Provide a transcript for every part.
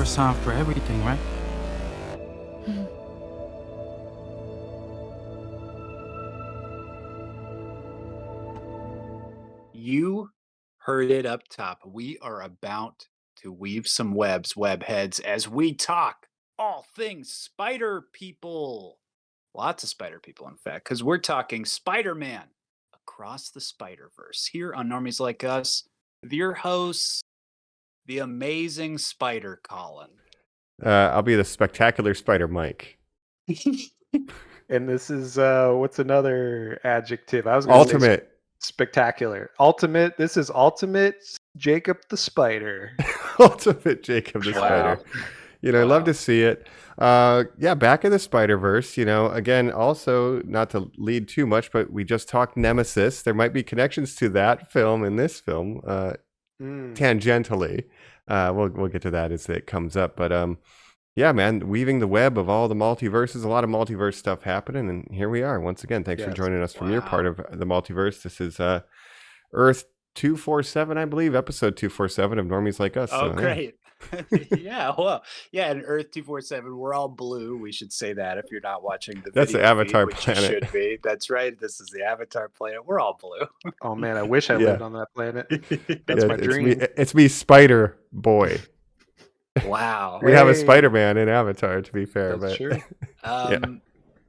first time for everything, right? You heard it up top. We are about to weave some web heads, as we talk all things spider people. Lots of spider people, in fact, because we're talking Spider Man across the Spider Verse here on Normies Like Us with your hosts, the amazing Spider Colin. I'll be the spectacular Spider Mike. And this is what's another adjective? I was going to say Ultimate. spectacular. Ultimate. This is ultimate Jacob the Spider. Ultimate Jacob the Wow. Spider. I love to see it. Back in the Spider-Verse, again, also not to lead too much, but we just talked Nemesis. There might be connections to that film in this film, tangentially. We'll get to that as it comes up. But yeah, man, weaving the web of all the multiverses, a lot of multiverse stuff happening, and here we are once again. Thanks for joining us from your part of the multiverse. This is Earth 247, I believe, episode 247 of Normies Like Us. Oh, so, great. Yeah, in Earth 247, we're all blue. We should say that if you're not watching the That's the video Avatar feed, which planet. you should be. That's right. This is the Avatar planet. We're all blue. Oh man, I wish I lived on that planet. That's my dream. It's me, Spider Boy. Wow. We have a Spider-Man in Avatar, to be fair. That's true.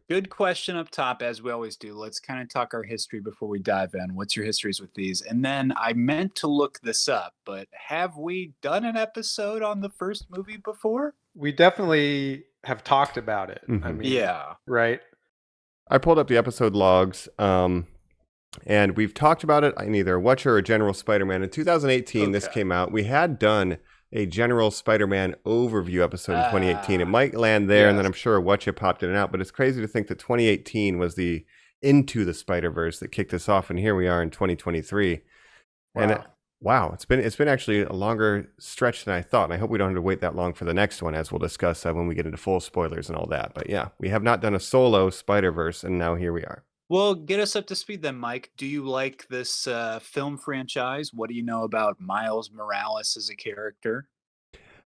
Good question up top, as we always do. Let's kind of talk our history before we dive in. What's your histories with these? And then I meant to look this up, but have we done an episode on the first movie before? We definitely have talked about it. Mm-hmm. I mean, yeah. Right? I pulled up the episode logs, and we've talked about it in either Watcher or General Spider-Man. In 2018, this came out. We had done a General Spider-Man overview episode in 2018. It might land there, and then I'm sure Watcher popped in and out. But it's crazy to think that 2018 was the Into the Spider-Verse that kicked us off, and here we are in 2023. Wow. And it's been actually a longer stretch than I thought, and I hope we don't have to wait that long for the next one, as we'll discuss when we get into full spoilers and all that. But yeah, we have not done a solo Spider-Verse, and now here we are. Well, get us up to speed then, Mike. Do you like this film franchise? What do you know about Miles Morales as a character?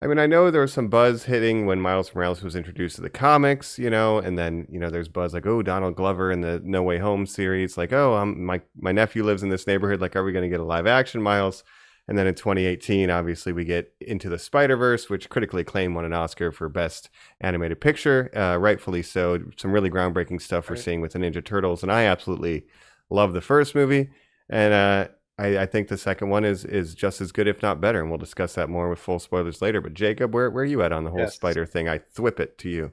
I mean, I know there was some buzz hitting when Miles Morales was introduced to the comics, and then, there's buzz like, oh, Donald Glover in the No Way Home series, like, oh, my nephew lives in this neighborhood, like, are we going to get a live action Miles? And then in 2018, obviously, we get Into the Spider-Verse, which critically acclaimed won an Oscar for Best Animated Picture, rightfully so. Some really groundbreaking stuff we're seeing with the Ninja Turtles, and I absolutely love the first movie, and I think the second one is just as good, if not better, and we'll discuss that more with full spoilers later. But Jacob, where are you at on the whole spider thing? I thwip it to you.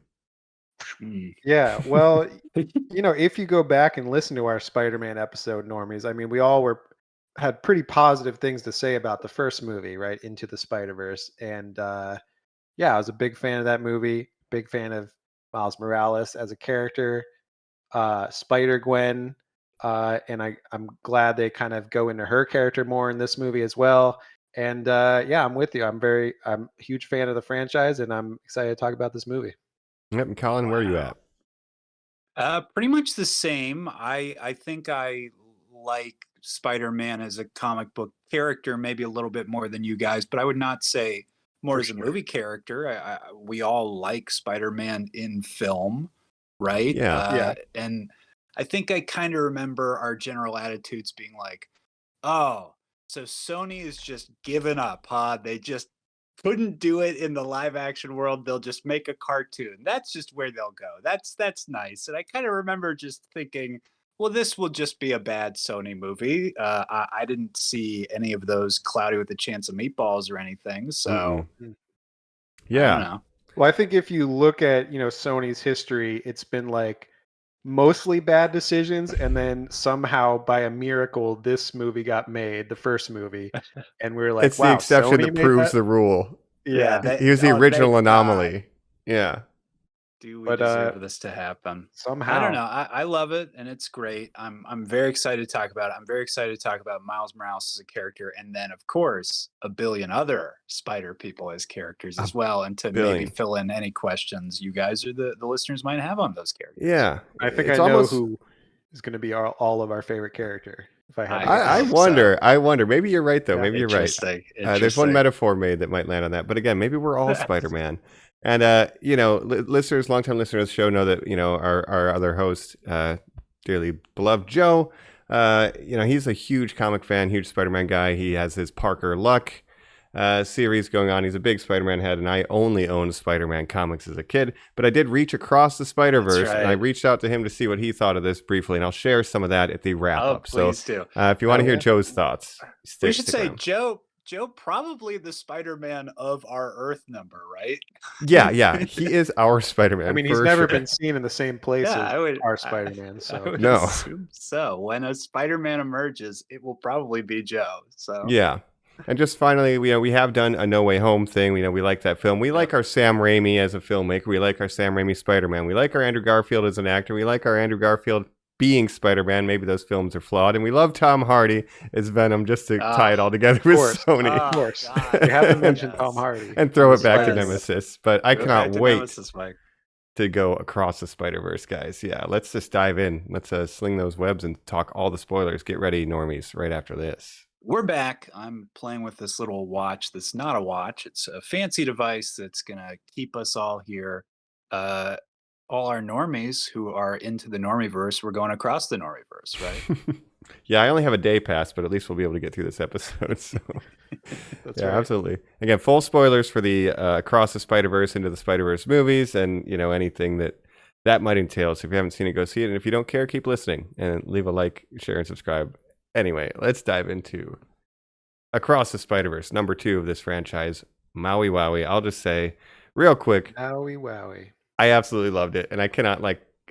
Yeah, well, if you go back and listen to our Spider-Man episode, Normies, I mean, we all had pretty positive things to say about the first movie, right? Into the Spider-Verse. And I was a big fan of that movie, big fan of Miles Morales as a character, Spider-Gwen. And I'm glad they kind of go into her character more in this movie as well. And I'm with you. I'm a huge fan of the franchise, and I'm excited to talk about this movie. Yep, and Colin, where are you at? Pretty much the same. I think I like Spider-Man as a comic book character, maybe a little bit more than you guys, but I would not say more as a movie character. We all like Spider-Man in film, right? Yeah. And I think I kind of remember our general attitudes being like, oh, so Sony is just giving up, huh? They just couldn't do it in the live action world. They'll just make a cartoon. That's just where they'll go. That's nice. And I kind of remember just thinking, well, this will just be a bad Sony movie. I didn't see any of those Cloudy with a Chance of Meatballs or anything. So, yeah. I don't know. Well, I think if you look at, Sony's history, it's been like mostly bad decisions, and then somehow by a miracle this movie got made, the first movie, and we were like, it's wow, the exception Sony that proves the rule. He was the original anomaly. Yeah. Do we deserve this to happen? Somehow. I don't know. I love it, and it's great. I'm very excited to talk about it. I'm very excited to talk about Miles Morales as a character, and then of course a billion other Spider people as characters as well, and to maybe fill in any questions you guys or the listeners might have on those characters. Yeah, I think I know who is going to be all of our favorite character. If I had to I guess. wonder. I wonder. Maybe you're right, though. Yeah. Maybe you're right. There's one Interesting. metaphor made that might land on that. But again, maybe we're all Spider-Man. And listeners, longtime listeners of the show know that our other host, dearly beloved Joe. He's a huge comic fan, huge Spider-Man guy. He has his Parker Luck series going on. He's a big Spider-Man head, and I only owned Spider-Man comics as a kid. But I did reach across the Spider-Verse, and I reached out to him to see what he thought of this briefly, and I'll share some of that at the wrap-up. Please do. If you want to hear Joe's thoughts, we should say around. Joe probably the Spider-Man of our Earth number, right? Yeah, he is our Spider-Man. I mean, he's never been seen in the same place as our Spider-Man. So I would assume so. When a Spider-Man emerges, it will probably be Joe. So yeah. And just finally, we have done a No Way Home thing. We like that film. We like our Sam Raimi as a filmmaker. We like our Sam Raimi Spider-Man. We like our Andrew Garfield as an actor. We like our Andrew Garfield being Spider-Man. Maybe those films are flawed. And we love Tom Hardy as Venom, just to tie it all together with Sony. Of course. We haven't mentioned Tom Hardy. And throw it back to Nemesis. But I cannot wait Nemesis, to go across the Spider-Verse, guys. Yeah, let's just dive in. Let's sling those webs and talk all the spoilers. Get ready, Normies, right after this. We're back. I'm playing with this little watch that's not a watch. It's a fancy device that's going to keep us all here. All our normies who are into the Normieverse, we're going across the Normieverse, right? Yeah, I only have a day pass, but at least we'll be able to get through this episode. So. That's right. Absolutely. Again, full spoilers for the Across the Spider-Verse into the Spider-Verse movies and, anything that might entail. So if you haven't seen it, go see it. And if you don't care, keep listening and leave a like, share, and subscribe. Anyway, let's dive into Across the Spider-Verse, number 2 of this franchise, Maui Wowie. I'll just say real quick. Maui Wowie. I absolutely loved it. And I cannot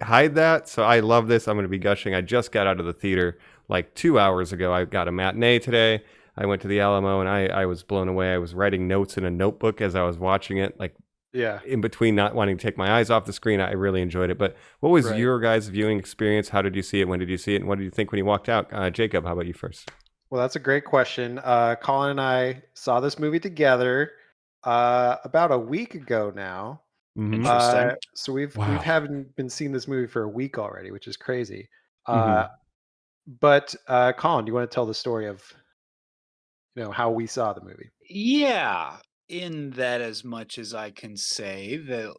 hide that. So I love this. I'm going to be gushing. I just got out of the theater 2 hours ago. I got a matinee today. I went to the Alamo and I was blown away. I was writing notes in a notebook as I was watching it. In between not wanting to take my eyes off the screen, I really enjoyed it. But what was your guys' viewing experience? How did you see it? When did you see it? And what did you think when you walked out? Jacob, how about you first? Well, that's a great question. Colin and I saw this movie together about a week ago now. Mm-hmm. Interesting. So we haven't been seeing this movie for a week already, which is crazy. But Colin, do you want to tell the story of how we saw the movie? Yeah. In that, as much as I can say that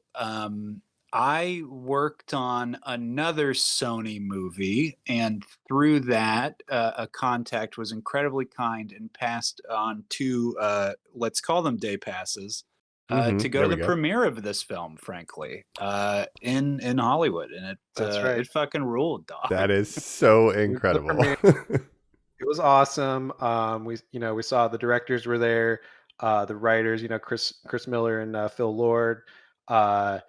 I worked on another Sony movie, and through that, a contact was incredibly kind and passed on 2, let's call them day passes, to go to the premiere of this film, frankly, in Hollywood. And it fucking ruled, dog. That is so incredible. It was awesome. We saw the directors were there. The writers, Chris Miller and Phil Lord, the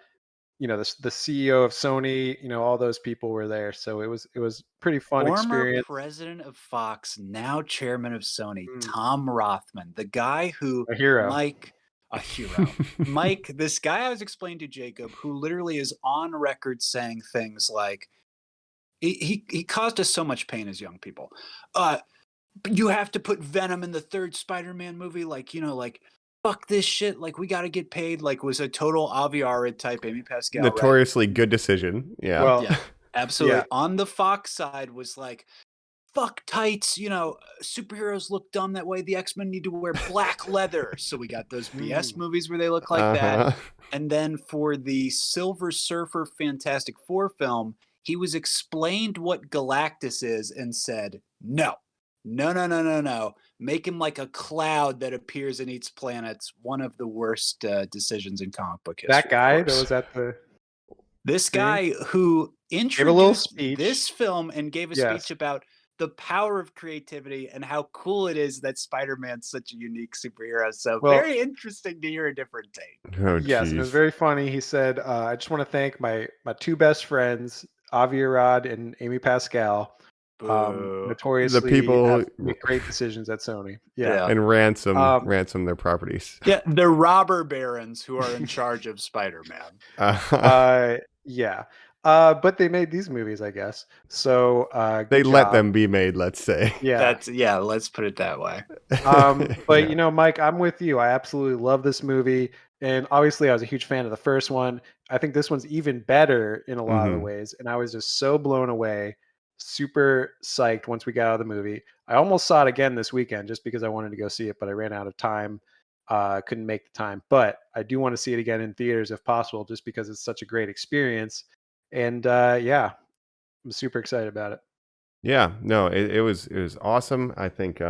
CEO of Sony, all those people were there. So it was pretty fun experience. Former president of Fox, now chairman of Sony, Tom Rothman, the guy who a hero. Mike, this guy I was explaining to Jacob, who literally is on record saying things like, he caused us so much pain as young people. You have to put Venom in the 3rd Spider-Man movie, fuck this shit, we got to get paid, was a total Avi Arad type Amy Pascal. Notoriously good decision. Yeah. Well, yeah, absolutely. Yeah. On the Fox side was fuck tights, superheroes look dumb that way. The X-Men need to wear black leather. So we got those BS movies where they look like that. And then for the Silver Surfer Fantastic Four film, he was explained what Galactus is and said, no. Make him like a cloud that appears and eats planets. One of the worst decisions in comic book history. That guy that was at this guy who introduced this film and gave a speech about the power of creativity and how cool it is that Spider-Man's such a unique superhero. So very interesting to hear a different take. Oh, yes, it was very funny. He said, I just want to thank my 2 best friends, Avi Arad and Amy Pascal. Notoriously the people make great decisions at Sony. Yeah. And ransom their properties. Yeah, the robber barons who are in charge of Spider-Man. Yeah. But they made these movies, I guess. So they let them be made, let's say. Yeah. Let's put it that way. But Mike, I'm with you. I absolutely love this movie. And obviously I was a huge fan of the first one. I think this one's even better in a lot of ways. And I was just so blown away super psyched once we got out of the movie. I almost saw it again this weekend just because I wanted to go see it, but I ran out of time. Couldn't make the time, but I do want to see it again in theaters if possible, just because it's such a great experience. And yeah, I'm super excited about it. Yeah, no, it was awesome. I think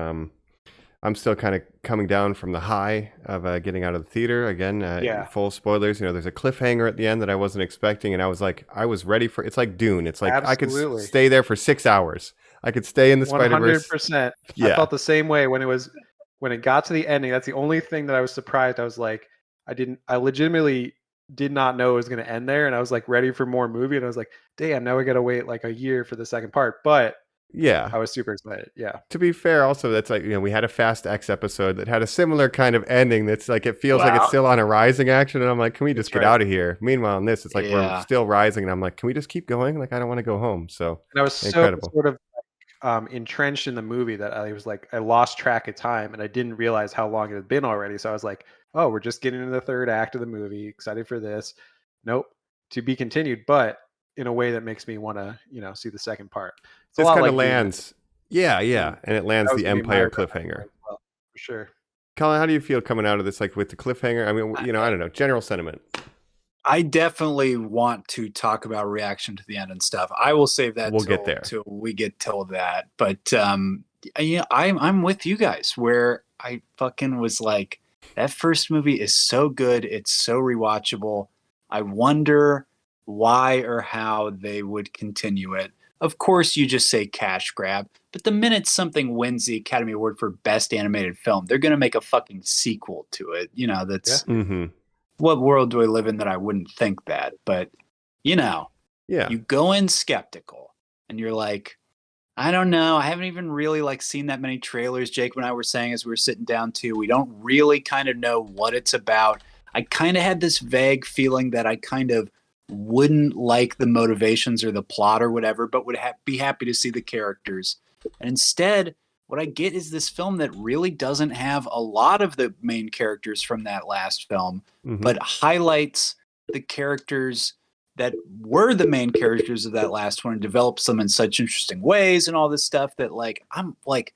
I'm still kind of coming down from the high of getting out of the theater again. Yeah, Full spoilers, there's a cliffhanger at the end that I wasn't expecting, and I was ready for. It's like Dune. It's like I could absolutely. stay there for 6 hours. I could stay in the Spider Verse. 100%. I Yeah, felt the same way when it got to the ending. That's the only thing that I was surprised. I was like, I legitimately did not know it was going to end there, and I was like ready for more movie, and I was like, damn, now we got to wait like a year for the second part. But yeah. I was super excited. Yeah, To be fair, also that's like we had a Fast X episode that had a similar kind of ending. That's like it feels like it's Wow. still on a rising action, and I'm like, can we just that's get right. out of here? Meanwhile, in this, it's like we're Yeah. still rising, and I'm like, can we just keep going? Like I don't want to go home. So And I was so incredible. sort of entrenched in the movie that I was like, I lost track of time, and I didn't realize how long it had been already. So I was like, oh, we're just getting into the third act of the movie. Excited for this. Nope, to be continued, but in a way that makes me want to, see the second part. It's a This lot kind of like Dune. lands. Yeah, Mm. yeah, and it That lands was the gonna be my Empire reference cliffhanger. point as well, for sure. Colin, how do you feel coming out of this, like with the cliffhanger? I mean, I don't know, general sentiment. I definitely want to talk about reaction to the end and stuff. I will save that We'll get there. till we get till that. But I'm with you guys where I fucking was like, that first movie is so good, it's so rewatchable. I wonder why or how they would continue it. Of course, you just say cash grab, but the minute something wins the Academy Award for Best Animated Film, they're gonna make a fucking sequel to it. Yeah. That's Mm-hmm. what world do I live in that I wouldn't think that? But Yeah. you go in skeptical and you're like, I don't know. I haven't even really like seen that many trailers. Jake and I were saying as we were sitting down too, we don't really kind of know what it's about. I kind of had this vague feeling that I kind of wouldn't like the motivations or the plot or whatever, but would be happy to see the characters. And instead, what I get is this film that really doesn't have a lot of the main characters from that last film, Mm-hmm. but highlights the characters that were the main characters of that last one and develops them in such interesting ways and all this stuff that I'm like,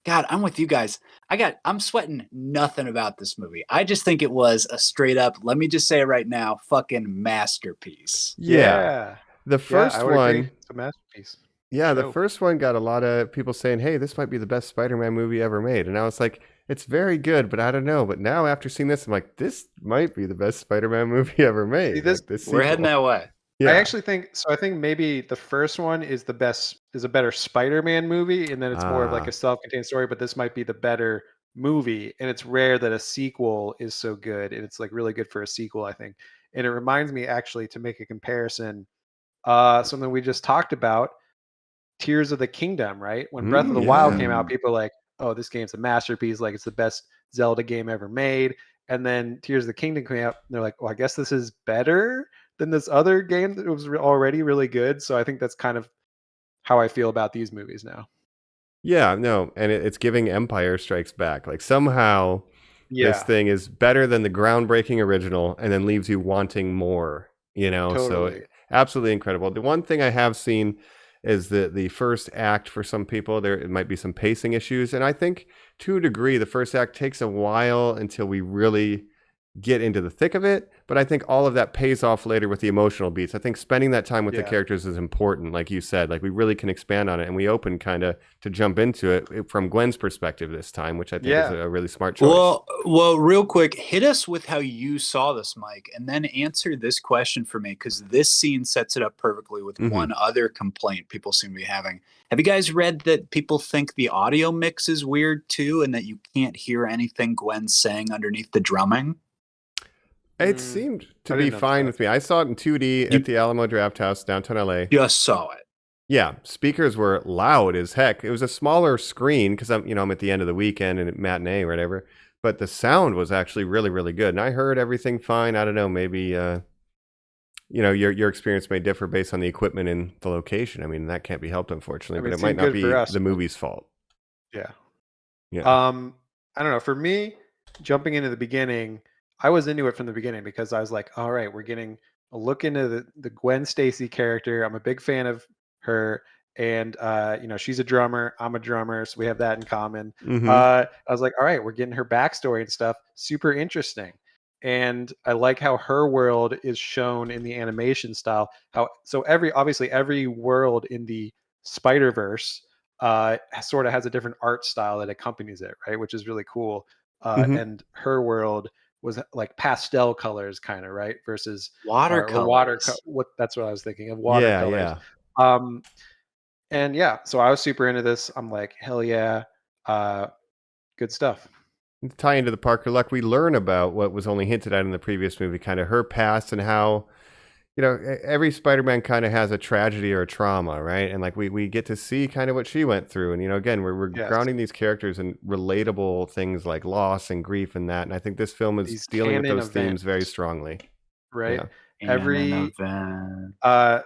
God, I'm with you guys. I'm sweating nothing about this movie. I just think it was a straight up, let me just say it right now, fucking masterpiece. Yeah. The Yeah, I first would agree. one, It's a masterpiece. yeah, the Dope. first one got a lot of people saying, "Hey, this might be the best Spider-Man movie ever made." And I was like, "It's very good, but I don't know." But now after seeing this, I'm like, "This might be the best Spider-Man movie ever made." this Like this We're heading sequel. that way. Yeah. I actually think so. I think maybe the first one is a better Spider-Man movie, and then it's more of like Ah. a self-contained story. But this might be the better movie, and it's rare that a sequel is so good, and it's like really good for a sequel, I think. And it reminds me actually to make a comparison, something we just talked about, Tears of the Kingdom, right? When Breath of the Wild Yeah. came out, people were like, "Oh, this game's a masterpiece! Like it's the best Zelda game ever made." And then Tears of the Kingdom came out, and they're like, "Well, I guess this is better than this other game that was already really good." So I think that's kind of how I feel about these movies now. Yeah, no, and it's giving Empire Strikes Back. Like somehow this Yeah, thing is better than the groundbreaking original and then leaves you wanting more, So totally. absolutely incredible. The one thing I have seen is that the first act for some people there it might be some pacing issues, and I think to a degree the first act takes a while until we really get into the thick of it, but I think all of that pays off later with the emotional beats. I think spending that time with the Yeah. characters is important, like you said. Like we really can expand on it, and we open kind of to jump into it from Gwen's perspective this time, which I think is Yeah. a really smart choice. Well, real quick, hit us with how you saw this, Mike, and then answer this question for me because this scene sets it up perfectly with Mhm. one other complaint people seem to be having. Have you guys read that people think the audio mix is weird too, and that you can't hear anything Gwen's saying underneath the drumming? It Mm, seemed to I be didn't notice fine that. with me. I saw it in 2D You at the Alamo Draft House, downtown LA. just saw it. Yeah, speakers were loud as heck. It was a smaller screen because I'm at the end of the weekend and matinee or whatever. But the sound was actually really, really good, and I heard everything fine. I don't know, maybe your experience may differ based on the equipment and the location. I mean, that can't be helped, unfortunately. I mean, But it it might seemed not good for be us, the but movie's fault. yeah. Yeah. I don't know. For me, jumping into the beginning, I was into it from the beginning because I was like, all right, we're getting a look into the Gwen Stacy character. I'm a big fan of her. and she's a drummer, I'm a drummer, so we have that in common. Mm-hmm. I was like, all right, we're getting her backstory and stuff, super interesting. And I like how her world is shown in the animation style. Obviously every world in the Spider-Verse sort of has a different art style that accompanies it, right? Which is really cool. Mm-hmm. And her world was like pastel colors, kind of, right? Versus Watercolors. that's what I was thinking of, Yeah, watercolors. yeah. And yeah, so I was super into this. I'm like, hell yeah, good stuff. To tie into the Parker Luck, we learn about what was only hinted at in the previous movie, kind of her past and how, every Spider-Man kind of has a tragedy or a trauma, right? And like we get to see kind of what she went through. And, again, we're Yes. grounding these characters in relatable things like loss and grief and that. And I think this film is These dealing with canon those themes very events, strongly. right? Yeah. Every event.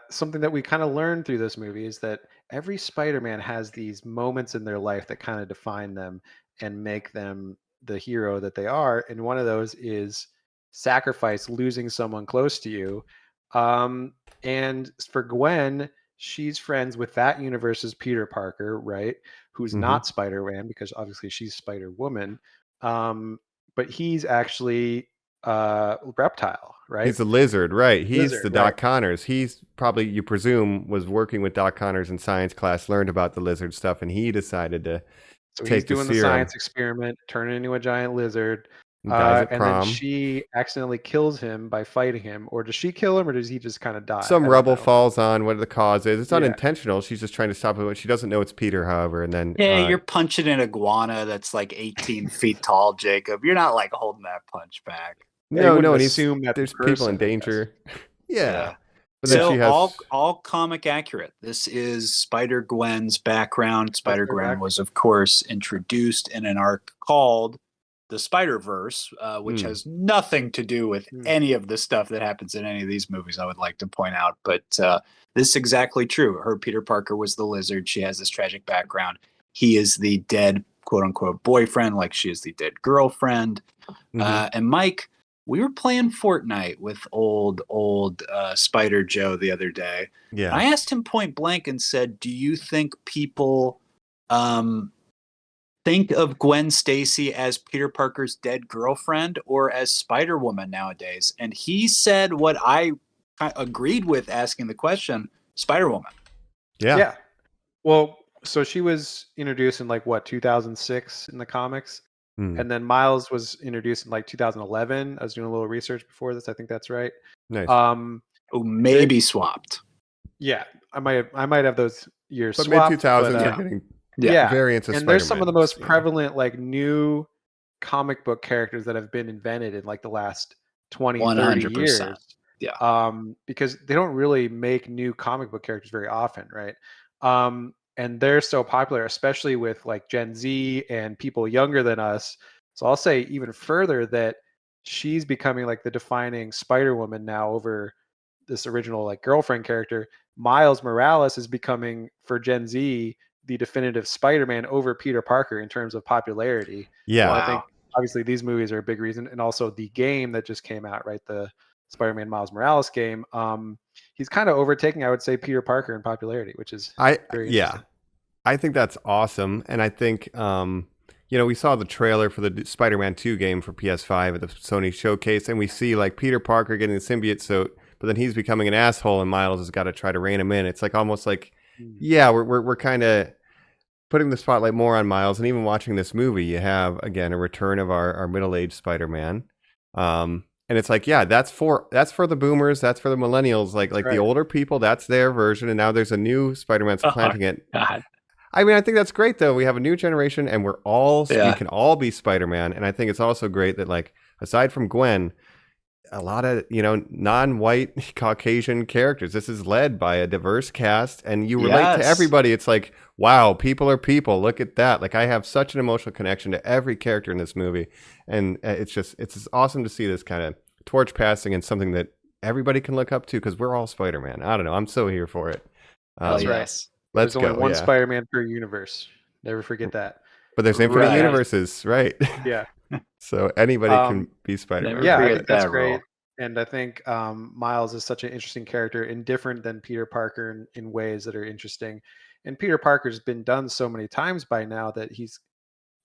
something that we kind of learned through this movie is that every Spider-Man has these moments in their life that kind of define them and make them the hero that they are. And one of those is sacrifice, losing someone close to you. And for Gwen, she's friends with that universe's Peter Parker, right? Who's Mm-hmm. not Spider-Man, because obviously she's Spider-Woman. But he's actually Reptile, right? He's the lizard, right? He's Lizard, the Doc right. Connors. He's probably, you presume, was working with Doc Connors in science class, learned about the lizard stuff, and he decided to So he's take the doing the serum. science experiment, turn into a giant lizard, And dies at and then prom. she accidentally kills him by fighting him. Or does she kill him, or does he just kind of die? Some I don't rubble know. falls on what the cause is. It's Yeah. unintentional. She's just trying to stop it. She doesn't know it's Peter, however, and then Yeah, you're punching an iguana that's like 18 feet tall, Jacob. You're not like holding that punch back. Yeah, you no, wouldn't and assume that's a there's people in person, I guess. danger. Yeah. Yeah. But then So she has all comic accurate. This is Spider-Gwen's background. Spider-Gwen correct. was, of course, introduced in an arc called the Spider-Verse, which has nothing to do with any of the stuff that happens in any of these movies, I would like to point out. But this is exactly true. Her Peter Parker was the lizard. She has this tragic background. He is the dead, quote-unquote, boyfriend, like she is the dead girlfriend. And Mike, we were playing Fortnite with old Spider Joe the other day. Yeah. I asked him point blank and said, do you think people think of Gwen Stacy as Peter Parker's dead girlfriend or as Spider-Woman nowadays? And he said what I agreed with asking the question, Spider-Woman. Yeah. Well, so she was introduced in 2006 in the comics. And then Miles was introduced in 2011. I was doing a little research before this. I think that's right. Nice. Maybe swapped. Yeah, I might have those years but swapped. Mid-2000s are getting variants of and Spider-Man. There's some of the most prevalent new comic book characters that have been invented in the last 20, 30 years. Yeah. Because they don't really make new comic book characters very often, right? And they're so popular, especially with Gen Z and people younger than us. So I'll say even further that she's becoming the defining Spider-Woman now over this original girlfriend character. Miles Morales is becoming, for Gen Z, the definitive Spider-Man over Peter Parker in terms of popularity. Yeah. I think obviously these movies are a big reason, and also the game that just came out, right? The Spider-Man Miles Morales game. He's kind of overtaking, I would say, Peter Parker in popularity, which is very interesting. I think that's awesome. And I think, we saw the trailer for the Spider-Man 2 game for PS5 at the Sony showcase, and we see Peter Parker getting the symbiote suit, but then he's becoming an asshole and Miles has got to try to rein him in. It's almost we're kind of putting the spotlight more on Miles. And even watching this movie, you have, again, a return of our middle-aged Spider-Man. And it's that's for the boomers, that's for the millennials, right. The older people, that's their version, and now there's a new Spider-Man supplanting it. God. I mean, I think that's great though. We have a new generation, and we can all be Spider-Man. And I think it's also great that aside from Gwen, a lot of non-white Caucasian characters. This is led by a diverse cast, and you relate to everybody. It's wow, people are people. Look at that. I have such an emotional connection to every character in this movie, and it's just awesome to see this kind of torch passing and something that everybody can look up to because we're all Spider-Man. I don't know. I'm so here for it. That's right. There's only one Spider-Man per universe. Never forget that. But there's infinite universes, right? Yeah. So anybody can be Spider-Man. Yeah, I think that's great. And I think Miles is such an interesting character and different than Peter Parker in ways that are interesting. And Peter Parker's been done so many times by now that he's,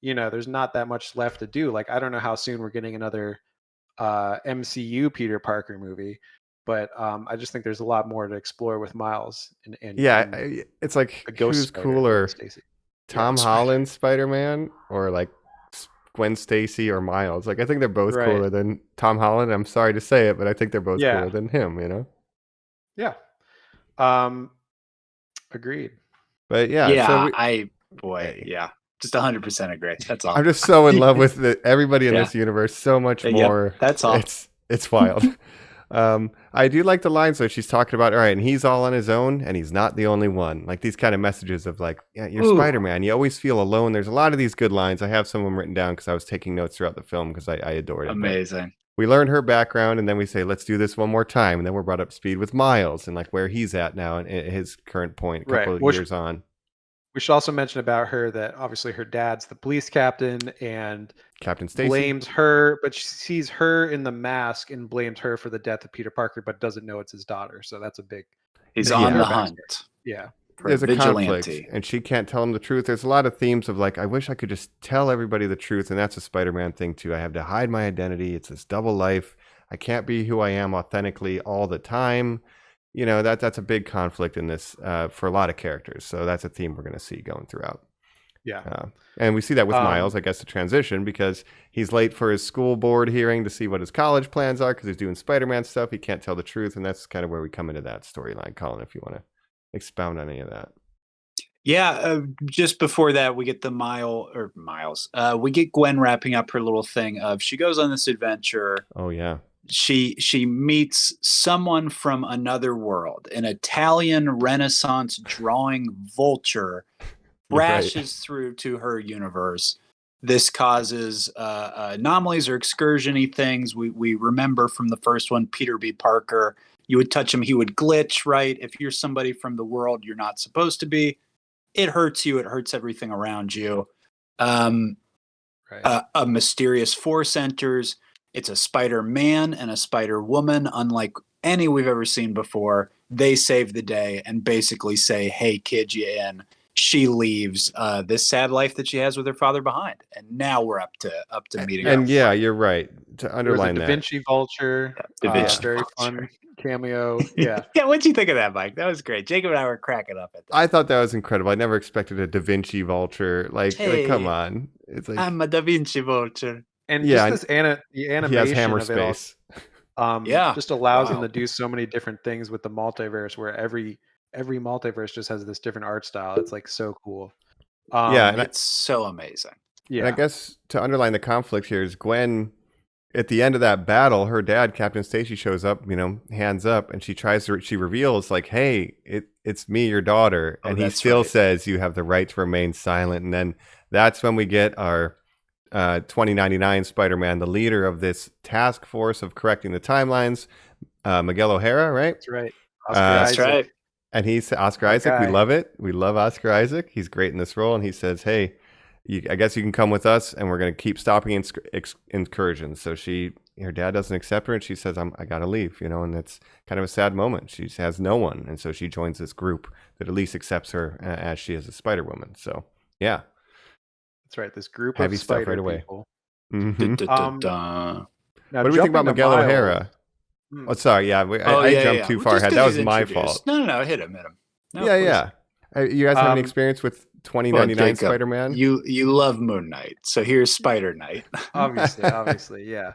there's not that much left to do. Like, I don't know how soon we're getting another MCU Peter Parker movie, but I just think there's a lot more to explore with Miles and it's like the Ghost who's Spider, cooler, Gwen Stacy. Tom Holland Spider-Man or like Gwen Stacy or Miles? Like I think they're both cooler than Tom Holland. I'm sorry to say it, but I think they're both cooler than him. Yeah. Agreed. But yeah, Yeah, so just 100% agree. That's all. I'm just so in love with everybody in this universe so much more. That's all. It's wild. I do like the lines though. She's talking about, all right, and he's all on his own and he's not the only one. Like these kind of messages of like, yeah, you're Spider-Man. You always feel alone. There's a lot of these good lines. I have some of them written down because I was taking notes throughout the film because I adored it. Amazing. We learn her background and then we say, let's do this one more time. And then we're brought up to speed with Miles and like where he's at now and his current point, a couple of years on. We should also mention about her that obviously her dad's the police captain and Captain Stacy blames her, but she sees her in the mask and blames her for the death of Peter Parker, but doesn't know it's his daughter. So that's a big. He's on the hunt. Yeah. There's a conflict and she can't tell him the truth. There's a lot of themes of like, I wish I could just tell everybody the truth. And that's a Spider-Man thing too. I have to hide my identity. It's this double life. I can't be who I am authentically all the time. That's a big conflict in this for a lot of characters. So that's a theme we're going to see going throughout. Yeah. And we see that with Miles, I guess, the transition because he's late for his school board hearing to see what his college plans are because he's doing Spider-Man stuff. He can't tell the truth. And that's kind of where we come into that storyline. Colin, if you want to expound on any of that. Yeah. Just before that, we get Miles. We get Gwen wrapping up her little thing of she goes on this adventure. Oh, yeah. She meets someone from another world, an Italian Renaissance drawing vulture crashes through to her universe. This causes anomalies or excursion-y things. We remember from the first one, Peter B. Parker, you would touch him, he would glitch, right? If you're somebody from the world you're not supposed to be, it hurts you, it hurts everything around you. A mysterious force enters. It's a Spider-Man and a Spider-Woman, unlike any we've ever seen before. They save the day and basically say, hey, kid, you in. She leaves this sad life that she has with her father behind. And now we're up to meeting her. And yeah, you're right. To underline that. Da Vinci Vulture. Very fun cameo. Yeah. Yeah, what'd you think of that, Mike? That was great. Jacob and I were cracking up at that. I thought that was incredible. I never expected a Da Vinci Vulture. Like come on. It's like I'm a Da Vinci Vulture. And just the animation he has hammer of it space. Just allows them to do so many different things with the multiverse where every multiverse just has this different art style. It's like so cool. And it's so amazing. Yeah. And I guess to underline the conflict here is Gwen at the end of that battle, her dad, Captain Stacy, shows up, hands up, and she reveals like, hey, it's me, your daughter. And he still says you have the right to remain silent. And then that's when we get our 2099 Spider-Man, the leader of this task force of correcting the timelines, Miguel O'Hara, right? That's right. That's right. And he's Oscar Isaac. We love it. We love Oscar Isaac. He's great in this role. And he says, hey, I guess you can come with us and we're going to keep stopping incursions. So her dad doesn't accept her and she says, I got to leave, and it's kind of a sad moment. She has no one. And so she joins this group that at least accepts her as she is a Spider-Woman. So, yeah. That's right. This group heavy of stuff right away. Mm-hmm. Now, what do we think about Miguel O'Hara? Oh, sorry. Yeah, I jumped too far ahead. That was my fault. No, hit him. No, yeah. You guys have any experience with 2099 Spider-Man? You love Moon Knight, so here's Spider Knight. obviously, yeah.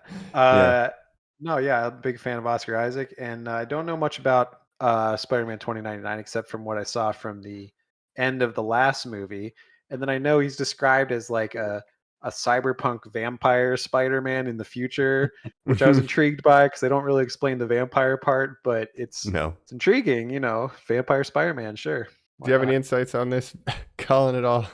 No, yeah, I'm a big fan of Oscar Isaac, and I don't know much about Spider-Man 2099 except from what I saw from the end of the last movie. And then I know he's described as like a cyberpunk vampire Spider-Man in the future, which I was intrigued by because they don't really explain the vampire part, but it's intriguing, vampire Spider-Man, sure. Do you have any insights on this, Colin, at all?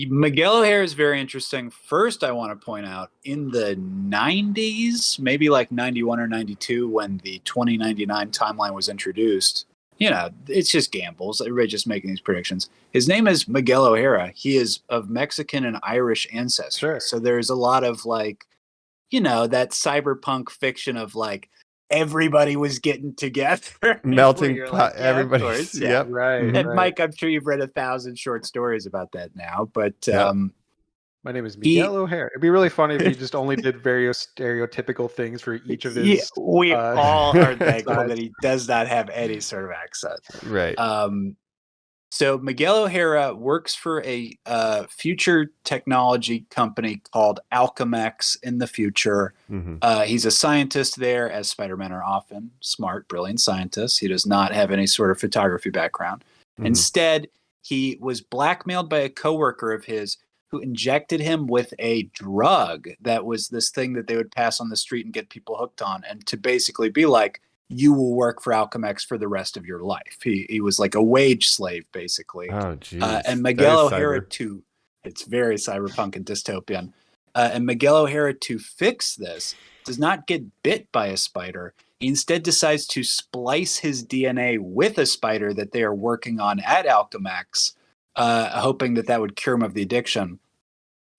Miguel O'Hara is very interesting. First, I want to point out in the 90s, maybe like 91 or 92, when the 2099 timeline was introduced, it's just gambles. Everybody just making these predictions. His name is Miguel O'Hara. He is of Mexican and Irish ancestry. Sure. So there's a lot of like, that cyberpunk fiction of like everybody was getting together. Where Melting you're pot. like, yeah, of Everybody's. course, yeah. Yep. Right, Mhm. And right. Mike, I'm sure you've read 1,000 short stories about that now, but Yep. My name is he, Miguel O'Hare. It'd be really funny if he just only did very stereotypical things for each of yeah, his we all are thankful that sides. he does not have any sort of accent. Right. So Miguel O'Hara works for a future technology company called Alchemex in the future. Mhm. He's a scientist there, as Spider-Men are often smart, brilliant scientists. He does not have any sort of photography background. Mhm. Instead, he was blackmailed by a coworker of his who injected him with a drug that was this thing that they would pass on the street and get people hooked on, and to basically be like, you will work for Alchemex for the rest of your life. He was like a wage slave, basically. Oh, geez. And That Miguel is O'Hara, cyber. to it's very cyberpunk and dystopian. And Miguel O'Hara, to fix this, does not get bit by a spider. He instead decides to splice his DNA with a spider that they are working on at Alchemex, hoping that that would cure him of the addiction.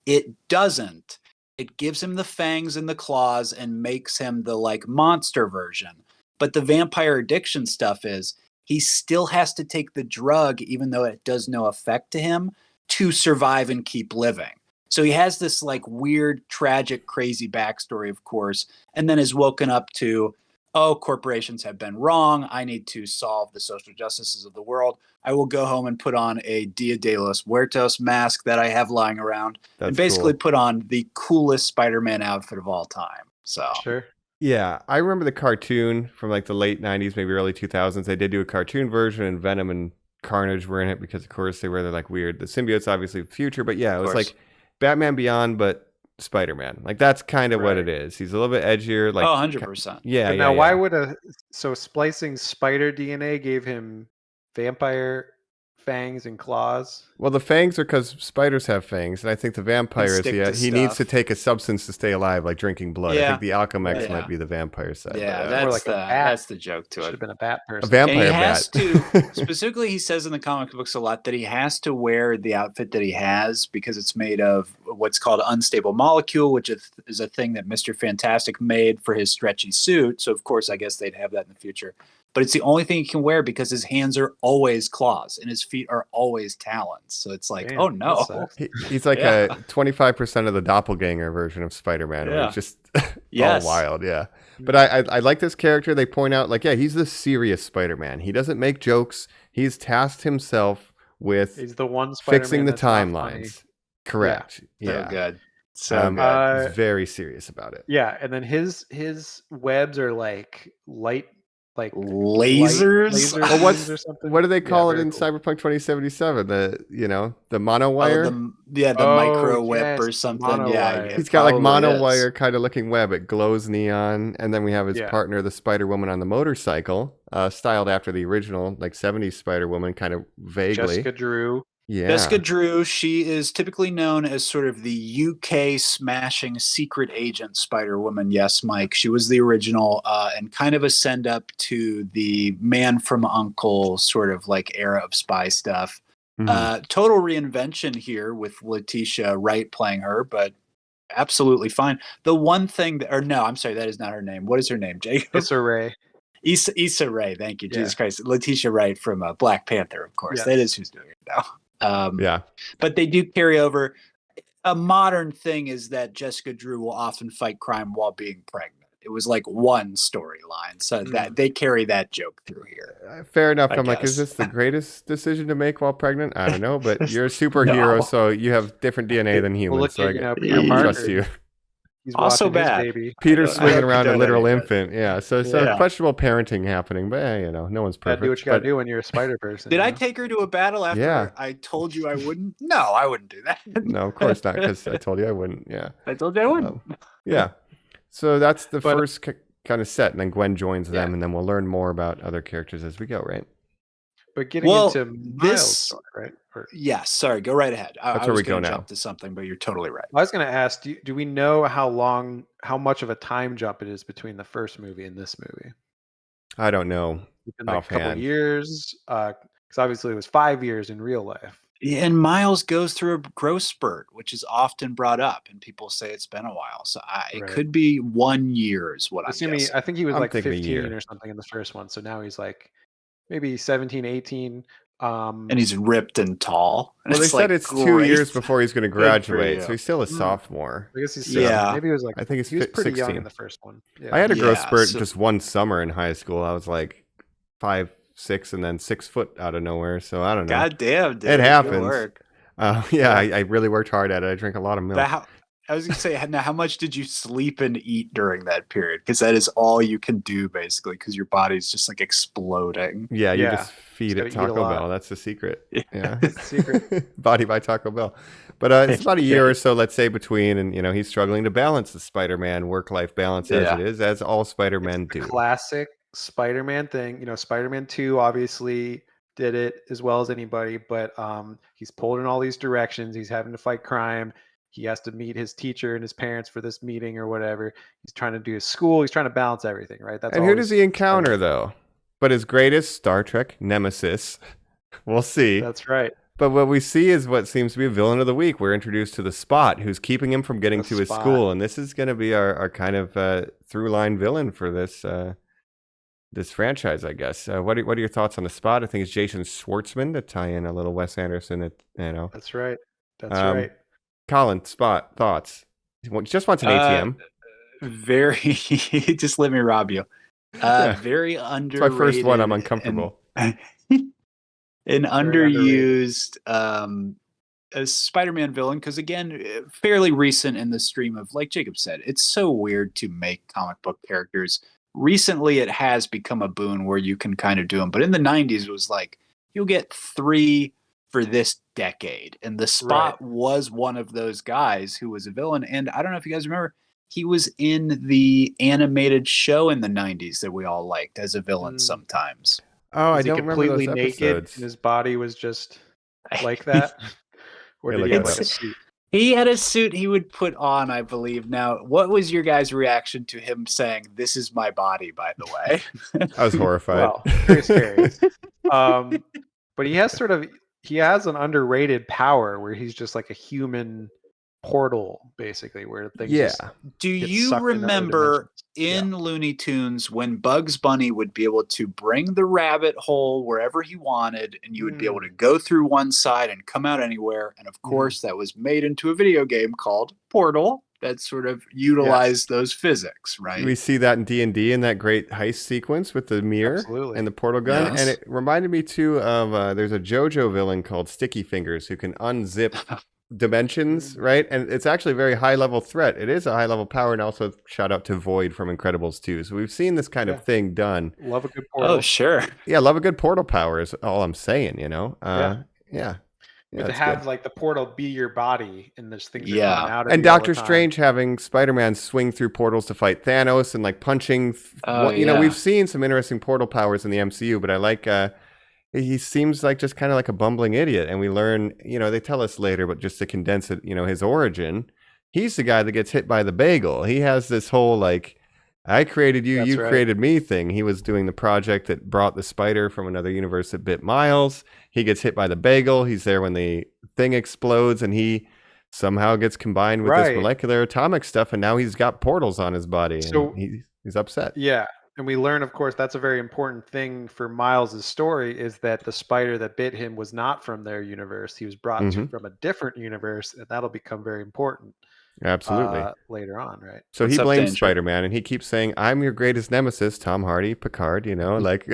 It doesn't. It gives him the fangs and the claws and makes him the like monster version. But the vampire addiction stuff is he still has to take the drug, even though it does no effect to him, to survive and keep living. So he has this like weird, tragic, crazy backstory, of course, and then is woken up to, oh, corporations have been wrong. I need to solve the social justices of the world. I will go home and put on a Dia de los Muertos mask that I have lying around and That's basically cool. put on the coolest Spider-Man outfit of all time. So Sure. Yeah, I remember the cartoon from like the late 90s, maybe early 2000s. They did do a cartoon version, and Venom and Carnage were in it because, of course, they were like weird. The symbiote's obviously the future, but yeah, it was course. like Batman Beyond, but Spider-Man. Like that's kind of what Right. it is. He's a little bit edgier. Like, 100%. yeah, But yeah, now, why yeah. would so splicing spider DNA gave him vampire fangs and claws? Well, the fangs are because spiders have fangs, and I think the And vampire is stick to he needs to stuff. take a substance to stay alive, like drinking blood. I Yeah. think the Alchemex Right. might Yeah. be the vampire side. Yeah, but, More that's like a bat. that's the joke to Should it. have been a bat a person. And he vampire has bat. to, specifically, he says in the comic books a lot that he has to wear the outfit that he has because it's made of what's called unstable molecule, which is a thing that Mr. Fantastic made for his stretchy suit. So, of course, I guess they'd have that in the future. But it's the only thing he can wear because his hands are always claws and his feet are always talons. So it's like, Damn, oh that no. sucks. He's like Yeah. a 25% of the doppelganger version of Spider-Man, where Yeah. he's just Yes. all wild. Yeah. But I like this character. They point out, like, yeah, he's the serious Spider-Man. He doesn't make jokes. He's tasked himself with He's the one Spider-Man fixing the that's not funny. timelines. Correct. So Yeah. good. So good. He's very serious about it. Yeah, and then his webs are like light, like Lasers? laser Well, beams or something. what do they call it very in cool. Cyberpunk 2077? The mono Oh, wire. the Oh, micro whip yes, or the something. mono Yeah, wire. He's got like probably mono is. wire kind of looking web. It glows neon, and then we have his Yeah. partner, the Spider Woman, on the motorcycle, styled after the original like 70s Spider Woman, kind of vaguely. Jessica Drew. Yeah. Jessica Drew, she is typically known as sort of the UK smashing secret agent Spider-Woman. Yes, Mike. She was the original and kind of a send up to the Man from U.N.C.L.E. sort of like era of spy stuff. Mhm. Total reinvention here with Letitia Wright playing her, but absolutely fine. The one thing that, or no, I'm sorry, that is not her name. What is her name, Jacob? Issa Rae. Issa Rae. Thank you, Yeah. Jesus Christ. Letitia Wright from Black Panther, of course. Yes. That is who's doing it now. Yeah. But they do carry over. A modern thing is that Jessica Drew will often fight crime while being pregnant. It was like one storyline, so that they carry that joke through here. Fair enough. I I'm like, is guess. this the greatest decision to make while pregnant? I don't know, but you're a superhero, No. so you have different DNA than humans. Well, look so at, I Peter trust Parker. you. He's Also watching his bad. baby. Peter's I swinging hope you around a don't literal edit infant. Yeah. So Yeah. questionable parenting happening, but no one's perfect. Gotta do what you gotta But- do when you're a spider person. Did you I know? take her to a battle after Yeah. I told you I wouldn't? No, I wouldn't do that. No, of course not, because I told you I wouldn't. Yeah. I told you I wouldn't. Yeah. So that's the But- first kind of set, and then Gwen joins them, Yeah. and then we'll learn more about other characters as we go, right? But getting Well, into this- Miles' story, right? Or, Yes, sorry, go right ahead. I That's where was we go going to now. jump to something, but you're totally right. I was going to ask, do we know how much of a time jump it is between the first movie and this movie? I don't know. Within like a couple Offhand. years, because obviously it was 5 years in real life. And Miles goes through a growth spurt, which is often brought up, and people say it's been a while. So it Right. could be 1 year is what I'm Assuming, guessing. I think he was I'm like thinking a 15 year. or something in the first one. So now he's like maybe 17, 18. And he's ripped and tall. And Well, they it's said like, it's 2 years great. before he's going to Good for graduate, so you. he's still a Mm, sophomore. I guess he's So 16. Yeah. Maybe he was like, I think he's he was pretty young in 16. the first one. I Yeah. had a growth Yeah. spurt So just one summer in high school. I was like 5'6", and then 6 foot out of nowhere. So I don't know. goddamn, It dude. Good happens. work. Yeah, Yeah. I really worked hard at it. I drink a lot of But milk. I was gonna say, now how much did you sleep and eat during that period? Because that is all you can do basically, because your body's just like exploding. Yeah, you Yeah. just Just feed got it to eat a Taco lot. Bell. That's the secret. Yeah. Yeah. Secret. Body by Taco Bell. But it's about a year or so, let's say, between, and he's struggling to balance the Spider-Man work-life balance as it Yeah. is, as all It's Spider-Men the do. classic Spider-Man thing. Spider-Man 2 obviously did it as well as anybody, but he's pulled in all these directions. He's having to fight crime. He has to meet his teacher and his parents for this meeting or whatever. He's trying to do his school. He's trying to balance everything, right? That's And who does always he encounter, Spider-Man. though? But his greatest Star Trek nemesis. We'll see. That's right. But what we see is what seems to be a villain of the week. We're introduced to the Spot, who's keeping him from getting The to his Spot. school, and this is going to be our kind of through line villain for this franchise, I guess. What are your thoughts on the Spot? I think it's Jason Schwartzman to tie in a little Wes Anderson. That's right. That's Um, right. Colin, Spot thoughts? He just wants an Uh, ATM. very. Just let me rob you. Yeah, Very it's my first one. I'm underrated uncomfortable. and an Very underrated. underused a Spider-Man villain, because again, fairly recent in the stream of, like Jacob said, it's so weird to make comic book characters. Recently, it has become a boon where you can kind of do them, but in the '90s, it was like you'll get 3 for this decade, and the Right. Spot was one of those guys who was a villain. And I don't know if you guys remember, he was in the animated show in the '90s that we all liked as a villain Mm. sometimes. Oh, I Was he don't remember completely those naked and episodes. his body was just like that? Or Yeah, did look he have it like up. a suit? He had a suit he would put on, I believe. Now, what was your guys' reaction to him saying, "This is my body," by the way? I was horrified. Wow, very scary. Um, but he has an underrated power where he's just like a human portal, basically, where things Yeah. just Do get you sucked into other remember dimensions. Yeah. in Looney Tunes when Bugs Bunny would be able to bring the rabbit hole wherever he wanted, and you would be able to go through one side and come out anywhere? And of course, that was made into a video game called Portal that sort of Yes, utilized those physics, right? We see that in D&D in that great heist sequence with the mirror absolutely. and the portal gun. And Yes. it reminded me too of there's a JoJo villain called Sticky Fingers who can unzip dimensions, right? And it's actually a very high level threat. It is a high level power, and also shout out to Void from Incredibles 2. So we've seen this kind Yeah. of thing done. Love a good portal. Oh, sure. Yeah, love a good portal power is all I'm saying, Yeah. Yeah. But to that's have good. like the portal be your body and there's things are Yeah. coming out of And you all the Doctor time. Strange having Spider-Man swing through portals to fight Thanos and like punching. Oh, We've yeah. seen some interesting portal powers in the MCU, but I like he seems like just kind of like a bumbling idiot. And we learn, they tell us later, but just to condense it, his origin, he's the guy that gets hit by the bagel. He has this whole like, I created you, That's you right. created me thing. He was doing the project that brought the spider from another universe that bit Miles. He gets hit by the bagel. He's there when the thing explodes, and he somehow gets combined with this Right. molecular atomic stuff, and now he's got portals on his body, So- and he's upset. Yeah. And we learn, of course, that's a very important thing for Miles's story is that the spider that bit him was not from their universe. He was brought Mhm. from a different universe, and that'll become very important Absolutely. later on, right? So What's he up, blames Danger? Spider-Man, and he keeps saying, "I'm your greatest nemesis, Tom Hardy, Picard." Like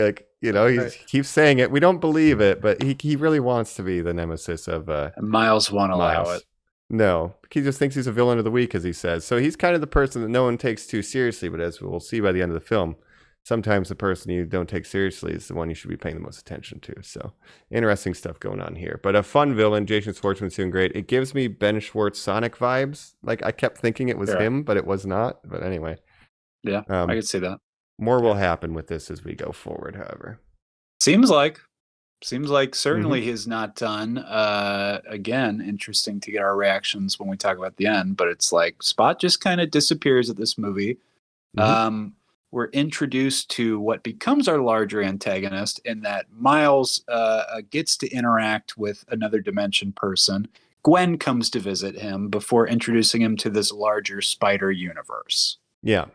he Right. keeps saying it. We don't believe it, but he really wants to be the nemesis of Miles won't allow Miles. it. No, he just thinks he's a villain of the week, as he says. So he's kind of the person that no one takes too seriously. But as we'll see by the end of the film, sometimes the person you don't take seriously is the one you should be paying the most attention to. So interesting stuff going on here. But a fun villain. Jason Schwartzman's doing great. It gives me Ben Schwartz Sonic vibes. Like I kept thinking it was Sure. him, but it was not. But anyway, Yeah, I could see that. more will happen with this as we go forward, however. Seems like certainly he's not done. Again, interesting to get our reactions when we talk about the end, but it's like Spot just kind of disappears at this movie. we're introduced to what becomes our larger antagonist, in that Miles gets to interact with another dimension person. Gwen comes to visit him before introducing him to this larger spider universe. Yeah.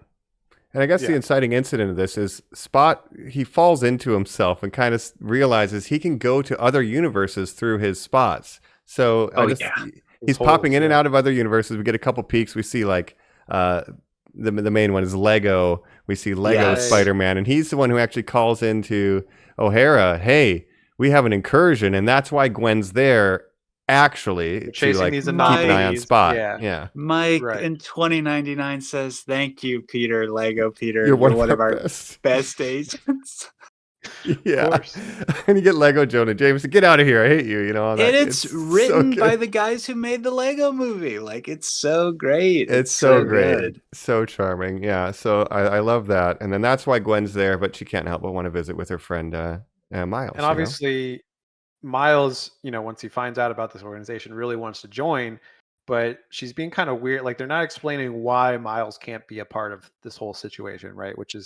And I guess the inciting incident of this is Spot, he falls into himself and kind of realizes he can go to other universes through his spots. So he's popping in and out of other universes. We get a couple peeks. We see like the main one is Lego. We see Lego Spider-Man, and he's the one who actually calls into O'Hara, hey, we have an incursion, and that's why Gwen's there. Actually, chasing to, these keep an eye on Spot. Yeah. Mike in 2099 says, "Thank you, Peter. Lego Peter. You're one of our best agents." Yeah, of course. And you get Lego Jonah Jameson. Get out of here! I hate you. You know, all that. And it's written by the guys who made the Lego movie. Like, it's so great. It's so great. Good. So charming. Yeah. So I love that. And then that's why Gwen's there, but she can't help but want to visit with her friend Miles. And obviously, Miles, once he finds out about this organization, really wants to join, but she's being kind of weird. Like, they're not explaining why Miles can't be a part of this whole situation, right? Which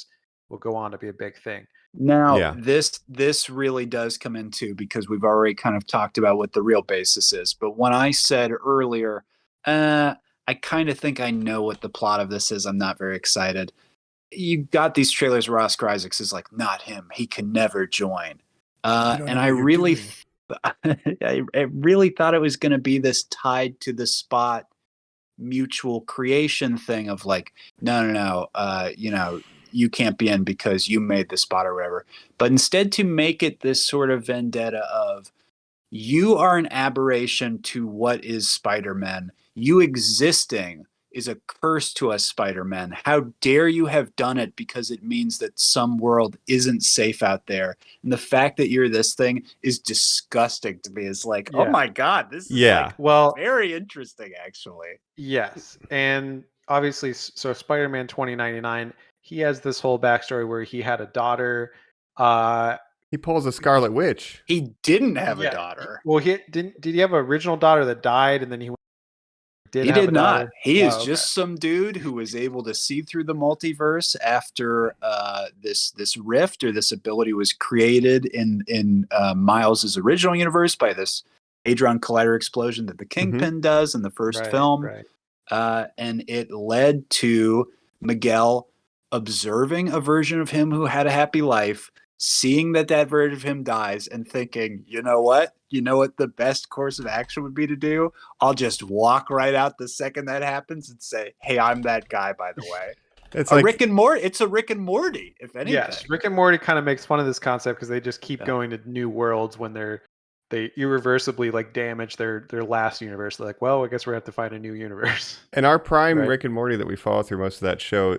will go on to be a big thing. Now, this really does come into, because we've already kind of talked about what the real basis is. But when I said earlier, I kind of think I know what the plot of this is, I'm not very excited. You got these trailers where Oscar Isaacs is like, not him. He can never join. And I really... I really thought it was going to be this tied to the Spot mutual creation thing of like, no, you can't be in because you made the Spot or whatever. But instead, to make it this sort of vendetta of, you are an aberration to what is Spider-Man. You existing is a curse to us Spider-Man. How dare you have done it, because it means that some world isn't safe out there. And the fact that you're this thing is disgusting to me. It's like, oh my God, this is very interesting, actually. Yes. And obviously, so Spider-Man 2099, he has this whole backstory where he had a daughter. He pulls a Scarlet Witch. He didn't have a daughter. Well, did he have an original daughter that died, and then he did not. He is just some dude who was able to see through the multiverse after this rift, or this ability, was created in Miles's original universe by this Hadron Collider explosion that the Kingpin does in the first film. And it led to Miguel observing a version of him who had a happy life, seeing that version of him dies, and thinking, you know what the best course of action would be to do? I'll just walk right out the second that happens and say, hey, I'm that guy, by the way. It's like Rick and Morty. It's a Rick and Morty, if anything. Yes, Rick and Morty kind of makes fun of this concept because they just keep going to new worlds when they irreversibly like damage their last universe. They're like, well, I guess we're going to have to find a new universe. And our prime Rick and Morty that we follow through most of that show,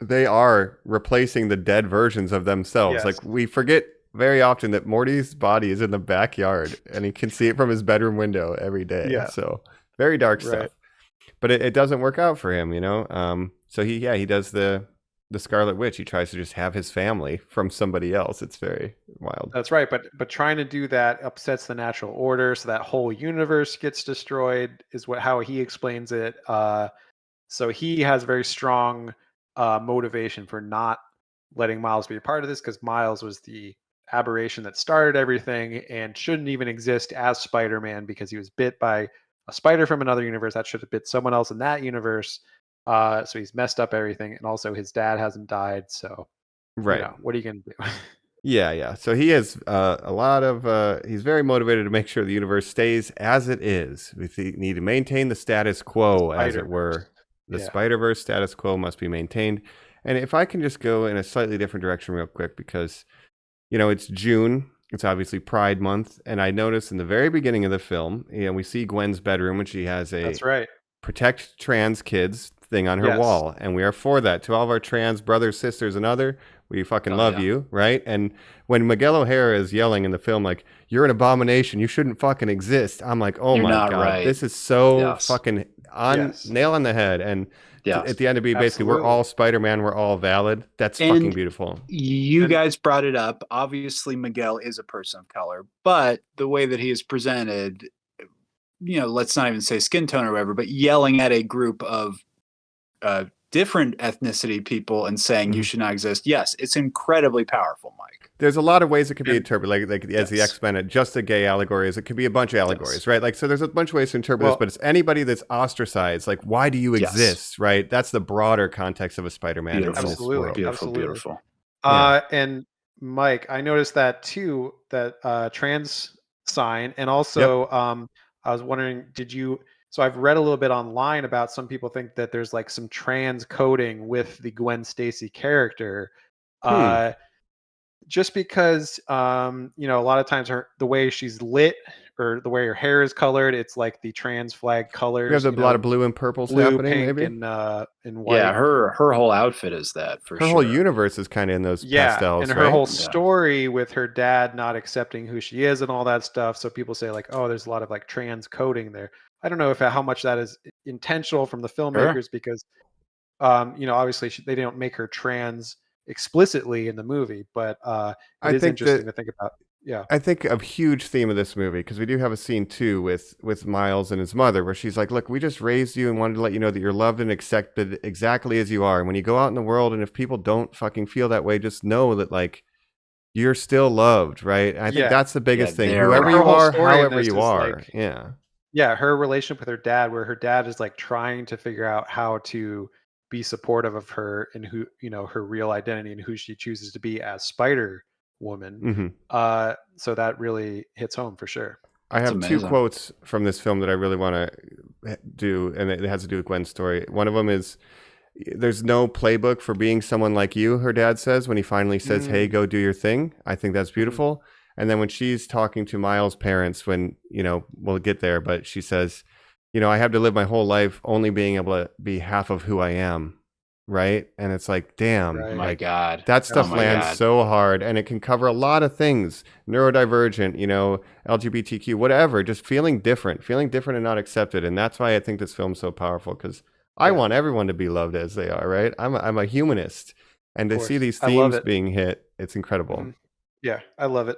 they are replacing the dead versions of themselves. Yes. Like, we forget very often that Morty's body is in the backyard and he can see it from his bedroom window every day. Yeah. So very dark stuff. But it doesn't work out for him, So he does the Scarlet Witch. He tries to just have his family from somebody else. It's very wild. That's right. But trying to do that upsets the natural order, so that whole universe gets destroyed, is how he explains it. So he has very strong motivation for not letting Miles be a part of this, because Miles was the aberration that started everything and shouldn't even exist as Spider-Man, because he was bit by a spider from another universe that should have bit someone else in that universe. So he's messed up everything, and also his dad hasn't died. So, what are you gonna do? Yeah. So he has a lot of. He's very motivated to make sure the universe stays as it is. We need to maintain the status quo, as it were. The Spider-Verse status quo must be maintained. And if I can just go in a slightly different direction real quick, because, it's June. It's obviously Pride Month. And I noticed in the very beginning of the film, we see Gwen's bedroom when she has a protect trans kids thing on her wall. And we are for that. To all of our trans brothers, sisters, and other, we fucking love you, right? And when Miguel O'Hara is yelling in the film, like, you're an abomination, you shouldn't fucking exist, I'm like, oh, you're my God, this is so fucking nail on the head. And at the end of it, basically, we're all Spider-Man, we're all valid. That's fucking beautiful. You guys brought it up. Obviously, Miguel is a person of color, but the way that he is presented, let's not even say skin tone or whatever, but yelling at a group of different ethnicity people and saying you should not exist. Yes, it's incredibly powerful, Mike. There's a lot of ways it could be interpreted, like as the Yes. X-Men, just a gay allegory is. It could be a bunch of allegories, right? Like, so there's a bunch of ways to interpret this, but it's anybody that's ostracized. Like, why do you exist, right? That's the broader context of a Spider-Man in this world. Beautiful. And Mike, I noticed that too, that trans sign, and also I was wondering, so I've read a little bit online about some people think that there's like some trans coding with the Gwen Stacy character. Just because you know, a lot of times the way she's lit or the way her hair is colored, it's like the trans flag colors. There's a lot of blue and purples happening, pink, maybe. And white. Yeah, her whole outfit is that for her sure. whole universe is kind of in those pastels, and right? her whole story with her dad not accepting who she is and all that stuff. So people say like, oh, there's a lot of like trans coding there. I don't know how much that is intentional from the filmmakers because you know, obviously they don't make her trans explicitly in the movie, but it is interesting to think about. Yeah, I think a huge theme of this movie, because we do have a scene too with Miles and his mother, where she's like, "Look, we just raised you and wanted to let you know that you're loved and accepted exactly as you are. And when you go out in the world, and if people don't fucking feel that way, just know that like you're still loved, right?" And I think that's the biggest thing. Whoever you are, however you are, like, yeah. Her relationship with her dad, where her dad is like trying to figure out how to be supportive of her and who, you know, her real identity and who she chooses to be as Spider Woman. So that really hits home for sure. I have two quotes from this film that I really want to do, and it has to do with Gwen's story. One of them is, "There's no playbook for being someone like you," her dad says when he finally says, "Hey, go do your thing." I think that's beautiful. And then when she's talking to Miles' parents, when, you know, we'll get there, but she says, "You know, I have to live my whole life only being able to be half of who I am." Right? And it's like, damn, My God, that stuff lands so hard, and it can cover a lot of things: neurodivergent, you know, LGBTQ, whatever, just feeling different and not accepted. And that's why I think this film's so powerful, because I want everyone to be loved as they are, right? I'm a humanist, and to see these themes being hit, it's incredible. Yeah, I love it.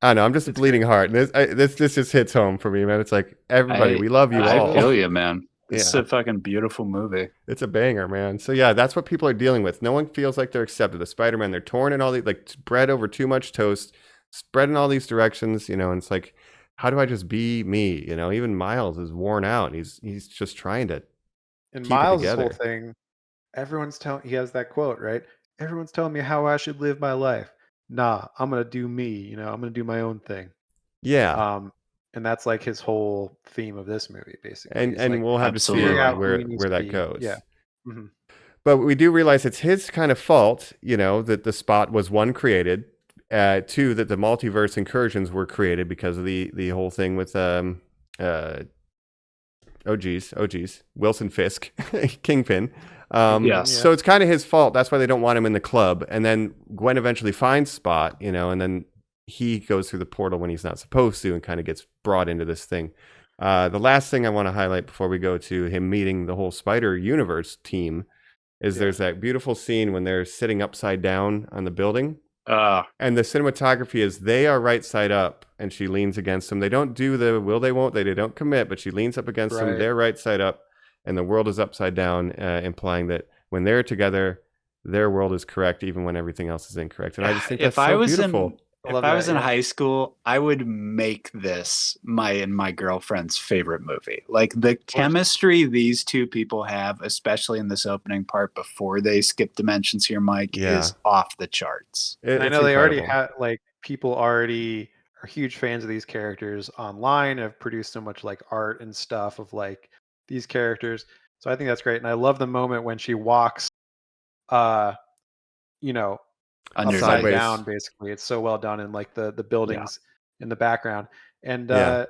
I know, I'm just bleeding heart. This just hits home for me, man. It's like, everybody, we love you all. I feel you, man. It's a fucking beautiful movie. It's a banger, man. So yeah, that's what people are dealing with. No one feels like they're accepted. The Spider-Man, they're torn in all these, like, spread over too much toast, spread in all these directions, you know, and it's like, how do I just be me? You know, even Miles is worn out. He's just trying to and Miles' whole thing, he has that quote, right? Everyone's telling me how I should live my life. Nah, I'm gonna do me, you know, I'm gonna do my own thing. Yeah. And that's like his whole theme of this movie, basically. And like, we'll have to see where that goes. Yeah. But we do realize it's his kind of fault, you know, that the Spot was, one, created, two, that the multiverse incursions were created because of the whole thing with Wilson Fisk, Kingpin. So it's kind of his fault. That's why they don't want him in the club. And then Gwen eventually finds Spot, you know, and then he goes through the portal when he's not supposed to and kind of gets brought into this thing. The last thing I want to highlight before we go to him meeting the whole Spider Universe team is there's that beautiful scene when they're sitting upside down on the building. And the cinematography is, they are right side up and she leans against them. They don't do the will they won't they don't commit, but she leans up against them. They're right side up and the world is upside down, implying that when they're together, their world is correct even when everything else is incorrect. And I just think that's so beautiful. If I was in high school, I would make this my girlfriend's favorite movie. Like, the chemistry these two people have, especially in this opening part before they skip dimensions here, Mike, is off the charts. I know they already had, like, people already are huge fans of these characters online, have produced so much like art and stuff of like these characters. So I think that's great. And I love the moment when she walks, you know, upside down, basically. It's so well done, in like the buildings in the background. And and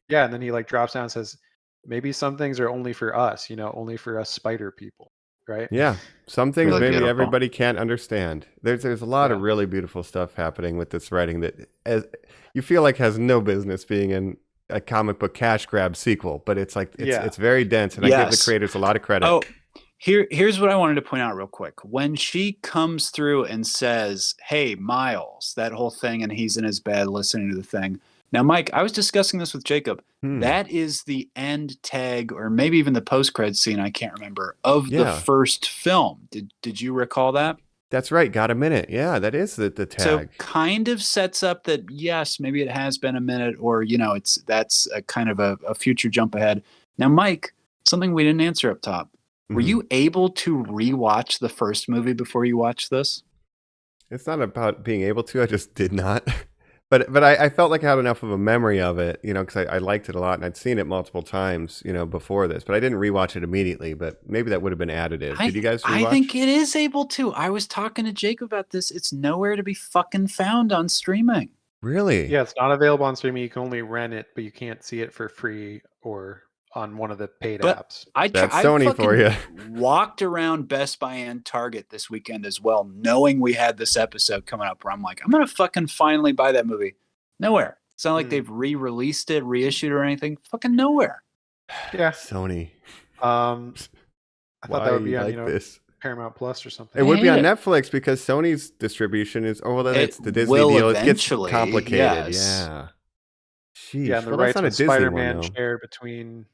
then he like drops down and says, maybe some things are only for us, you know, only for us spider people, right? Yeah, some things really maybe beautiful. Everybody can't understand. There's a lot of really beautiful stuff happening with this writing that you feel like has no business being in a comic book cash grab sequel, but it's like it's very dense, and I give the creators a lot of credit. Here's what I wanted to point out real quick. When she comes through and says, "Hey, Miles," that whole thing, and he's in his bed listening to the thing, Now, Mike, I was discussing this with Jacob. That is the end tag, or maybe even the post-cred scene, I can't remember, of the first film. Did you recall that? That's right. Got a minute. Yeah, that is the tag. So kind of sets up that, yes, maybe it has been a minute, or, that's a kind of a future jump ahead. Now, Mike, something we didn't answer up top. Were you able to rewatch the first movie before you watched this? It's not about being able to. I just did not. But I felt like I had enough of a memory of it, because I liked it a lot and I'd seen it multiple times, before this. But I didn't rewatch it immediately. But maybe that would have been additive. Did you guys rewatch? I think it is able to. I was talking to Jake about this. It's nowhere to be fucking found on streaming. Really? Yeah, it's not available on streaming. You can only rent it, but you can't see it for free or on one of the paid apps. That's Sony for you. Walked around Best Buy and Target this weekend as well, knowing we had this episode coming up, where I'm like, I'm gonna fucking finally buy that movie. Nowhere. It's not like they've re-released it, reissued, or anything. Fucking nowhere. Yeah, Sony. I thought that would be on this? Paramount Plus or something. It would be on Netflix because Sony's distribution is. Oh, well, it's the Disney deal. It gets complicated. Yes. Yeah. Sheesh. Yeah, and the rights of Spider-Man shared between,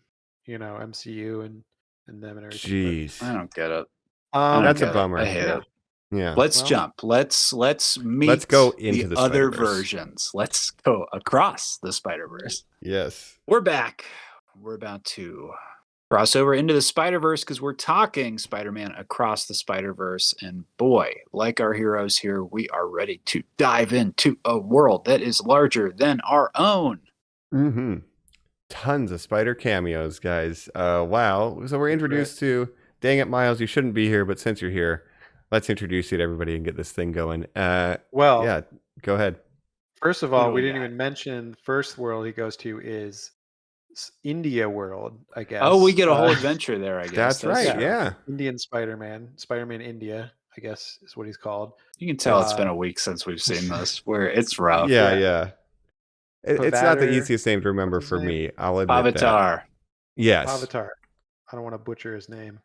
MCU and them and everything. Jeez, I don't get it. That's a bummer. I hate it. Yeah. Let's jump. Let's meet. Let's go into the other Spider-Verse. versions. Let's go across the Spider-Verse. Yes. We're back. We're about to cross over into the Spider-Verse because we're talking Spider-Man Across the Spider-Verse. And boy, like our heroes here, we are ready to dive into a world that is larger than our own. Mm-hmm. Tons of spider cameos, guys. Wow. So we're introduced to, dang it, Miles, you shouldn't be here, but since you're here, let's introduce you to everybody and get this thing going. Yeah, go ahead. First of all, we didn't even mention the first world he goes to is India world, I guess. Oh, we get a whole adventure there, I guess. That's right, yeah. Indian Spider-Man. Spider-Man India, I guess is what he's called. You can tell it's been a week since we've seen this, where it's rough. Yeah. It's not the easiest name to remember for me. I'll admit Avatar. That. Yes. Avatar. I don't want to butcher his name.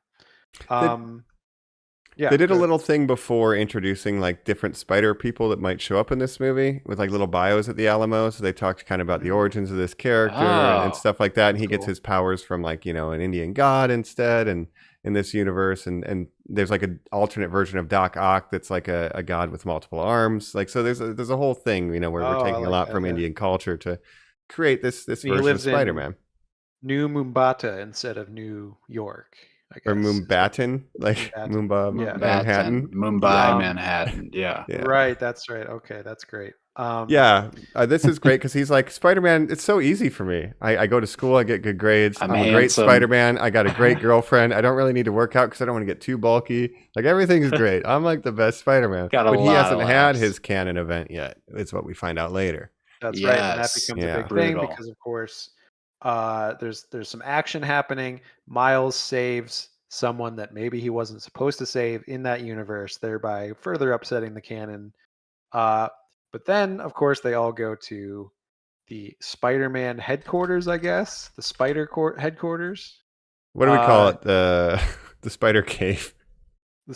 They did a little thing before introducing like different spider people that might show up in this movie with like little bios at the Alamo. So they talked kind of about the origins of this character and stuff like that. And he gets his powers from like, an Indian god instead. And in this universe, and there's like an alternate version of Doc Ock that's like a god with multiple arms. Like, so there's a whole thing, where we're taking a lot from Indian culture to create this version of Spider-Man. New Mumbata instead of New York. I guess. Or Mumbattan, like Manhattan. Mumbai, Manhattan. Yeah. Right. That's right. Okay. That's great. This is great because he's like, Spider-Man, it's so easy for me. I go to school, I get good grades. I'm a great Spider-Man. I got a great girlfriend. I don't really need to work out because I don't want to get too bulky. Like, everything is great. I'm like the best Spider-Man. But he hasn't had his canon event yet. It's what we find out later. That's right. And that becomes a big thing because, of course, there's some action happening. Miles saves someone that maybe he wasn't supposed to save in that universe, thereby further upsetting the canon. But then, of course, they all go to the Spider-Man headquarters, I guess. The Spider headquarters. What do we call it? The Spider Cave.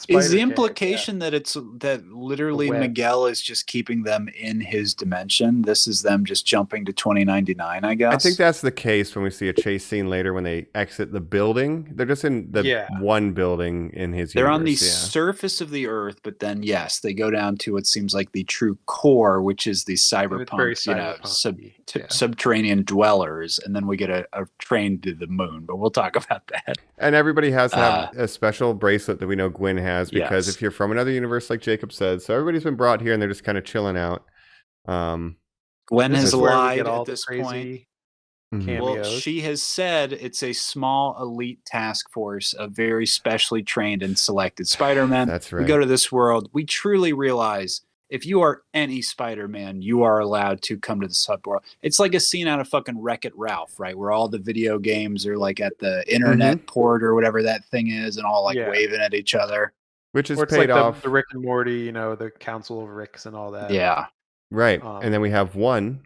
Is the implication that that literally Miguel is just keeping them in his dimension? This is them just jumping to 2099, I guess. I think that's the case when we see a chase scene later when they exit the building. They're just in the one building in his universe. They're on the surface of the Earth, but then yes, they go down to what seems like the true core, which is the cyberpunk, subterranean dwellers, and then we get a train to the moon. But we'll talk about that. And everybody has to have a special bracelet that we know Gwen has, because if you're from another universe, like Jacob said, so everybody's been brought here and they're just kind of chilling out. Gwen has lied at this point. Cameos. Well, she has said it's a small elite task force of very specially trained and selected Spider-Men. That's right. We go to this world. We truly realize if you are any Spider-Man, you are allowed to come to the subworld. It's like a scene out of fucking Wreck-It Ralph, right? Where all the video games are like at the internet port or whatever that thing is, and all like waving at each other. Which is paid off. The Rick and Morty, the Council of Ricks and all that. Yeah. Right. And then we have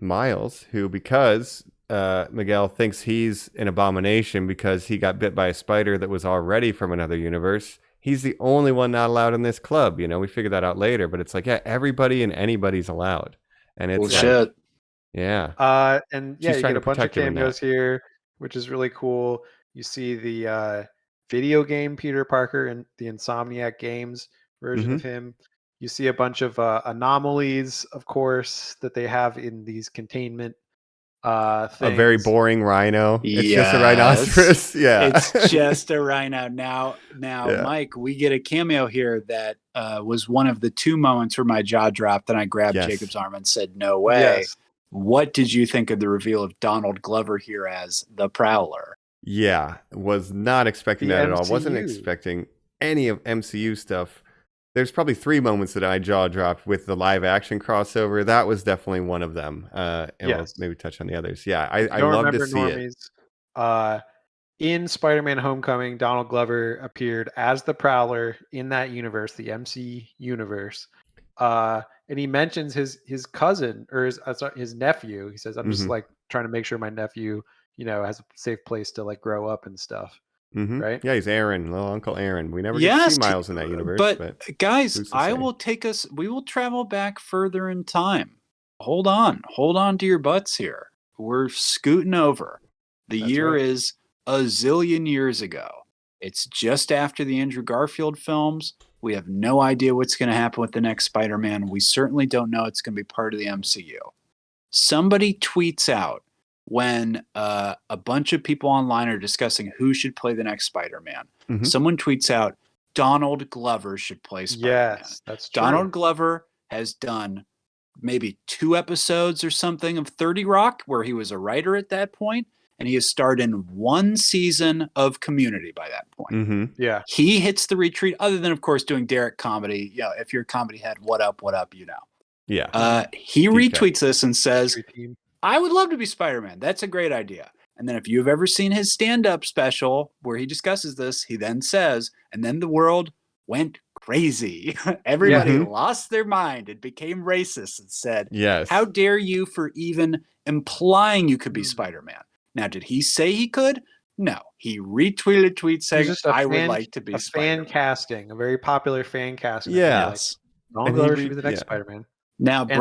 Miles, who, because Miguel thinks he's an abomination because he got bit by a spider that was already from another universe, he's the only one not allowed in this club. We figured that out later, but it's like, everybody and anybody's allowed. And it's bullshit. Yeah. And yeah, She's you trying get to a bunch of protect him in that. cameos here, which is really cool. You see the video game Peter Parker and the Insomniac Games version Hmm. of him. You see a bunch of anomalies, of course, that they have in these containment A very things. boring rhino. It's just a Yes. rhinoceros. Yeah. It's just a rhino. Now, Yeah. Mike, we get a cameo here that was one of the 2 moments where my jaw dropped and I grabbed Yes. Jacob's arm and said, "No way." Yes. What did you think of the reveal of Donald Glover here as the Prowler? Yeah. Was not expecting The that at all. Wasn't MCU. expecting any of MCU stuff. There's probably 3 moments that I jaw dropped with the live action crossover. That was definitely one of them. And we'll Yes. maybe touch on the others. Yeah, If you I don't love to remember see it. Normies, uh, in Spider-Man Homecoming, Donald Glover appeared as the Prowler in that universe, the MC universe. And he mentions his cousin or his nephew. He says, "I'm just Hmm. like trying to make sure my nephew, has a safe place to like grow up and stuff." Hmm. Right? Yeah, he's Aaron, little Uncle Aaron. We never get to see Yes, Miles in that universe, but but guys, who's to say? we will travel back further in time. Hold on. Hold on to your butts here. We're scooting over. The That's year right. is a zillion years ago. It's just after the Andrew Garfield films. We have no idea what's going to happen with the next Spider-Man. We certainly don't know it's going to be part of the MCU. Somebody tweets out when a bunch of people online are discussing who should play the next Spider-Man. Hmm. Someone tweets out, Donald Glover should play Spider-Man. Yes, that's true. Donald Glover has done maybe 2 episodes or something of 30 Rock, where he was a writer at that point, and he has starred in 1 season of Community by that point. Hmm. Yeah. He hits the retreat, other than, of course, doing Derek comedy. If you're a comedy head, what up, you know. Yeah. He Deep cut. retweets this and says, Tree team. I would love to be Spider-Man. That's a great idea. And then if you've ever seen his stand-up special where he discusses this, he then says, and then the world went crazy. Everybody Yeah. lost their mind and became racist and said, Yes. how dare you for even implying you could be Mm. Spider-Man? Now, did he say he could? No. He retweeted a tweet He's saying, just I would like to be a fan Spider-Man. casting, a very popular fan casting. Yeah. Like, Yes. Donald And he Glover should be the next yeah. Spider-Man. Now, And not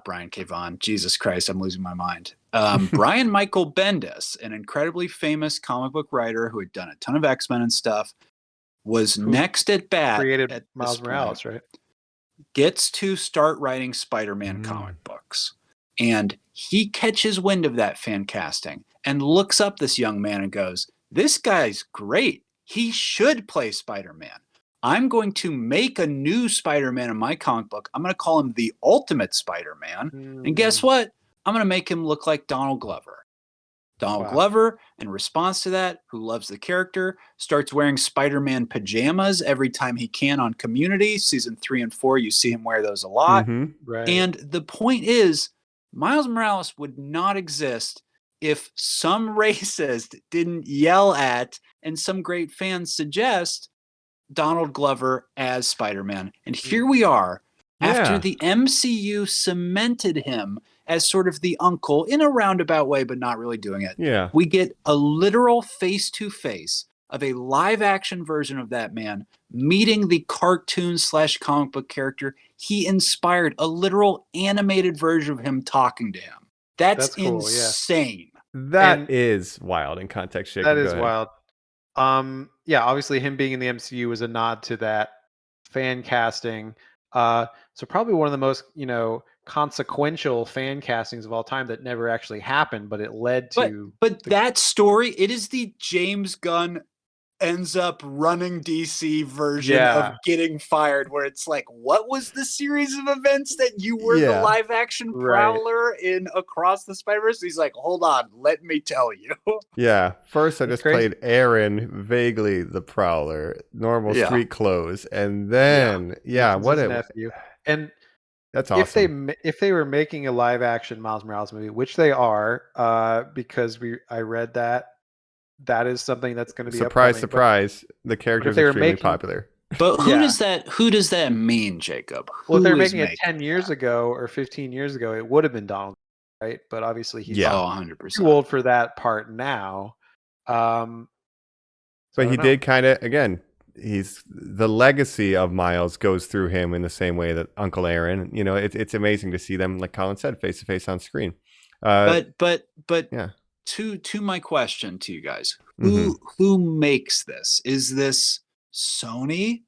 Brian K. Vaughan. Jesus Christ, I'm losing my mind. Brian Michael Bendis, an incredibly famous comic book writer who had done a ton of X-Men and stuff, was Who next at bat created at Miles this Morales, point, right? gets to start writing Spider-Man comic books. And he catches wind of that fan casting and looks up this young man and goes, this guy's great. He should play Spider-Man. I'm going to make a new Spider-Man in my comic book. I'm going to call him the Ultimate Spider-Man. And guess what? I'm going to make him look like Donald Glover. Donald Wow. Glover, in response to that, who loves the character, starts wearing Spider-Man pajamas every time he can on Community. Season 3 and 4, you see him wear those a lot. Right. And the point is, Miles Morales would not exist if some racist didn't yell at and some great fans suggest Donald Glover as Spider-Man. And here we are, after Yeah. the MCU cemented him as sort of the uncle in a roundabout way, but not really doing it. Yeah. We get a literal face-to-face of a live-action version of that man meeting the cartoon/comic book character he inspired, a literal animated version of him talking to him. That's cool, yeah. insane. That is wild in context, Jacob. That Go is ahead. wild. Yeah, obviously him being in the MCU was a nod to that fan casting. So probably one of the most, consequential fan castings of all time that never actually happened, but it led to But that story, it is the James Gunn ends up running DC version of getting fired, where it's like, what was the series of events that you were the live action Prowler in Across the Spider-Verse? He's like, hold on, let me tell you. Yeah. First, I just crazy. played Aaron, vaguely the Prowler, normal street clothes, and then what his a nephew. And that's awesome. If they were making a live action Miles Morales movie, which they are, because I read that is something that's going to be surprise, upcoming. Surprise! The character is extremely popular. But who does that mean, Jacob? Well, if they're making it 10 years ago or 15 years ago, it would have been Donald, right? But obviously he's 100%. too old for that part now. But he did kind of, again, he's the legacy of Miles goes through him in the same way that Uncle Aaron. You know, it's amazing to see them, like Colin said, face to face on screen. But yeah. To my question to you guys, Mhm. who makes this? Is this Sony?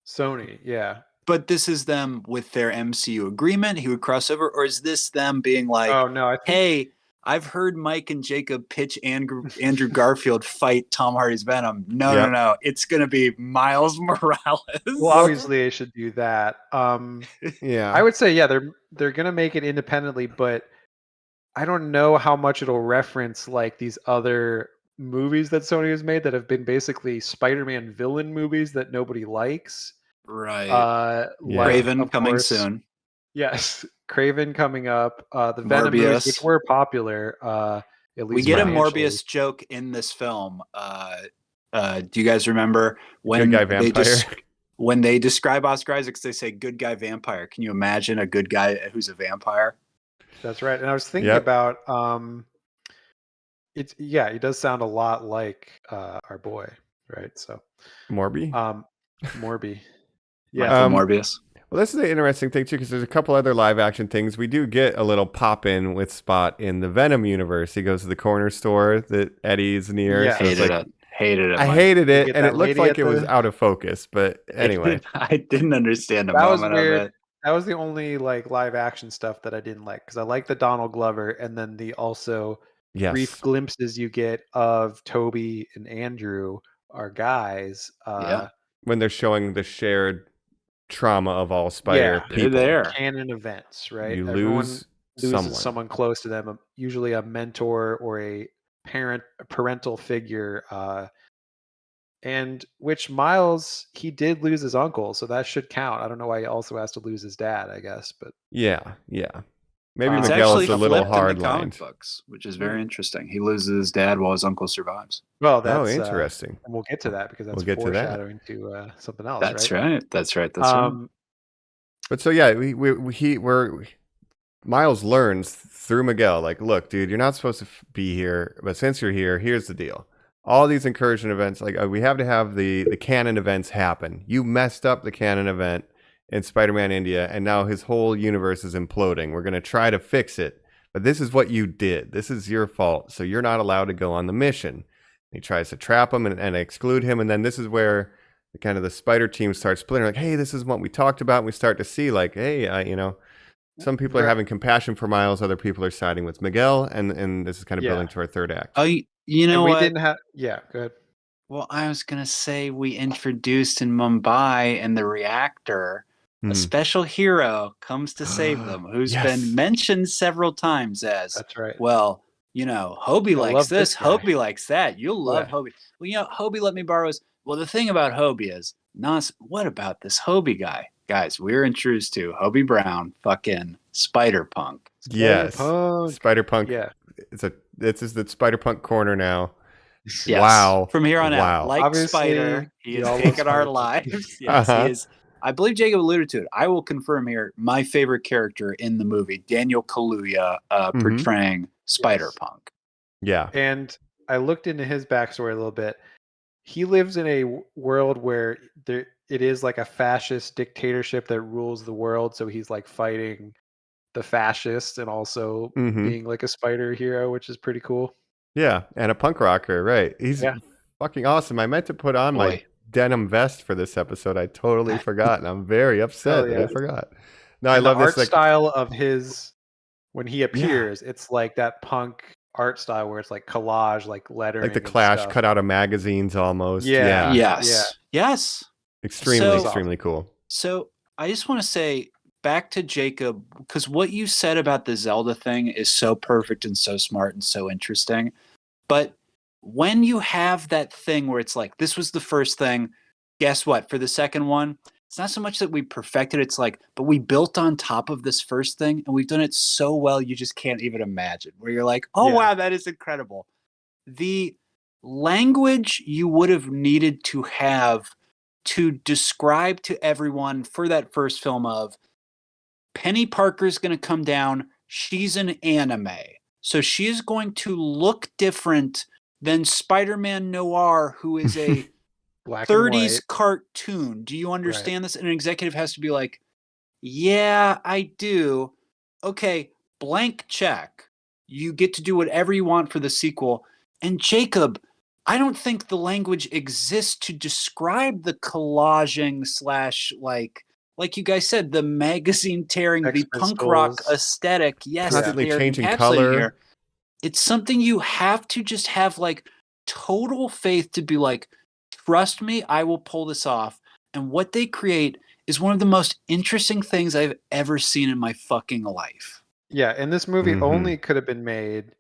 Sony, yeah. But this is them with their MCU agreement. He would cross over, or is this them being like, Oh no, I think "Hey, I've heard Mike and Jacob pitch Andrew Garfield fight Tom Hardy's Venom. No, no, Yep. no. It's gonna be Miles Morales." well, obviously they should do that. Yeah. I would say yeah, they're gonna make it independently, but I don't know how much it'll reference like these other movies that Sony has made that have been basically Spider-Man villain movies that nobody likes. Right. Yeah. Like Craven of coming course, soon. yes, Craven coming up, the Venom movies, which Morbius. were popular, at We least get a financially. Morbius joke in this film. Do you guys remember Good guy vampire. when they describe Oscar Isaacs, they say "good guy vampire"? Can you imagine a good guy who's a vampire? That's right. And I was thinking Yep. about it's yeah, he does sound a lot like our boy, right? So Morby. Morby. Michael Yeah. Morbius. Well, this is an interesting thing too, because there's a couple other live action things. We do get a little pop in with Spot in the Venom universe. He goes to the corner store that Eddie's near. Yeah. So it's Hated like, it. Hated it. I Mike. hated You it, get and that it looked lady like at it was the- out of focus. But anyway, I didn't understand a That was moment of weird. it. That was the only like live action stuff that I didn't like because I like the Donald Glover and then the also brief yes, glimpses you get of Toby and Andrew, our guys. Yeah. when they're showing the shared trauma of all Yeah. Spider They're people, there. Canon events, right? you Everyone lose loses someone close to them, usually a mentor or a parental figure. And which Miles, he did lose his uncle, so that should count. I don't know why he also has to lose his dad, I guess, but Yeah, yeah. Maybe It's Miguel actually is a little flipped in the hard comic lined. books, which is very interesting. He loses his dad while his uncle survives. well, Oh, that's interesting. and we'll get to that because that's We'll get to that. foreshadowing to something else, That's right? right. That's right. That's right. But so yeah, Miles learns through Miguel, like, look, dude, you're not supposed to be here, but since you're here, here's the deal. All these incursion events, like we have to have the canon events happen. You messed up the canon event in Spider-Man India, and now his whole universe is imploding. We're gonna try to fix it, but this is what you did. This is your fault, so you're not allowed to go on the mission. He tries to trap him and exclude him, and then this is where kind of the Spider team starts splintering. Like, hey, this is what we talked about. And we start to see, like, hey, you know, some people are having compassion for Miles, other people are siding with Miguel, and this is kind of building to our third act. Oh, you know and we what? didn't have go ahead. Well, I was gonna say we introduced in Mumbai and the reactor a special hero comes to save them, who's been mentioned several times as. That's right. Well, you know, Hobie You'll likes love this, this guy. Hobie likes that. You'll love Hobie. Well, you know, Hobie let me borrow his. Well, the thing about Hobie is, what about this Hobie guy? Guys, we're introduced to Hobie Brown, fucking Spider-Punk. Yes, Spider-Punk. Yeah, this is the Spider-Punk corner now. Yes. Wow. From here on out, like obviously, Spider, he is y'all love taking our Spider-Punk. lives. Yes, he is. I believe Jacob alluded to it. I will confirm here, my favorite character in the movie, Daniel Kaluuya, portraying Spider-Punk. Yeah. And I looked into his backstory a little bit. He lives in a world where it is like a fascist dictatorship that rules the world. So he's like fighting the fascists and also being like a spider hero, which is pretty cool. Yeah, and a punk rocker, right? He's fucking awesome. I meant to put on my denim vest for this episode. I totally forgot, and I'm very upset that I forgot. No, I love the this art style of his when he appears. It's like that punk art style where it's like collage, like lettering, like the Clash cut out of magazines almost. Yes. Extremely cool. So I just want to say back to Jacob, because what you said about the Zelda thing is so perfect and so smart and so interesting. But when you have that thing where it's like, this was the first thing, guess what? For the second one, it's not so much that we perfected, it's like, but we built on top of this first thing and we've done it so well, you just can't even imagine. Where you're like, oh, wow, that is incredible. The language you would have needed to have to describe to everyone for that first film of Penny Parker's going to come down. She's an anime. So she is going to look different than Spider-Man Noir, who is a Black and 30s white. cartoon. Do you Right. understand this? And an executive has to be like, yeah, I do. Okay, blank check. You get to do whatever you want for the sequel. And Jacob, I don't think the language exists to describe the collaging slash like you guys said, the magazine tearing, Sex the punk rock Pistols. aesthetic. Yes, that Constantly they are changing encapsulating color. here. It's something you have to just have like total faith to be like, trust me, I will pull this off. And what they create is one of the most interesting things I've ever seen in my fucking life. Yeah, and this movie Mhm. only could have been made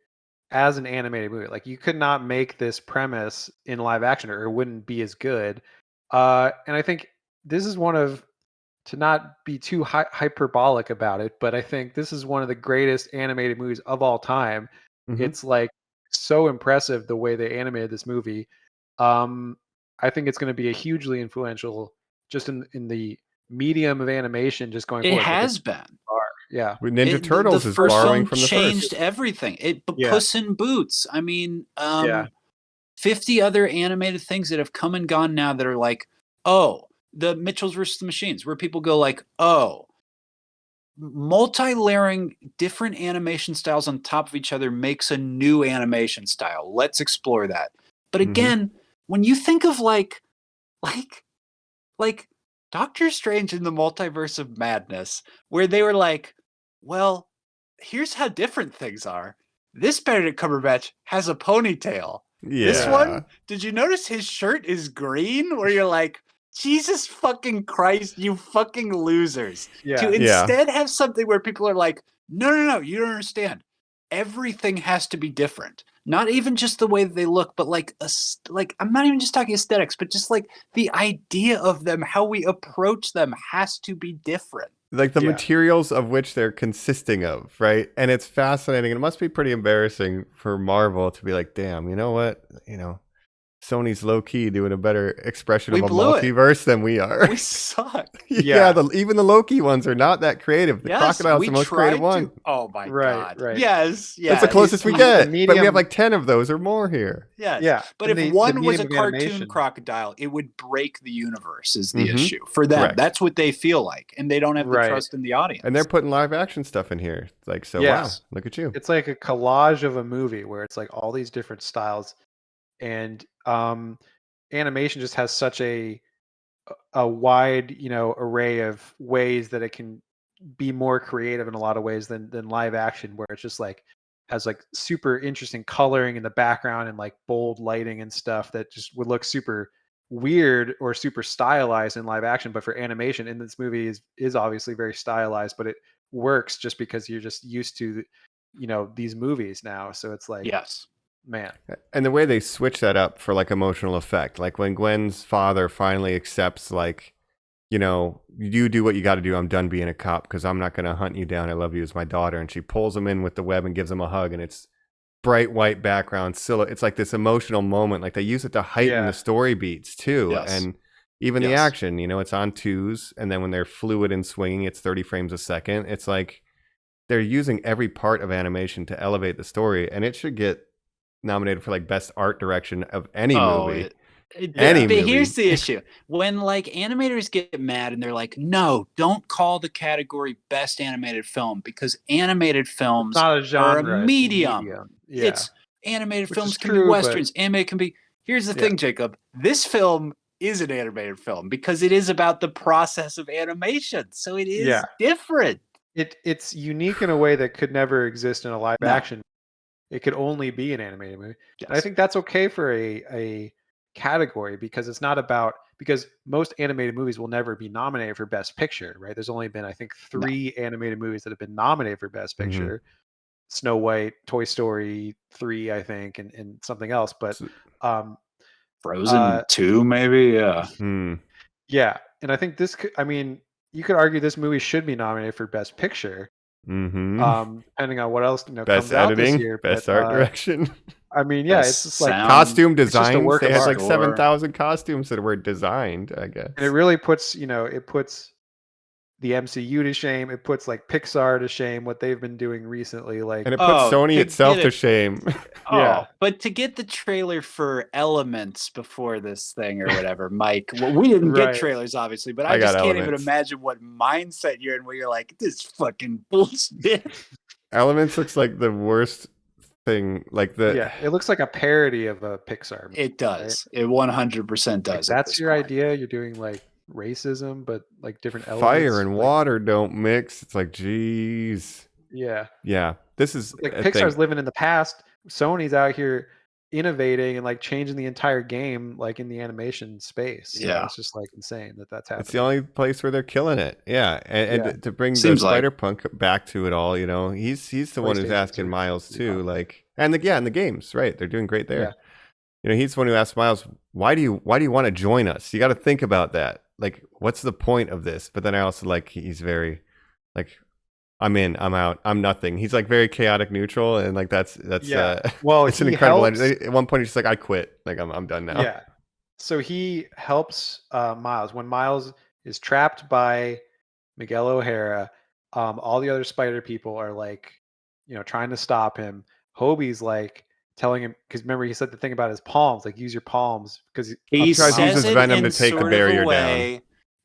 as an animated movie. Like you could not make this premise in live action or it wouldn't be as good. And I think this is one of, to not be too hyperbolic about it, but I think this is one of the greatest animated movies of all time. Mhm. It's like so impressive the way they animated this movie. Um, I think it's going to be a hugely influential just in the medium of animation just going It forward. Like has it's been. yeah. Ninja The Turtles is first borrowing film from the first. changed everything. Yeah. Puss in Boots. I mean, Yeah. 50 other animated things that have come and gone now that are like, oh, the Mitchells versus the Machines, where people go like, oh, multi-layering different animation styles on top of each other makes a new animation style. Let's explore that. But Mhm. again, when you think of like like Doctor Strange in the Multiverse of Madness, where they were like, well, here's how different things are. This Benedict Cumberbatch has a ponytail. This Yeah. one, Yeah. did you notice his shirt is green? Where you're like, Jesus fucking Christ, you fucking losers. To Yeah. Yeah. instead have something where people are like, no, you don't understand. Everything has to be different. Not even just the way that they look, but like I'm not even just talking aesthetics, but just like the idea of them, how we approach them has to be different. Like the Yeah. materials of which they're consisting of, right? And it's fascinating. It must be pretty embarrassing for Marvel to be like, damn, you know what? Sony's low key doing a better expression We of a blew it. multiverse than we are. We suck. Yeah, Yeah. even the Loki ones are not that creative. The Yes, crocodile's we the most creative tried one. to. Oh my Right. god. Right. Yes, That's the yes, closest we The get. But we have medium. like 10 of those or more here. yes. Yeah. But And if the one was medium a of cartoon animation. crocodile, it would break the universe. Is the Mm-hmm. issue for them? Correct. That's what they feel like, and they don't have the Right. trust in the And they're audience. putting live action stuff in here. Like, so Yeah. wow, look at you. It's like a collage of a movie where it's like all these different styles, and animation just has such a wide, array of ways that it can be more creative in a lot of ways than live action, where it's just like has like super interesting coloring in the background and like bold lighting and stuff that just would look super weird or super stylized in live action. But for animation, in this movie is obviously very stylized, but it works just because you're just used to these movies now. So it's like, Yes. man. And the way they switch that up for like emotional effect, like when Gwen's father finally accepts, like, you do what you got to do. I'm done being a cop because I'm not going to hunt you down. I love you as my daughter. And she pulls him in with the web and gives him a hug. And it's bright white background. It's like this emotional moment. Like they use it to heighten Yeah. the story beats too. Yes. And even the Yes. action, it's on twos. And then when they're fluid and swinging, it's 30 frames a second. It's like they're using every part of animation to elevate the story. And it should get nominated for like best art direction of any movie. Any But movie. here's the issue: when like animators get mad and they're like, "No, don't call the category best animated film because animated films Not a are a genre, it's a medium. Yeah. It's animated Which is films can be true, but westerns, animated can be." Here's the yeah. thing, Jacob: this film is an animated film because it is about the process of animation, so it is Yeah. different. It's unique in a way that could never exist in a live No. action. It could only be an animated movie. And I Yes. think that's okay for a category because it's not about, because most animated movies will never be nominated for Best Picture, right? There's only been, I think, 3 animated movies that have been nominated for Best Mhm. Picture. Snow White, Toy Story 3, I think, and something else. But um Frozen 2, maybe. Yeah. yeah. And I think this could, I mean, you could argue this movie should be nominated for Best Picture. Depending on what else Best comes out this editing, year. best But art direction, I mean, yeah, it's Best just like sound. costume it's just a designs. work They of had art. like Score. 7,000 costumes that were designed, I guess. And it really puts, it puts the MCU to shame. It puts like Pixar to shame, what they've been doing recently. Like, And it puts Sony to itself get to it, shame. yeah, but to get the trailer for Elements before this thing or whatever, Mike. Well, we didn't get right. trailers, obviously, but I I got just can't even Elements. imagine what mindset you're in where you're like, this fucking bullshit. Elements looks like the worst thing. Like Yeah, it looks like a parody of a Pixar movie, It right? does. It 100% Like, does at that's this your point. idea. You're doing like racism, but like different fire elements. and Like, water don't mix. It's like, geez. yeah, Yeah, this is like a Pixar's thing. living in the past. Sony's out here innovating and like changing the entire game, like in the animation space. So Yeah. it's just like insane that that's It's the happening. only place where they're killing it. Yeah, and Yeah. to bring the Seems like. Spider-Punk back to it all, you know, he's the one who's PlayStation asking too. Miles Pretty too, popular. like, and the games, right? They're doing great there. Yeah. You know, he's the one who asked Miles, why do you want to join us? You got to think about that. Like, what's the point of this? But then I also like he's very like, I'm in, I'm out, I'm nothing. He's like very chaotic neutral, and like that's Yeah. Well, it's an he incredible. helps. At one point, he's just like, I quit. Like I'm done now. Yeah. So he helps Miles when Miles is trapped by Miguel O'Hara. All the other spider people are like, trying to stop him. Hobie's like telling him, because remember he said the thing about his palms, like use your palms, because He tries to use says his it venom in to take the sort of a barrier down. way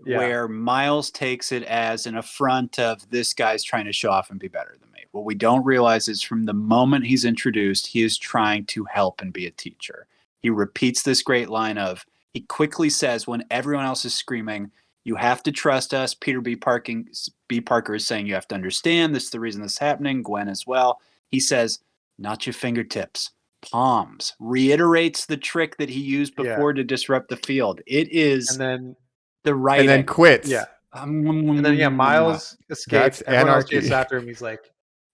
Yeah. where Miles takes it as an affront of this guy's trying to show off and be better than me. What we don't realize is from the moment he's introduced, he is trying to help and be a teacher. He repeats this great line of, he quickly says when everyone else is screaming, you have to trust us. Peter B. Parker is saying you have to understand. This is the reason this is happening. Gwen as well. He says, not your fingertips, palms. Reiterates the trick that he used before to disrupt the field. It is And then the writing. And then quits. Yeah. And then Miles escapes. That's Everyone else anarchy. chases after him. He's like,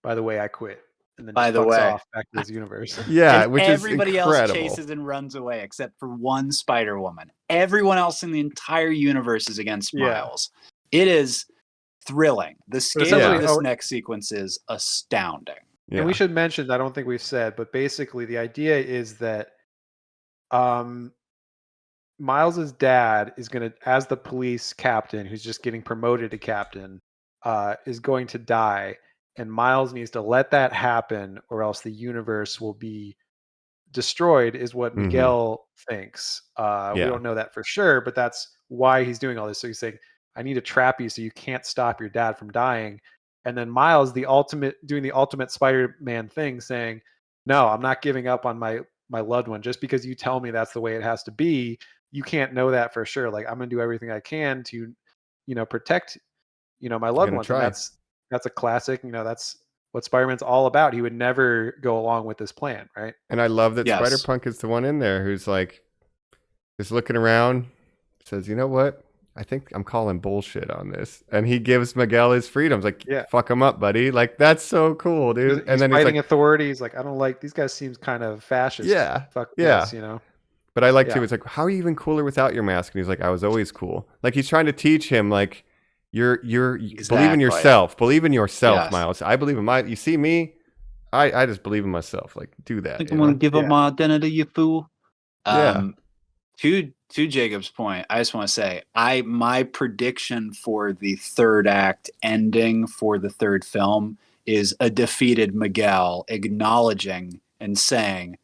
by the way, I quit. And then By just the fucks way. off back to his universe. Yeah, And which is everybody else incredible. chases and runs away except for one Spider-Woman. Everyone else in the entire universe is against Yeah. Miles. It is thrilling. The scale essentially- of this next sequence is astounding. Yeah. And we should mention, I don't think we've said, but basically the idea is that Miles's dad is going to, as the police captain, who's just getting promoted to captain, is going to die. And Miles needs to let that happen or else the universe will be destroyed, is what Miguel thinks. We don't know that for sure, but that's why he's doing all this. So he's saying, I need to trap you so you can't stop your dad from dying. And then Miles, doing the ultimate Spider-Man thing, saying, no, I'm not giving up on my loved one. Just because you tell me that's the way it has to be, you can't know that for sure. Like, I'm going to do everything I can to, protect, my loved ones. And that's a classic, that's what Spider-Man's all about. He would never go along with this plan, right? And I love that Yes. Spider-Punk is the one in there who's like, just looking around, says, you know what? I think I'm calling bullshit on this. And he gives Miguel his freedoms. Like, fuck him up, buddy. Like, that's so cool, dude. He's and then fighting he's like, authority. He's like, I don't like, these guys seems kind of fascist. Yeah. Fuck Yeah. this, But I like too, it's like, how are you even cooler without your mask? And he's like, I was always cool. Like, he's trying to teach him, like, you're believe in yourself. Believe in yourself, Yes. Miles. I believe in you see me, I just believe in myself. Like, do that. I think I'm going to give up my identity, you fool. Yeah. To Jacob's point, I just want to say, my prediction for the third act ending for the third film is a defeated Miguel acknowledging and saying,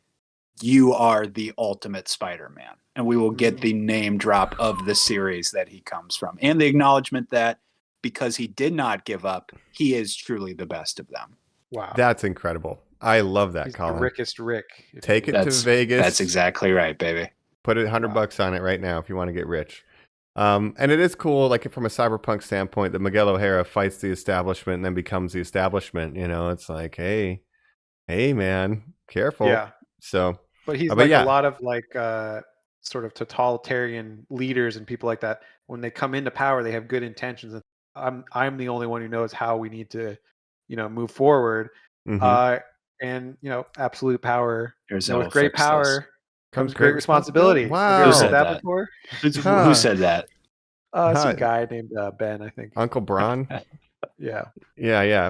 you are the ultimate Spider-Man. And we will get the name drop of the series that he comes from. And the acknowledgement that because he did not give up, he is truly the best of them. Wow. That's incredible. I love that, He's Colin. the Rickest Rick. Take it to Vegas. That's exactly right, baby. Put $100 on it right now if you want to get rich. And it is cool, like from a cyberpunk standpoint, that Miguel O'Hara fights the establishment and then becomes the establishment. It's like, hey, man, careful. Yeah. So, but he's like a lot of like sort of totalitarian leaders and people like that. When they come into power, they have good intentions. And I'm the only one who knows how we need to, move forward. And absolute power. With great power comes great responsibility. Wow. Who said that before? Who said that? Some guy named Ben, I think. Uncle Bron. Yeah.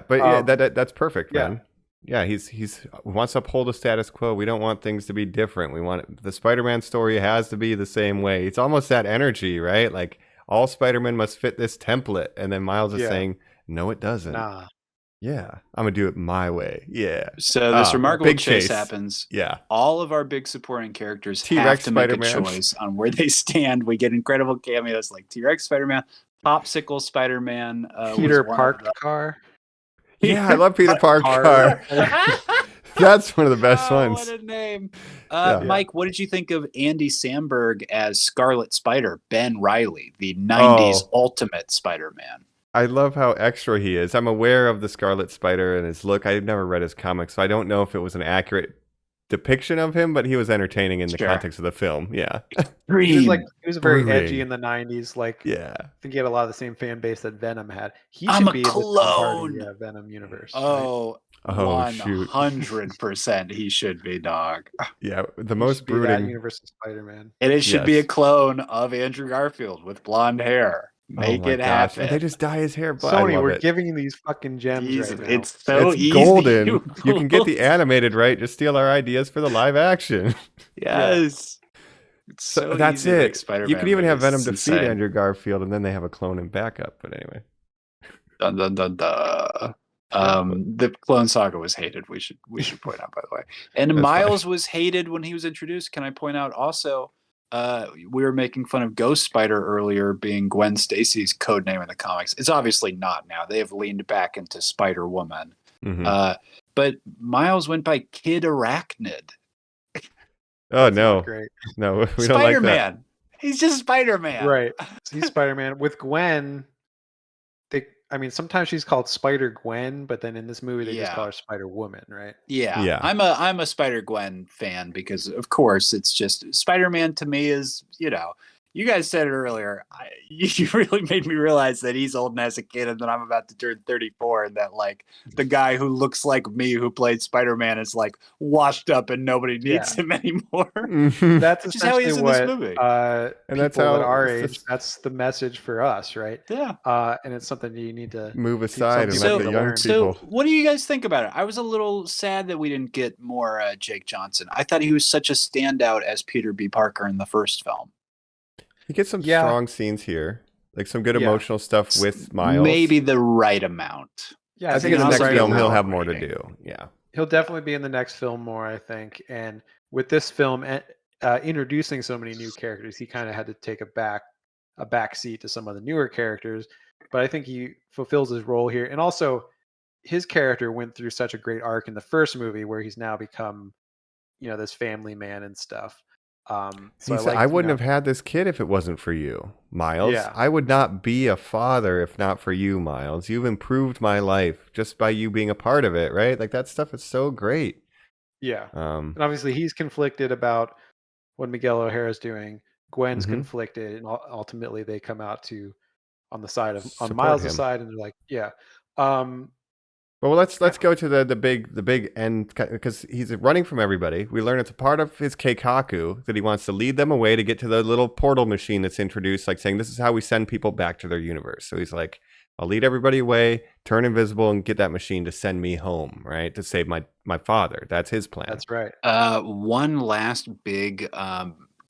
But that's perfect, yeah. man. Yeah, he's wants to uphold the status quo. We don't want things to be different. We want the Spider-Man story has to be the same way. It's almost that energy, right? Like, all Spider-Men must fit this template. And then Miles is saying, no, it doesn't. Nah. Yeah, I'm going to do it my way. Yeah. So this remarkable big chase happens. Yeah. All of our big supporting characters T-Rex have to Spider-Man. make a choice on where they stand. We get incredible cameos like T-Rex Spider-Man, Popsicle Spider-Man. Peter Parked Car. Yeah, I love Peter Parked Car. That's one of the best ones. What a name. Mike, what did you think of Andy Samberg as Scarlet Spider, Ben Reilly, the 90s Ultimate Spider-Man? I love how extra he is. I'm aware of the Scarlet Spider and his look. I've never read his comics, so I don't know if it was an accurate depiction of him, but he was entertaining in the context of the film. Yeah. He was very edgy in the 90s. Like, yeah. I think he had a lot of the same fan base that Venom had. He I'm should a be clone. in the Venom universe. Oh, right? 100% he should be, dog. Yeah, the most brooding universe of Spider-Man. And it should be a clone of Andrew Garfield with blonde hair. Make it happen. And they just dye his hair. Sony, we're giving you these fucking gems right now. It's so easy. Golden. You can get the animated right. Just steal our ideas for the live action. Yes. It's so that's easy it. Spider-Man you can even have Venom insane. defeat Andrew Garfield, and then they have a clone in backup. But anyway. Dun, dun, dun, dun. The Clone Saga was hated. We should point out, by the way. And Miles was hated when he was introduced. Can I point out also? We were making fun of Ghost Spider earlier being Gwen Stacy's code name in the comics. It's obviously not now. They have leaned back into Spider Woman. Mm-hmm. But Miles went by Kid Arachnid. Oh no! Great. No, we Spider-Man. don't like that. He's just Spider-Man. Right. He's Spider-Man. With Gwen, sometimes she's called Spider-Gwen, but then in this movie they just call her Spider-Woman, right? Yeah. I'm a Spider-Gwen fan because of course it's just Spider-Man to me is, you guys said it earlier. You really made me realize that he's old and as a kid, and that I'm about to turn 34, and that like the guy who looks like me who played Spider-Man is like washed up and nobody needs him anymore. That's just how he is in this movie. And that's how at our age, that's the message for us, right? Yeah. And it's something you need to move aside and let the young people. So what do you guys think about it? I was a little sad that we didn't get more Jake Johnson. I thought he was such a standout as Peter B. Parker in the first film. You get some strong scenes here, like some good emotional stuff with Miles. Maybe the right amount. Yeah, I think in the next film he'll have more to do. Yeah, he'll definitely be in the next film more, I think. And with this film introducing so many new characters, he kind of had to take a back seat to some of the newer characters. But I think he fulfills his role here, and also his character went through such a great arc in the first movie, where he's now become, this family man and stuff. So I wouldn't have had this kid if it wasn't for you, Miles. Yeah. I would not be a father if not for you, Miles. You've improved my life just by you being a part of it, right? Like that stuff is so great. Yeah. And obviously he's conflicted about what Miguel O'Hara's doing. Gwen's conflicted, and ultimately they come out on Miles' side, and they're like, Well, let's go to the big end, because he's running from everybody. We learn it's a part of his keikaku that he wants to lead them away to get to the little portal machine that's introduced, like saying this is how we send people back to their universe. So he's like, I'll lead everybody away, turn invisible, and get that machine to send me home, right? To save my father. That's his plan. That's right. One last big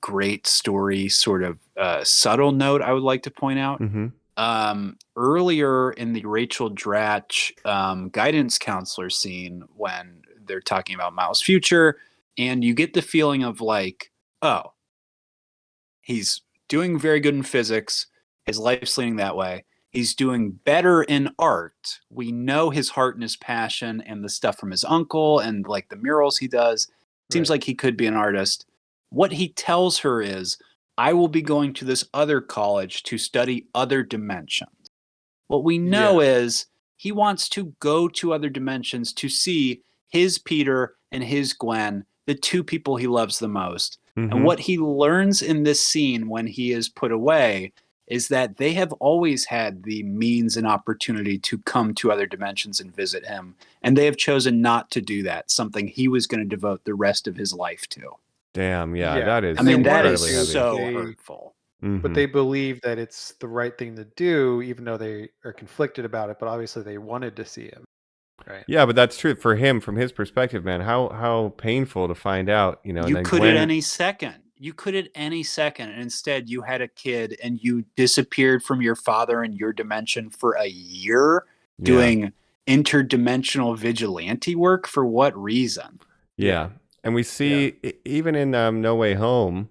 great story, sort of subtle note I would like to point out. Earlier in the Rachel Dratch guidance counselor scene, when they're talking about Miles' future, and you get the feeling of like, oh, he's doing very good in physics, his life's leaning that way, he's doing better in art, we know his heart and his passion and the stuff from his uncle and like the murals he does, seems like he could be an artist. What he tells her is, I will be going to this other college to study other dimensions. What we know is he wants to go to other dimensions to see his Peter and his Gwen, the two people he loves the most. And what he learns in this scene when he is put away is that they have always had the means and opportunity to come to other dimensions and visit him. And they have chosen not to do that, something he was going to devote the rest of his life to. Damn, that is. I mean, that is heavy. so hurtful. But they believe that it's the right thing to do, even though they are conflicted about it. But obviously, they wanted to see him, right? Yeah, but that's true for him, from his perspective, man. How painful to find out, You could at any second. You could at any second, and instead you had a kid and you disappeared from your father in your dimension for a year doing interdimensional vigilante work. For what reason? Yeah. And we see, even in No Way Home,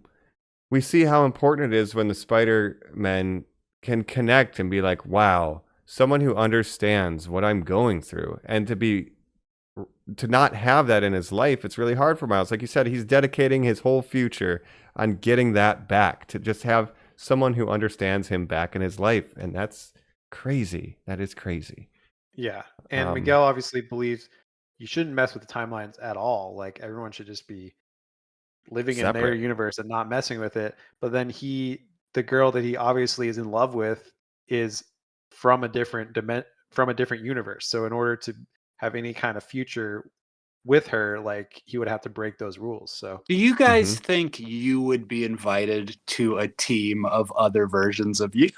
we see how important it is when the Spider-Men can connect and be like, wow, someone who understands what I'm going through. And to not have that in his life, it's really hard for Miles. Like you said, he's dedicating his whole future on getting that back, to just have someone who understands him back in his life. And that's crazy. That is crazy. Yeah. And Miguel obviously believes you shouldn't mess with the timelines at all. Like everyone should just be living in their Separate. universe and not messing with it. But then the girl that he obviously is in love with is from a different universe. So in order to have any kind of future with her, like he would have to break those rules. So Do you guys think you would be invited to a team of other versions of you?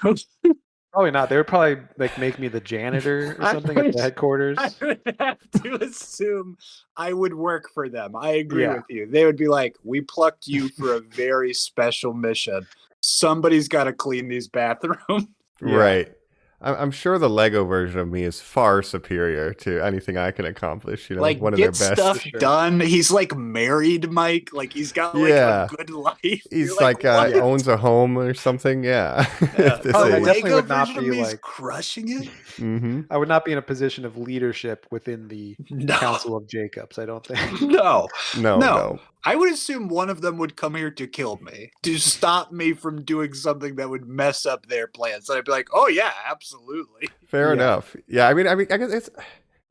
probably not. They would probably like make me the janitor or something at the headquarters. I would have to assume I would work for them. I agree Yeah. with you. They would be like, we plucked you for a very special mission. Somebody's got to clean these bathrooms. Right. I'm sure the Lego version of me is far superior to anything I can accomplish. You know, Like, one of their get best. stuff done. He's like married, Mike. Like he's got like a good life. He's You're like owns a home or something. Yeah. The I definitely Lego would not version of be me is like crushing it. I would not be in a position of leadership within the Council of Jacobs, I don't think. No. I would assume one of them would come here to kill me, to stop me from doing something that would mess up their plans. And I'd be like, oh yeah, absolutely. Fair enough. Yeah, I mean, I guess it's,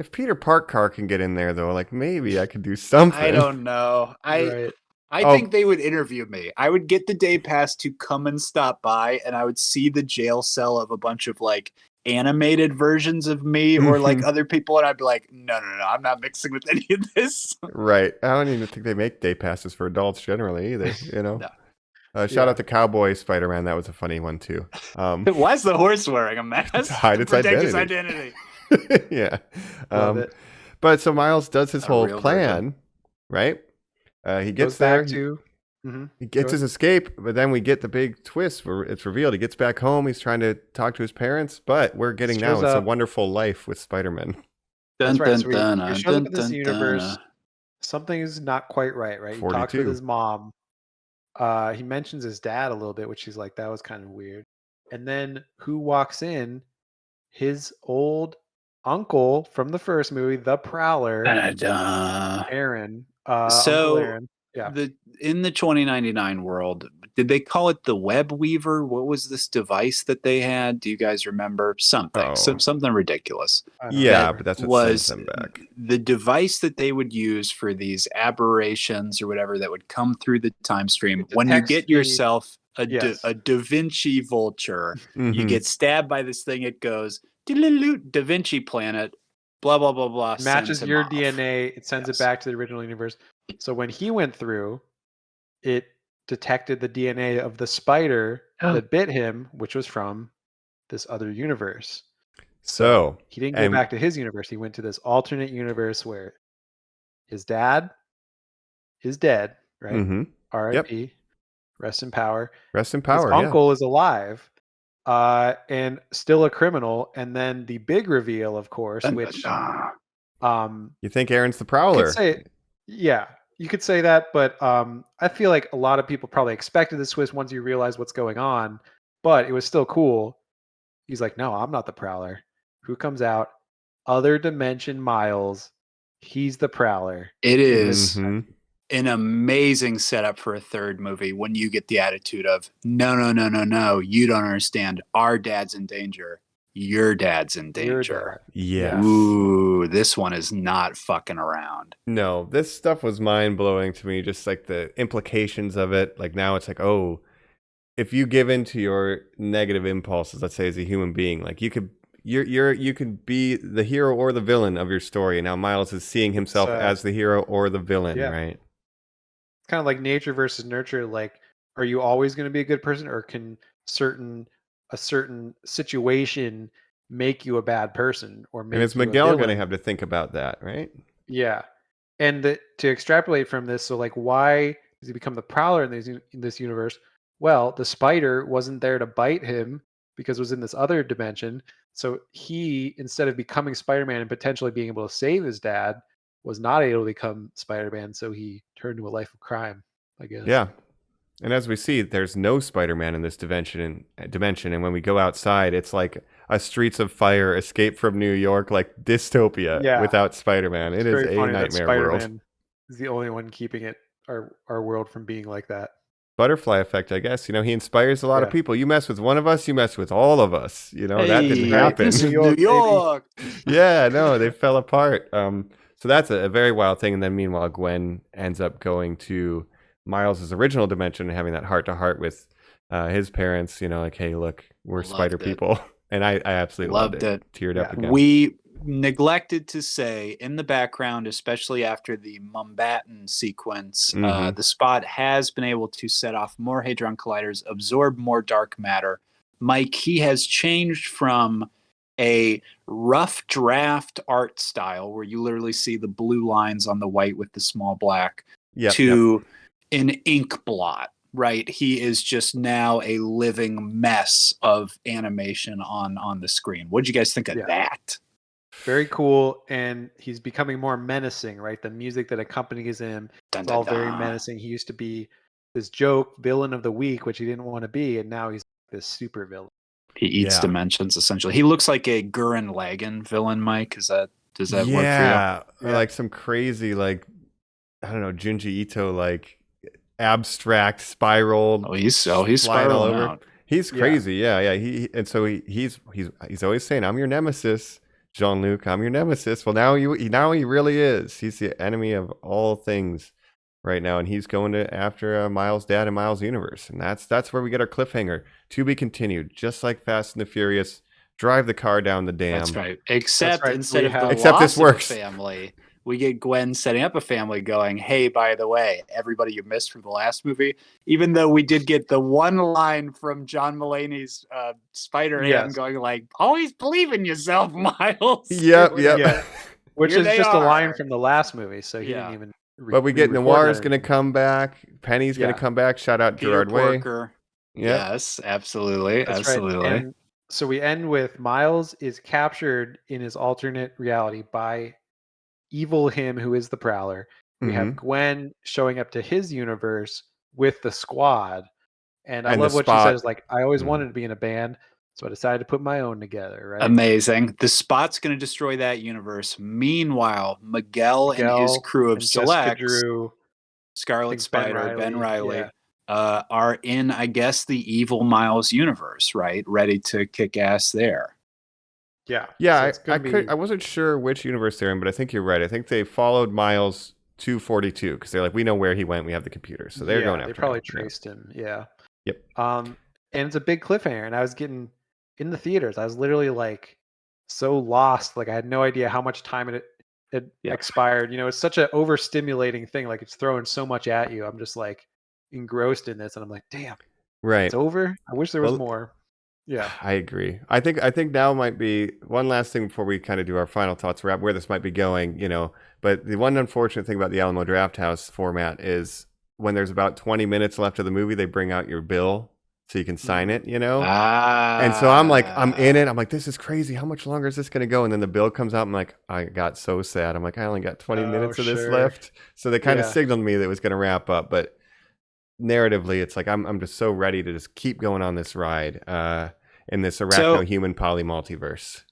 if Peter Parker can get in there though, like maybe I could do something. I don't know. I think they would interview me. I would get the day pass to come and stop by, and I would see the jail cell of a bunch of like animated versions of me or like other people, and I'd be like, no, I'm not mixing with any of this. Right. I don't even think they make day passes for adults generally either, you know. No. Shout out to Cowboy Spider-Man. That was a funny one too. Why is the horse wearing a mask? To hide its protect identity. his identity. Yeah. Love it. But so Miles does his whole version. plan, right? He gets Goes there. back to He gets his escape, but then we get the big twist where it's revealed he gets back home. He's trying to talk to his parents, but we're getting now it's a wonderful life with Spider-Man. That's right. So he shows up in this universe. Something is not quite right? He talks with his mom. He mentions his dad a little bit, which he's like, that was kind of weird. And then who walks in? His old uncle from the first movie, the Prowler, Aaron. Uncle Aaron. Yeah. In the 2099 world, did they call it the Web Weaver? What was this device that they had? Do you guys remember? Something ridiculous. Yeah, but that's what sends them back. The device that they would use for these aberrations or whatever that would come through the time stream. When you get yourself a Da Vinci vulture, you get stabbed by this thing. It goes Da Vinci planet. Blah blah blah blah. Matches your DNA. It sends it back to the original universe. So when he went through, it detected the DNA of the spider that bit him, which was from this other universe. So he didn't go back to his universe. He went to this alternate universe where his dad is dead, right? R.I.P. Rest in power. Rest in power. His uncle is alive. And still a criminal, and then the big reveal, of course, which you think Aaron's the Prowler? You could say that, but I feel like a lot of people probably expected this twist once you realize what's going on, but it was still cool. He's like, no, I'm not the Prowler. Who comes out? Other dimension Miles. He's the Prowler. It is an amazing setup for a third movie when you get the attitude of no, you don't understand. Our dad's in danger. Your dad's in danger. Yeah. Ooh, this one is not fucking around. No, this stuff was mind-blowing to me, just like the implications of it. Like now it's like, oh, if you give in to your negative impulses, let's say as a human being, like you could be the hero or the villain of your story. And now Miles is seeing himself as the hero or the villain, right? It's kind of like nature versus nurture. Like, are you always going to be a good person, or can a certain situation make you a bad person? Or make and is Miguel going to have to think about that, right? Yeah. And to extrapolate from this, so like, why Does he become the Prowler in this universe? Well, the spider wasn't there to bite him because it was in this other dimension. So he, instead of becoming Spider-Man and potentially being able to save his dad, was not able to become Spider-Man. So he turned to a life of crime, I guess. Yeah. And as we see, there's no Spider-Man in this dimension, and when we go outside, it's like a Streets of Fire, Escape from New York, like dystopia Yeah. without Spider-Man. It's It is very a funny that nightmare world. Spider-Man is the only one keeping it our world from being like that. Butterfly effect, I guess. He inspires a lot of Yeah. people. You mess with one of us, you mess with all of us. That didn't Hey, happen. this is New New York, baby. York. Yeah, no, they fell apart. So that's a very wild thing. And then meanwhile, Gwen ends up going to Miles' original dimension and having that heart-to-heart with his parents. Like, hey, look, we're Loved spider it. people. And I absolutely loved it. Teared up again. We neglected to say in the background, especially after the Mumbattan sequence, the Spot has been able to set off more Hadron Colliders, absorb more dark matter. Mike, he has changed from a rough draft art style where you literally see the blue lines on the white with the small black to an ink blot. Right, he is just now a living mess of animation on the screen. What did you guys think of that? Very cool, and he's becoming more menacing. Right, the music that accompanies him, it's all very menacing. He used to be this joke villain of the week, which he didn't want to be, and now he's this super villain. He eats dimensions essentially. He looks like a Gurren Lagann villain. Mike, does that work for you? Yeah, like some crazy, like, I don't know, Junji Ito, like abstract spiraled. He's spiraling out. He's crazy. Yeah. And so he's always saying, "I'm your nemesis, Jean-Luc. I'm your nemesis." Well, now he really is. He's the enemy of all things right now, and he's going after Miles' dad and Miles' universe, and that's where we get our cliffhanger. To be continued, just like Fast and the Furious. Drive the car down the dam. That's right. Except instead of the except loss this works. of a family, we get Gwen setting up a family going, hey, by the way, everybody you missed from the last movie, even though we did get the one line from John Mulaney's Spider-Man going like, always believe in yourself, Miles. Yep. Which is just a line from the last movie, so he didn't even but we get Noir's going to come back. Penny's going to come back. Shout out Gerard Way. Yes, absolutely. That's absolutely. Right. And so we end with Miles is captured in his alternate reality by evil him who is the Prowler. We have Gwen showing up to his universe with the squad. And I love what she says, like, I always wanted to be in a band, so I decided to put my own together, right? Amazing. The Spot's going to destroy that universe. Meanwhile, Miguel and his crew of selects, Drew, Scarlet Spider, Ben Reilly, are in, I guess, the evil Miles universe, right? Ready to kick ass there. Yeah. I wasn't sure which universe they're in, but I think you're right. I think they followed Miles to 42 because they're like, we know where he went. We have the computer, so they're going after him. They probably traced him. Yeah. Yep. And it's a big cliffhanger, and I was getting in the theaters. I was literally like so lost. Like I had no idea how much time it expired. It's such an overstimulating thing. Like it's throwing so much at you. I'm just like engrossed in this, and I'm like, damn, right, it's over. I wish there was more. Yeah, I agree. I think now might be one last thing before we kind of do our final thoughts wrap where this might be going. But the one unfortunate thing about the Alamo Drafthouse format is when there's about 20 minutes left of the movie, they bring out your bill so you can sign it. And so I'm in it. I'm like, this is crazy. How much longer is this going to go? And then the bill comes out. I'm like, I got so sad. I'm like, I only got 20 minutes of this left. So they kind of signaled me that it was going to wrap up, but narratively, it's like I'm just so ready to just keep going on this ride in this arachno-human multiverse.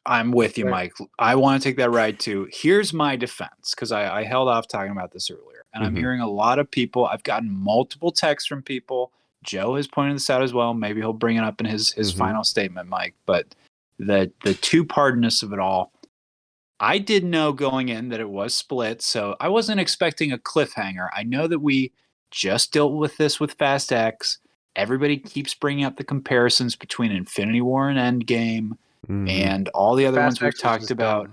I'm with you, Mike. I want to take that ride too. Here's my defense, because I held off talking about this earlier, and I'm hearing a lot of people. I've gotten multiple texts from people. Joe has pointed this out as well. Maybe he'll bring it up in his final statement, Mike. But the two-partedness of it all, I did know going in that it was split, so I wasn't expecting a cliffhanger. I know that we just dealt with this with Fast X. Everybody keeps bringing up the comparisons between Infinity War and Endgame and all the other ones we've talked about.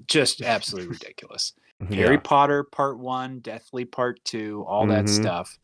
Just absolutely ridiculous. Harry Potter Part 1, Deathly Part 2, all that stuff.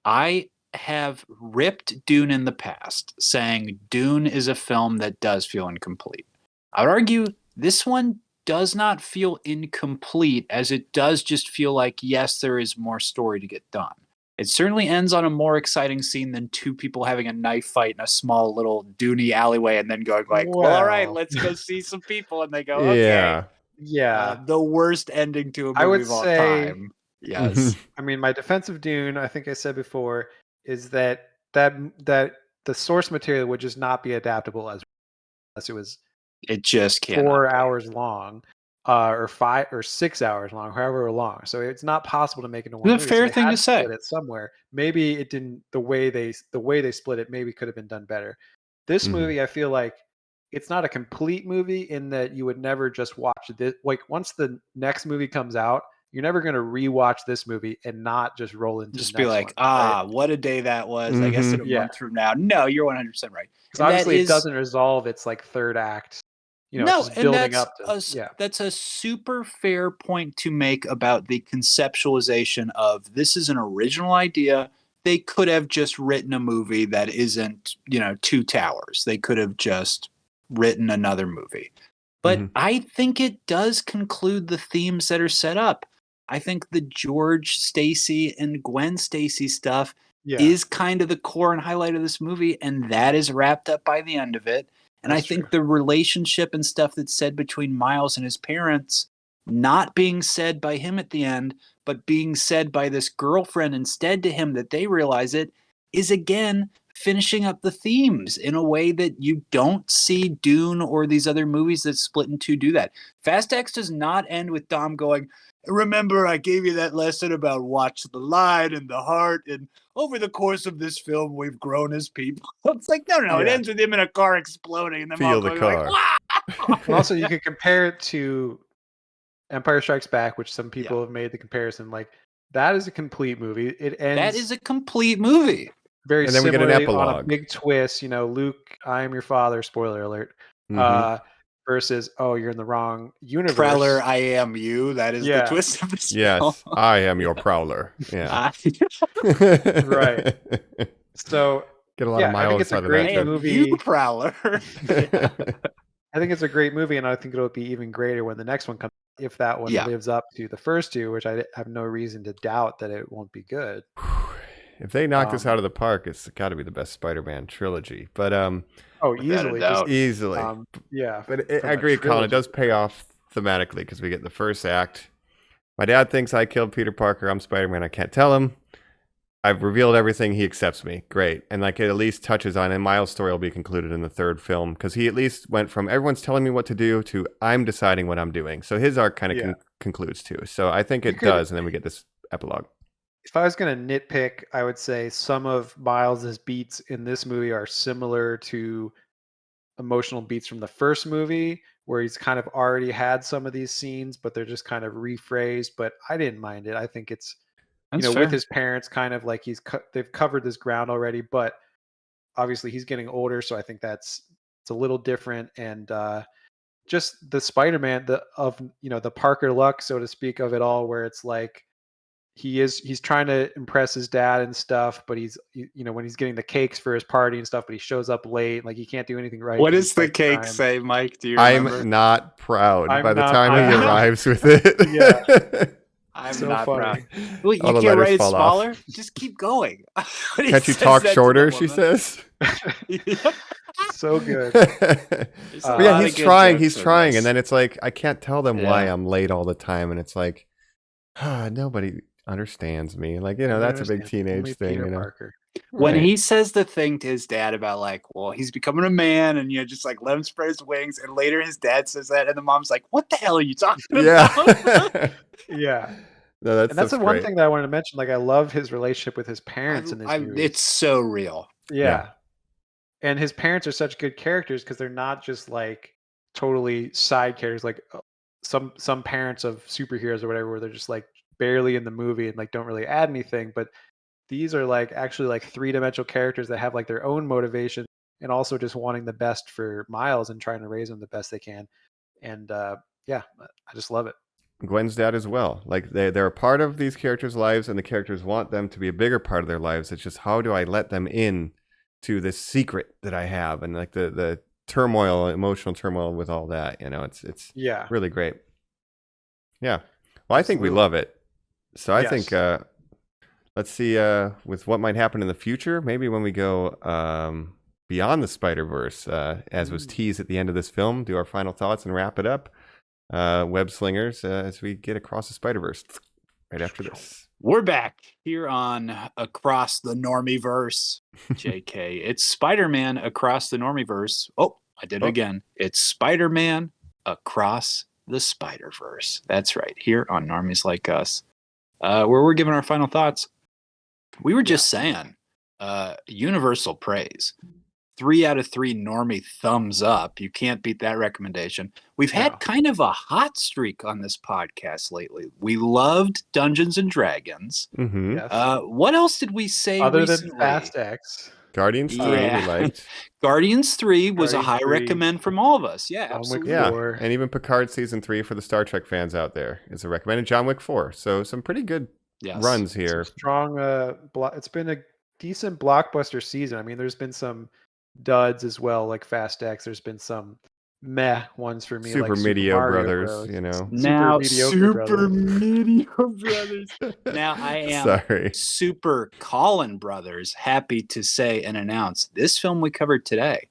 I have ripped Dune in the past, saying Dune is a film that does feel incomplete. I would argue this one does not feel incomplete, as it does just feel like, yes, there is more story to get done. It certainly ends on a more exciting scene than two people having a knife fight in a small little duney alleyway and then going like, well, all right, Well, let's go see some people. And they go, okay. Yeah. yeah, The worst ending to a I would movie of all say. time. Mhm. Yes. I mean, my defense of Dune, I think I said before, is that the source material would just not be adaptable unless it was It just cannot 4 hours long, or 5 or 6 hours long, however long. So it's not possible to make it into one It's a movie. So fair they thing had to to say. split it somewhere. Maybe it didn't the way they split it maybe could have been done better. This Mhm. movie, I feel like it's not a complete movie in that you would never just watch this. Like once the next movie comes out, you're never going to rewatch this movie and not just roll into the Just be next like, one, right? what a day that was. I guess in Mhm. a Yeah, month from now. No, you're 100% right. because And that obviously it is doesn't resolve its like third act. It's no, just and building up to yeah, that's a super fair point to make about the conceptualization of this is an original idea. They could have just written a movie that isn't, Two Towers. They could have just written another movie. But Mhm. I think it does conclude the themes that are set up. I think the George Stacy and Gwen Stacy stuff yeah, is kind of the core and highlight of this movie, and that is wrapped up by the end of it. And I that's true. think the relationship and stuff that's said between Miles and his parents, not being said by him at the end, but being said by this girlfriend instead to him that they realize it, is again finishing up the themes in a way that you don't see Dune or these other movies that split in two do that. Fast X does not end with Dom going, remember, I gave you that lesson about watch the line and the heart, and over the course of this film, we've grown as people. It's like, no, it Yeah. ends with him in a car exploding and them Feel all the going like, car. wow. And also, you could compare it to Empire Strikes Back, which some people Yeah. have made the comparison. Like that is a complete movie. It That ends is a complete movie. very And then we get an similarly on a epilogue. big twist. Luke, I am your father. Spoiler alert. Mhm. Versus, oh, you're in the wrong universe. Prowler, I am you. That is the Yeah. twist of this film. Yes, I am your prowler. Yeah. Right. So Get a lot yeah, of I think miles it's a out of I that great joke. am you, movie. Prowler. I think it's a great movie, and I think it'll be even greater when the next one comes. If that one Yeah. lives up to the first two, which I have no reason to doubt that it won't be good. If they knock this Um, out of the park, it's got to be the best Spider-Man trilogy. But Oh, Without a easily, doubt. easily. yeah. But from I a agree, Colin. It trilogy does pay off thematically because we get the first act. My dad thinks I killed Peter Parker. I'm Spider-Man. I can't tell him. I've revealed everything. He accepts me. Great. And like it at least touches on, and Miles' story will be concluded in the third film because he at least went from everyone's telling me what to do to I'm deciding what I'm doing. So his arc kind of Yeah. concludes too. So I think You it could- does. And then we get this epilogue. If I was going to nitpick, I would say some of Miles's beats in this movie are similar to emotional beats from the first movie, where he's kind of already had some of these scenes, but they're just kind of rephrased. But I didn't mind it. I think it's That's with fair. his parents, kind of like they've covered this ground already, but obviously he's getting older, so I think it's a little different. And just the Spider-Man, the Parker luck, so to speak, of it all, where it's like he's trying to impress his dad and stuff, but when he's getting the cakes for his party and stuff, but he shows up late, like he can't do anything right. What 'cause does he's the fighting cake crime. say, Mike? Do you remember? I'm not proud I'm by the not time he proud. arrives with it. Yeah. I'm So not funny. proud. Well, you All the can't letters write it fall off. smaller? Just keep going. When he Can't you says talk that to shorter? the She woman. says. So good. There's a But yeah, lot he's of good trying. jokes He's in trying, this. and then it's like I can't tell them why Yeah. I'm late all the time, and it's like nobody understands me. Like I that's a big understand. teenage Only thing, Peter Parker. When Right. he says the thing to his dad about like, well, he's becoming a man, and just like let him spread his wings, and later his dad says that, and the mom's like, "What the hell are you talking about?" Yeah. Yeah. No, And that's the one great. thing that I wanted to mention. Like, I love his relationship with his parents in this movie. It's so real. Yeah. And his parents are such good characters because they're not just like totally side characters, like some parents of superheroes or whatever, where they're just like barely in the movie and like don't really add anything. But these are like actually like three-dimensional characters that have like their own motivation and also just wanting the best for Miles and trying to raise him the best they can. And yeah, I just love it. Gwen's dad as well. Like they're a part of these characters' lives, and the characters want them to be a bigger part of their lives. It's just how do I let them in to this secret that I have, and like the turmoil, emotional turmoil with all that. You know, it's Yeah. really great. Yeah. Well, I think we Absolutely. love it. So I Yes. think let's see with what might happen in the future. Maybe when we go beyond the Spider-Verse, as was teased at the end of this film, do our final thoughts and wrap it up. Web slingers as we get across the Spider-Verse right after this. We're back here on Across the Normieverse. JK. It's Spider-Man Across the Normieverse. Oh, I did it again. It's Spider-Man Across the Spider-Verse. That's right. Here on Normies Like Us, where we're giving our final thoughts. We were just saying, universal praise. 3 out of 3 normie thumbs up. You can't beat that recommendation. We've had kind of a hot streak on this podcast lately. We loved Dungeons and Dragons. Mm-hmm. Yes. What else did we say Other recently? than Fast X. Guardians 3 we liked. Guardians 3 was a Guardians high 3. recommend from all of us. Yeah, John Wick absolutely. 4. And even Picard Season 3 for the Star Trek fans out there is a recommended. John Wick 4. So some pretty good runs here. Some strong, it's been a decent blockbuster season. I mean, there's been some duds as well, like Fast X. There's been some meh ones for me, Super like Medio Super Mario Brothers, Bros. you know. Now, Super Medio Brothers. Now, I am Super Colin Brothers, happy to say and announce this film we covered today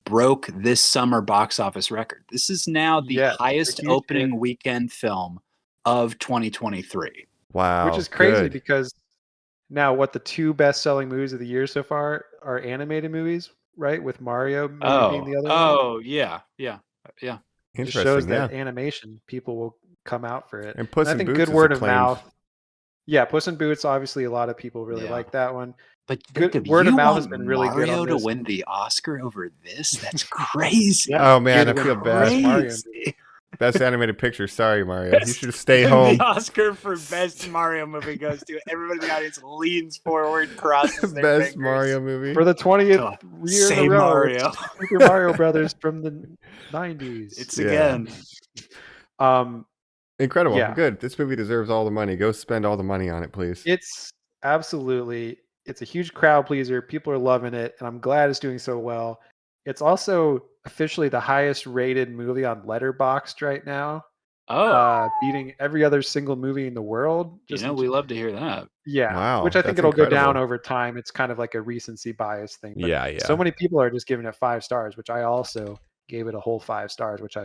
broke this summer box office record. This is now the highest opening weekend film of 2023. Wow. Which is crazy because now the 2 best-selling movies of the year so far are animated movies, right? With Mario maybe being the other one. Oh, yeah. Interesting. It shows that animation, people will come out for it. And Puss I in think Boots good is word of acclaimed. mouth. Yeah, Puss in Boots, obviously a lot of people really like that one. But good word of mouth has been really good on Mario this. to win the Oscar over this? That's crazy. Oh man, I feel bad. Best animated picture. Sorry, Mario. You should stay home. The Oscar for best Mario movie goes to everybody in the audience leans forward, crosses their best fingers. Mario movie for the 20th year in a row. Mario. Super Mario Brothers from the 90s. It's again. Incredible. Yeah. Good. This movie deserves all the money. Go spend all the money on it, please. It's a huge crowd pleaser. People are loving it, and I'm glad it's doing so well. It's also officially the highest rated movie on Letterboxd right now. Beating every other single movie in the world. We love to hear that. Yeah. Wow. Which I think it'll go down over time. It's kind of like a recency bias thing. But yeah. So many people are just giving it 5 stars, which I also gave it a whole 5 stars, which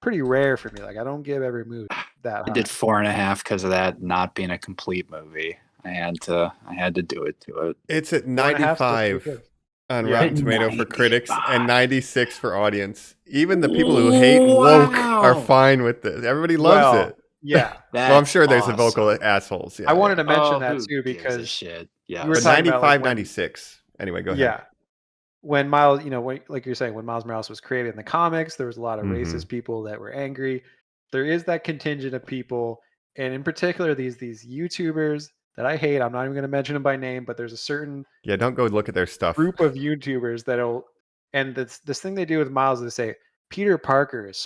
pretty rare for me. Like I don't give every movie that high. I did 4.5 because of that not being a complete movie. I had to do it to it. It's at 95 on Rotten Tomato for critics and 96 for audience. Even the people who hate woke are fine with this. Everybody loves it. Yeah. Well, I'm sure there's the vocal assholes. Yeah, I wanted to mention that too because yeah. We were but 95, 96. Anyway, go ahead. Yeah. When Miles, like you're saying, when Miles Morales was created in the comics, there was a lot of racist people that were angry. There is that contingent of people, and in particular, these YouTubers that I hate. I'm not even going to mention them by name, but there's a certain don't go look at their stuff. Group of YouTubers and this thing they do with Miles is they say Peter Parker is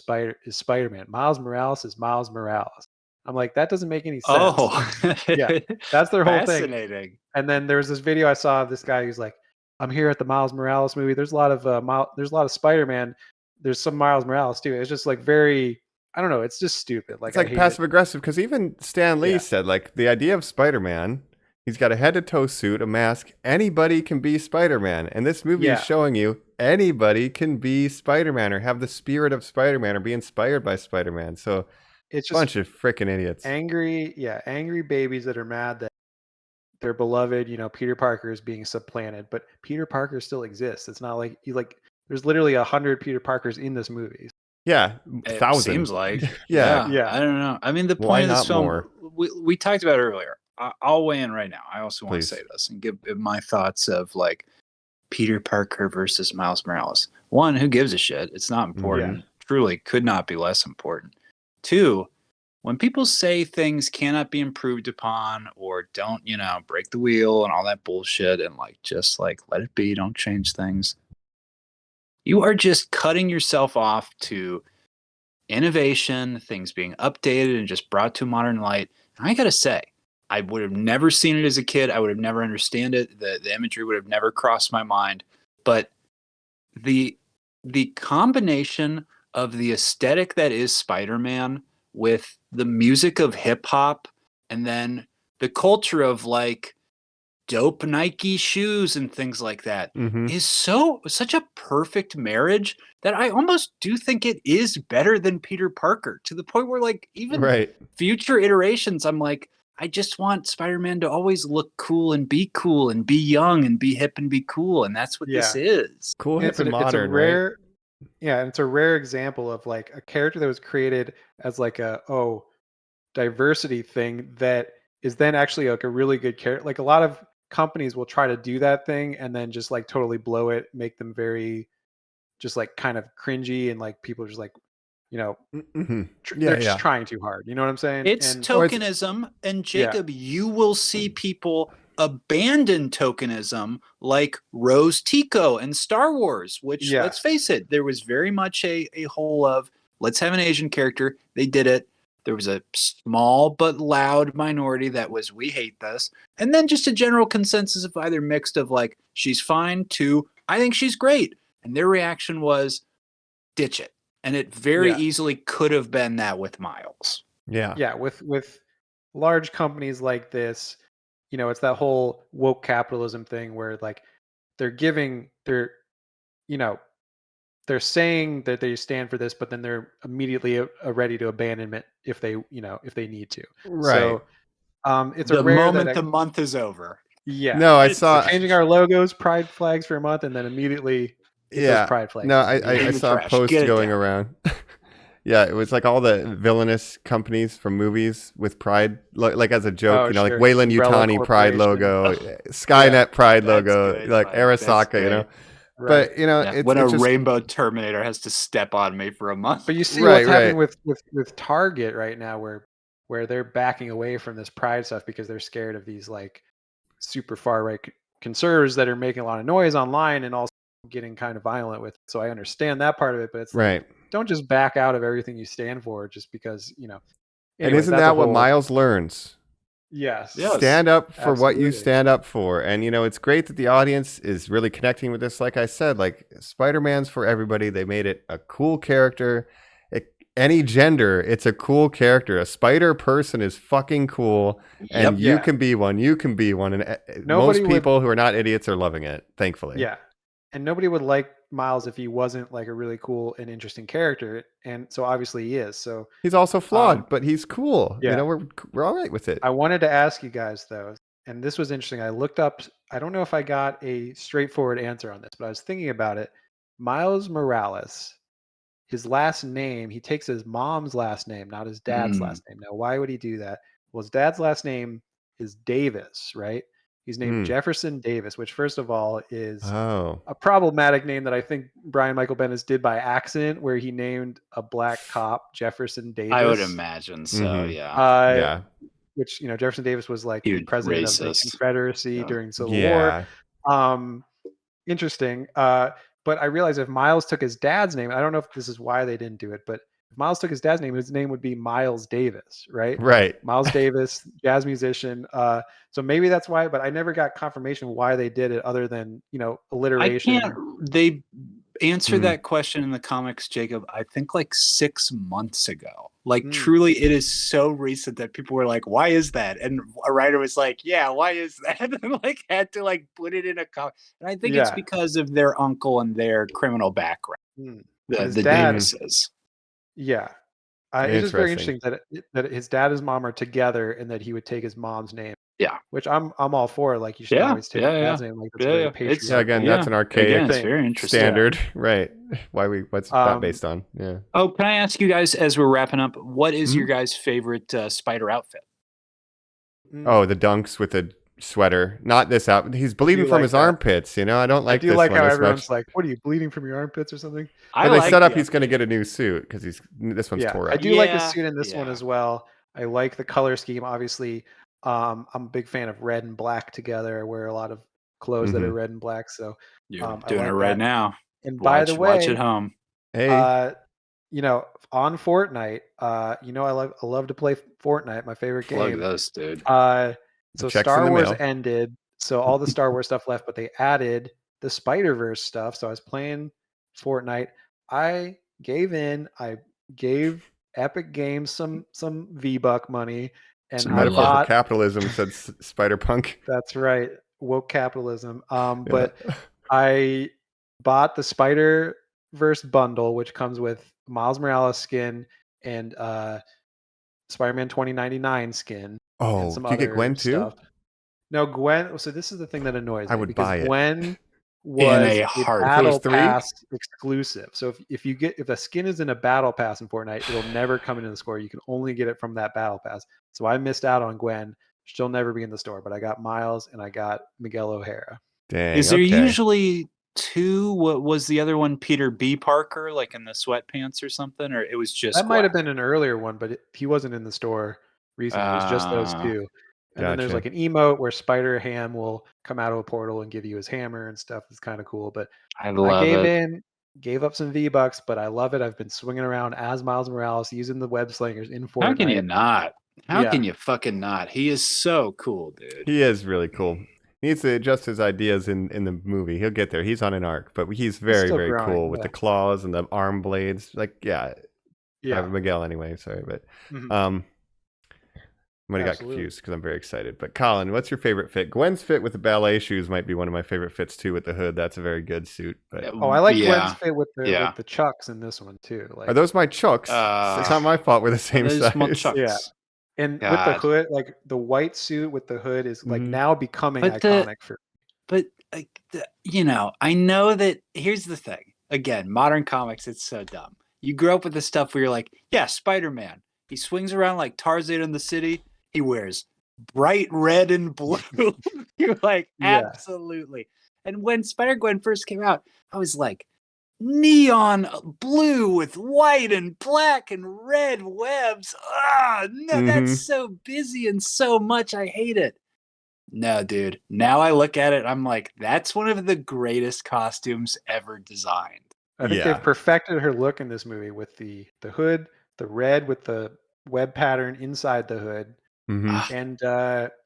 Spider-Man, Miles Morales is Miles Morales. I'm like, that doesn't make any sense. Yeah, that's their whole thing. Fascinating. And then there was this video I saw of this guy who's like, I'm here at the Miles Morales movie. There's a lot of Spider-Man. There's some Miles Morales too. It's just like very, I don't know. It's just stupid. It's like passive aggressive because even Stan Lee said like the idea of Spider-Man, he's got a head to toe suit, a mask. Anybody can be Spider-Man. And this movie is showing you anybody can be Spider-Man or have the spirit of Spider-Man or be inspired by Spider-Man. So it's just a bunch of freaking idiots. Angry babies that are mad that their beloved, Peter Parker is being supplanted, but Peter Parker still exists. It's not like there's literally 100 Peter Parkers in this movie. Yeah, 1,000. Seems like. yeah. I don't know. I mean, the point of this film, we talked about earlier. I'll weigh in right now. I also want to say this and give my thoughts of like Peter Parker versus Miles Morales. 1, who gives a shit? It's not important. Truly could not be less important. 2, when people say things cannot be improved upon or don't, break the wheel and all that bullshit and just let it be, don't change things. You are just cutting yourself off to innovation, things being updated and just brought to modern light. And I got to say, I would have never seen it as a kid. I would have never understood it. The imagery would have never crossed my mind. But the combination of the aesthetic that is Spider-Man with the music of hip hop and then the culture of like dope Nike shoes and things like that Hmm. is such a perfect marriage that I almost do think it is better than Peter Parker, to the point where like even Right. future iterations I'm like, I just want Spider-Man to always look cool and be young and be hip and be cool, and that's what this Yeah. is. Cool, And hip, and it's a modern, right? rare, yeah, and it's a rare example of like a character that was created as like a diversity thing that is then actually like a really good character. Like a lot of companies will try to do that thing and then just like totally blow it, make them very just like kind of cringy, and like people are just like, you know, Hmm. they're Yeah, just yeah. trying too hard. You know what I'm saying? It's And Or it's tokenism, and yeah, Jacob, you will see people abandon tokenism like Rose Tico and Star Wars, which let's yes, face it, there was very much a whole of let's have an Asian character. They did it. There was a small but loud minority that was we hate this. And then just a general consensus of either mixed of like she's fine to I think she's great. And their reaction was ditch it. And it very yeah, easily could have been that with Miles. yeah. yeah. With large companies like this, you know, it's that whole woke capitalism thing where like they're you know, they're saying that they stand for this, but then they're immediately ready to abandon it if they, you know, if they need to. Right. So it's a The rare that moment the month is over. yeah, No, I It's we're saw. changing our logos, pride flags for a month, and then immediately get those Yeah. pride flags No, down. You know, I in the saw a trash. post Get it going down. around. Yeah, it was like all the villainous companies from movies with Pride, like as a joke, oh like sure, Wayland Umbrella Utani Pride Corporation. logo, Yeah, Skynet Pride That's logo, good, like Mike. That's Arasaka, good. right. But Yeah. it's When a just rainbow Terminator has to step on me for a month. But you see right, what's happening right, with Target right now, where they're backing away from this pride stuff because they're scared of these like super far right conservatives that are making a lot of noise online and also getting kind of violent with it. So I understand that part of it, but it's like right. don't just back out of everything you stand for just because, you know. And Anyways, isn't that's a that what whole Miles learns? yes, Yes. Stand up for what you absolutely. stand up for. And it's great that the audience is really connecting with this. Like I said, like Spider-Man's for everybody. They made it a cool character. Any gender, it's a cool character. A spider person is fucking cool, and Yep. you Yeah. can be one. You can be one, and Nobody most would people who are not idiots are loving it, thankfully. yeah. And nobody would like Miles if he wasn't like a really cool and interesting character. And so obviously he is. So He's also um flawed, but he's cool. yeah. We're all right with it. I wanted to ask you guys though, and this was interesting. I looked up, I don't know if I got a straightforward answer on this, but I was thinking about it. Miles Morales, his last name, he takes his mom's last name, not his dad's Mm. last name. Now, why would he do that? Well, his dad's last name is Davis, right? He's named Hmm. Jefferson Davis, which, first of all, is Oh, a problematic name that I think Brian Michael Bendis did by accident, where he named a black cop Jefferson I would Davis. imagine so, mm-hmm. yeah. Uh, Yeah, which, you know, Jefferson Davis was like the Huge president of the racist. Confederacy Yeah. during Civil War. yeah. Um, interesting. But I realized if Miles took his dad's name, I don't know if this is why they didn't do it, but if Miles took his dad's name, his name would be Miles Davis, right? Right. Miles Davis, jazz musician. So maybe that's why, but I never got confirmation why they did it other than, you know, I alliteration. can't they answer Hmm. that question in the comics, Jacob, I think like 6 months ago. Like Mm, truly it is so recent that people were like, why is that? And a writer was like, yeah, why is that? And like had to like put it in a comic. And I think it's yeah. because of their uncle and their criminal background, Mm. the But his the dad, Davises. yeah. It's just very Interesting. interesting that his dad and his mom are together and that he would take his mom's name. Yeah. Which I'm all for. Like you should Yeah. always take Yeah. your Yeah. dad's name. Like that's Yeah. very Yeah. It's Yeah, again, patriarchal that's yeah. an archaic Again, it's thing. very interesting. standard, right? What's that Um, based on? Yeah. Oh, can I ask you guys as we're wrapping up, what is your Mhm. guys' favorite spider outfit? Oh, the dunks with the sweater. Not this out. He's I bleeding do from like his that. armpits. I don't I like do this like one how as everyone's much. like, "What are you bleeding from your armpits or something?" I But they like set up the he's going to outfit. get a new suit because this one's Yeah, tore I up. do like the Yeah. suit in this one Yeah. as well. I like the color scheme. Obviously, I'm a big fan of red and black together. I wear a lot of clothes that are Hmm. red and black, so You're I doing it like right that. now. And by the Watch at way, home. Hey, uh, you know, on Fortnite, you know, I love to play Fortnite, my favorite Plug game. this, dude. the So check's in Star the Wars mail. ended, so all the Star Wars stuff left, but they added the Spider-Verse stuff. So I was playing Fortnite. I gave in. I gave Epic Games some V-Buck money, and I Metaphor for bought. capitalism, said Spider Punk. That's right, woke capitalism. Yeah. But I bought the Spider-Verse bundle, which comes with Miles Morales skin and Spider-Man 2099 skin and Oh, some do you get other Gwen too? stuff. No, Gwen. So this is the thing that annoys I me would because buy it. Gwen In was a a heart. If it was battle 3? pass exclusive. So if a skin is in a battle pass in Fortnite, it'll never come into the store. You can only get it from that battle pass. So I missed out on Gwen. She'll never be in the store, but I got Miles and I got Miguel O'Hara. Dang. Is there okay. usually 2? What was the other one? Peter B. Parker, like in the sweatpants or something, or it was just That might have Gwen? been an earlier one, but he wasn't in the store recently. It was just those two. And then there's Gotcha. like an emote where Spider Ham will come out of a portal and give you his hammer and stuff. It's kind of cool. But I I love it. gave up some V-Bucks, but I love it. I've been swinging around as Miles Morales using the web slingers in How can you Fortnite. not? How Yeah. can you fucking not? He is so cool, dude. He is really cool. He needs to adjust his ideas in the movie. He'll get there. He's on an arc, but he's very, still very growing, cool with yeah. the claws and the arm blades. Like, yeah. Yeah. Miguel anyway, sorry, but Mhm. I might have got Absolutely. confused because I'm very excited. But Colin, what's your favorite fit? Gwen's fit with the ballet shoes might be one of my favorite fits too with the hood. That's a very good suit. But Oh, I like Gwen's Yeah. fit with Yeah. the chucks in this one too. are Like those my chucks? It's not my fault we're the same those small size. chucks. Yeah. And with the God. hood, like the white suit with the hood is like Mhm. now becoming But iconic for But you know, I know that. Here's the thing. Again, modern comics, it's so dumb. You grow up with this stuff where you're like, yeah, Spider-Man. He swings around like Tarzan in the city. He wears bright red and blue. You're like, Yeah. absolutely. And when Spider-Gwen first came out, I was like, neon blue with white and black and red webs. Ah, no, that's so busy and so much. I hate it. No, dude. Now I look at it, I'm like, that's one of the greatest costumes ever designed. I think Yeah. they've perfected her look in this movie with the hood, the red with the web pattern inside the hood, Ah, and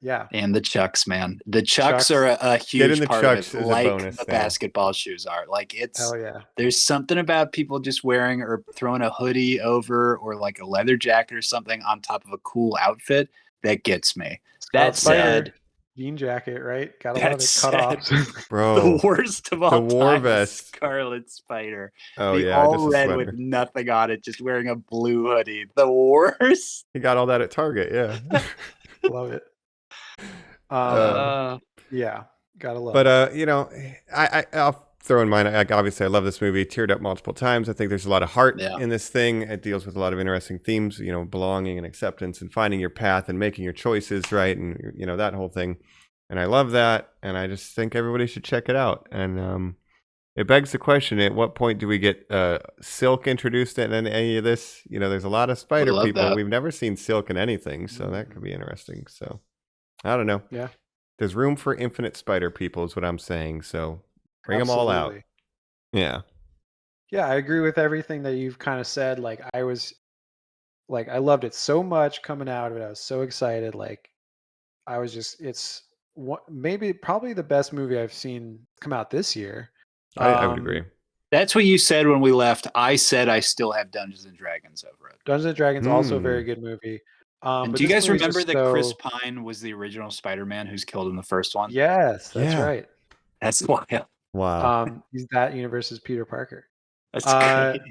yeah, and the chucks, man. The chucks Chucks. are a Getting huge the part of chucks it, is a like bonus the thing. basketball shoes are. Like Hell yeah. there's something about people just wearing or throwing a hoodie over or like a leather jacket or something on top of a cool outfit that gets me. Scarlet That Spider said, jean jacket, right? Gotta that love it. said, Cut offs. Bro. the worst of all war time is vest. Scarlet Spider. Oh The yeah, all just a red sweater. with nothing on it, just wearing a blue hoodie. The worst. He got all that at Target, yeah. Love it. Yeah, gotta love it. But you know, I'll throw in mine. Obviously, I love this movie. Teared up multiple times. I think there's a lot of heart in this thing. It deals with a lot of interesting themes. You know, belonging and acceptance, and finding your path and making your choices right, and you know that whole thing. And I love that. And I just think everybody should check it out. And it begs the question: at what point do we get Silk introduced in any of this? You know, there's a lot of spider love people. that. We've never seen Silk in anything, so that could be interesting. So I don't know. Yeah. There's room for infinite spider people is what I'm saying. So bring them all out. Absolutely. Yeah. Yeah, I agree with everything that you've kind of said. Like I loved it so much coming out of it. I was so excited. Like I was just probably the best movie I've seen come out this year. I would agree. That's what you said when we left. I said I still have Dungeons and Dragons over it. Dungeons and Dragons also a very good movie. And But do you this guys movie's remember just that Chris so Pine was the original Spider-Man who's killed in the first one? Yes, that's right. That's wild. Wow. He's that universe's Peter Parker. That's great.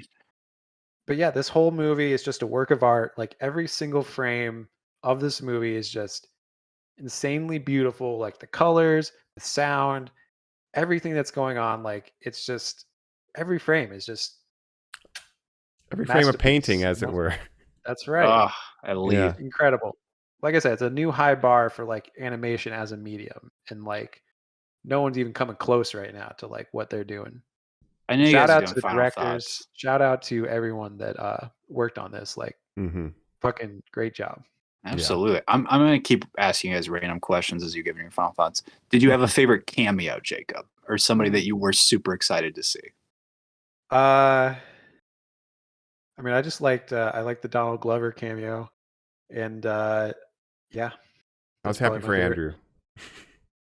But yeah, this whole movie is just a work of art. Like every single frame of this movie is just insanely beautiful. Like the colors, the sound, everything that's going on. Like it's just every frame is just every frame of painting, as it were. That's right. I leave. Incredible. Like I said, it's a new high bar for like animation as a medium, and like no one's even coming close right now to like what they're doing. I know you Shout guys are out doing to the final directors. thoughts. Shout out to everyone that worked on this. Like, fucking great job. Absolutely. Yeah. I'm going to keep asking you guys random questions as you give your final thoughts. Did you have a favorite cameo, Jacob, or somebody that you were super excited to see? I mean, I just liked I liked the Donald Glover cameo, and yeah, I was happy for Andrew.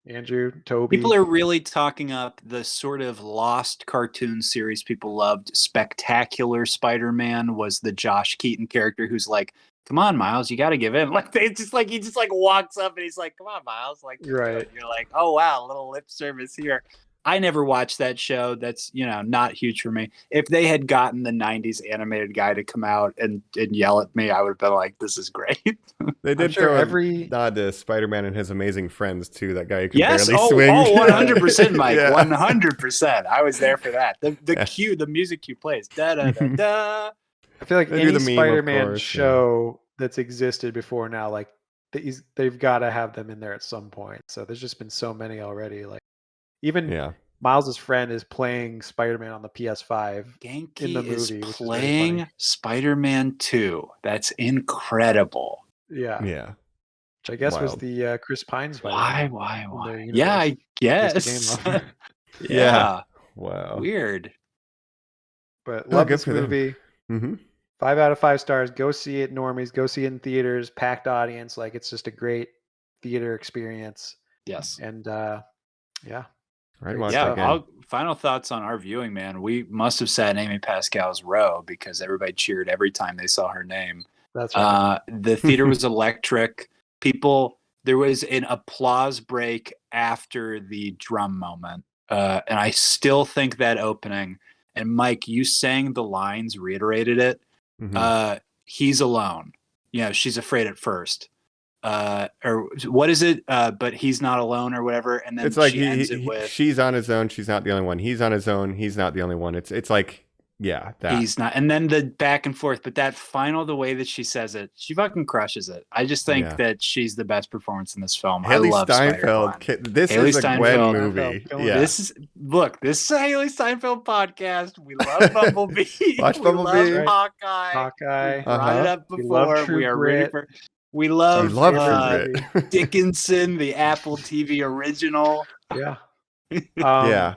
Andrew, Toby. People are really talking up the sort of lost cartoon series people loved. Spectacular Spider-Man was the Josh Keaton character who's like, come on, Miles, you got to give in. Like, it's just like, he just like walks up and he's like, come on, Miles. Like, Right. you're like, oh, wow, a little lip service here. I never watched that show. That's, not huge for me. If they had gotten the 90s animated guy to come out and yell at me, I would have been like, this is great. They did sure throw a nod to Spider-Man and his amazing friends, too. That guy who could Yes, barely swing. 100%, Mike. Yeah. 100%. I was there for that. The music cue plays. Da da da da. I feel like They do any the meme, of Spider-Man course, show that's existed before now, like they've got to have them in there at some point. So there's just been so many already. Like even Miles's friend is playing Spider-Man on the PS5 Genki in the movie, is which is very playing funny. Spider-Man 2. That's incredible. Yeah. Yeah. Which I guess was Wild. the Chris Pine Spider-Man. Why? Yeah, I guess. Yeah. Wow. Weird. But love good this for them. movie. Mm-hmm. 5 out of 5 stars. Go see it, normies. Go see it in theaters, packed audience. Like, it's just a great theater experience. Yes. And yeah. Right, watch Yeah. it again. Final thoughts on our viewing, man. We must have sat in Amy Pascal's row because everybody cheered every time they saw her name. That's right. The theater was electric. There was an applause break after the drum moment. And I still think that opening, and Mike, you sang the lines, reiterated it. Mm-hmm. He's alone. She's afraid at first. Or what is it? But he's not alone or whatever. And then It's like she ends it with, she's on his own. She's not the only one. He's on his own. He's not the only one. It's like, yeah, that. He's not. And then the back and forth. But that final, the way that she says it, she fucking crushes it. I just think that she's the best performance in this film. Haley I love Steinfeld. This Haley is a Steinfeld Gwen movie. Yeah. This is a Haley Steinfeld podcast. We love Bumblebee. Watch we Bumblebee. love Hawkeye. Hawkeye. Brought it up We before. love True We are Grit. ready for. We love True Grit. Dickinson, the Apple TV original. Yeah. Yeah.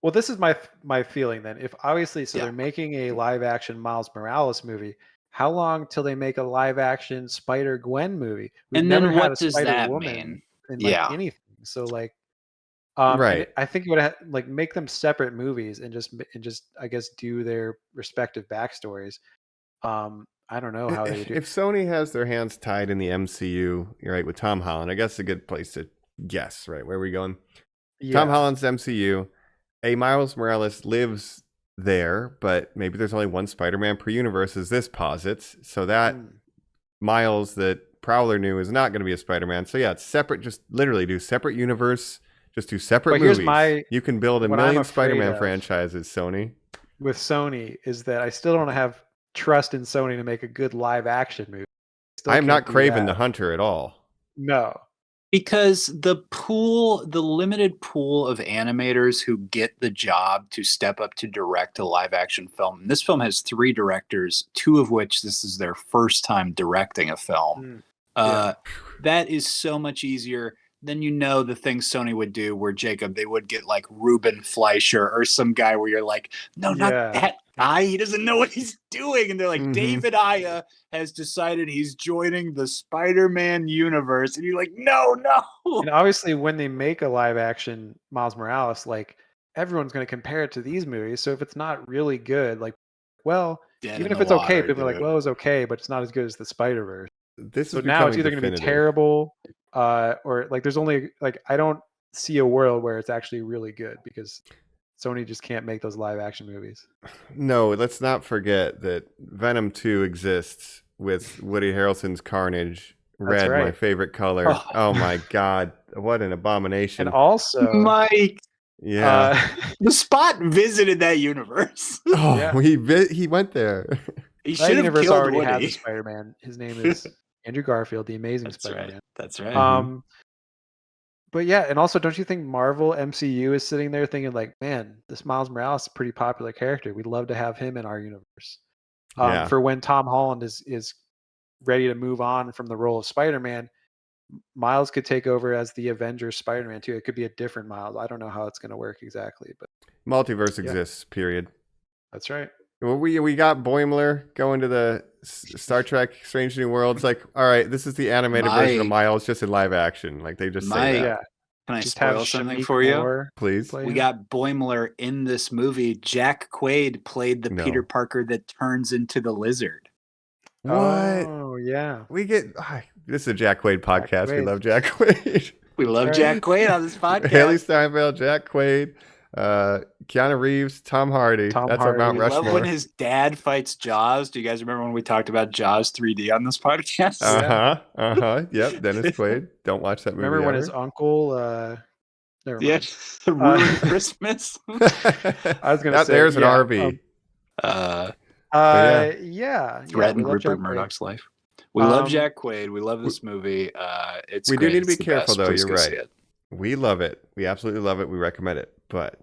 Well, this is my feeling then. If obviously, they're making a live action Miles Morales movie. How long till they make a live action Spider Gwen movie? We've and then never what had a does Spider that Woman mean? in anything. So like, right. I think it would like make them separate movies and just I guess do their respective backstories. I don't know how they would do. If Sony has their hands tied in the MCU, you're right, with Tom Holland, I guess a good place to guess, right? Where are we going? Yeah. Tom Holland's MCU. A Miles Morales lives there, but maybe there's only one Spider-Man per universe, as this posits. So that Miles that Prowler knew is not going to be a Spider-Man. So yeah, it's separate. Just literally do separate universe. Just do separate movies. You can build a million Spider-Man franchises, Sony. With Sony is that I still don't have trust in Sony to make a good live action movie. I'm not Craven the Hunter at all. No. Because the limited pool of animators who get the job to step up to direct a live action film. And this film has 3 directors, 2 of which this is their first time directing a film. That is so much easier than the things Sony would do where they would get like Ruben Fleischer or some guy where you're like, no, not that guy. He doesn't know what he's doing. And they're like, David Ayer has decided he's joining the Spider-Man universe. And you're like, no. And obviously when they make a live action Miles Morales, like everyone's going to compare it to these movies. So if it's not really good, like, well, even if it's okay, people are like, well, it was okay, but it's not as good as the Spider-Verse. So now it's either going to be terrible or like there's only like I don't see a world where it's actually really good because Sony just can't make those live action movies. No, let's not forget that Venom 2 exists with Woody Harrelson's Carnage. Red, my favorite color. Oh my God. What an abomination. And also Mike. Yeah. The Spot visited that universe. He went there. He should have killed already Woody. has a Spider-Man. His name is Andrew Garfield, the Amazing Spider-Man. Right. That's right. But yeah, and also don't you think Marvel MCU is sitting there thinking like, man, this Miles Morales is a pretty popular character. We'd love to have him in our universe. For when Tom Holland is ready to move on from the role of Spider-Man, Miles could take over as the Avengers Spider-Man too. It could be a different Miles. I don't know how it's going to work exactly, but Multiverse exists, period. That's right. Well, we got Boimler going to the Star Trek Strange New Worlds. Like, all right, this is the animated version of Miles, just in live action. Like they just say that. Can I Just have spoil something Shamik for you? Moore Please. play We him? got Boimler in this movie. Jack Quaid played the No. Peter Parker that turns into the lizard. What? Oh yeah. We get this is a Jack Quaid podcast. We Quaid. love Jack Quaid. We love right. Jack Quaid on this Haley podcast. Steinfeld, Jack Quaid, Keanu Reeves, Tom Hardy. Tom That's our Mount Hardy. We love when Rushmore. his dad fights Jaws. Do you guys remember when we talked about Jaws 3D on this podcast? Yep, Dennis Quaid. Don't watch that movie. Remember when ever. his uncle? Never Yeah, mind. ruined Christmas. I was gonna That say there's an yeah, RV. yeah. Threatened We love Rupert Jack Quaid. Murdoch's life. We love Um, Jack Quaid. We love this movie. It's we great. do need to be It's the careful best. though. Please You're go see right. it. We love it. We absolutely love it. We recommend it. But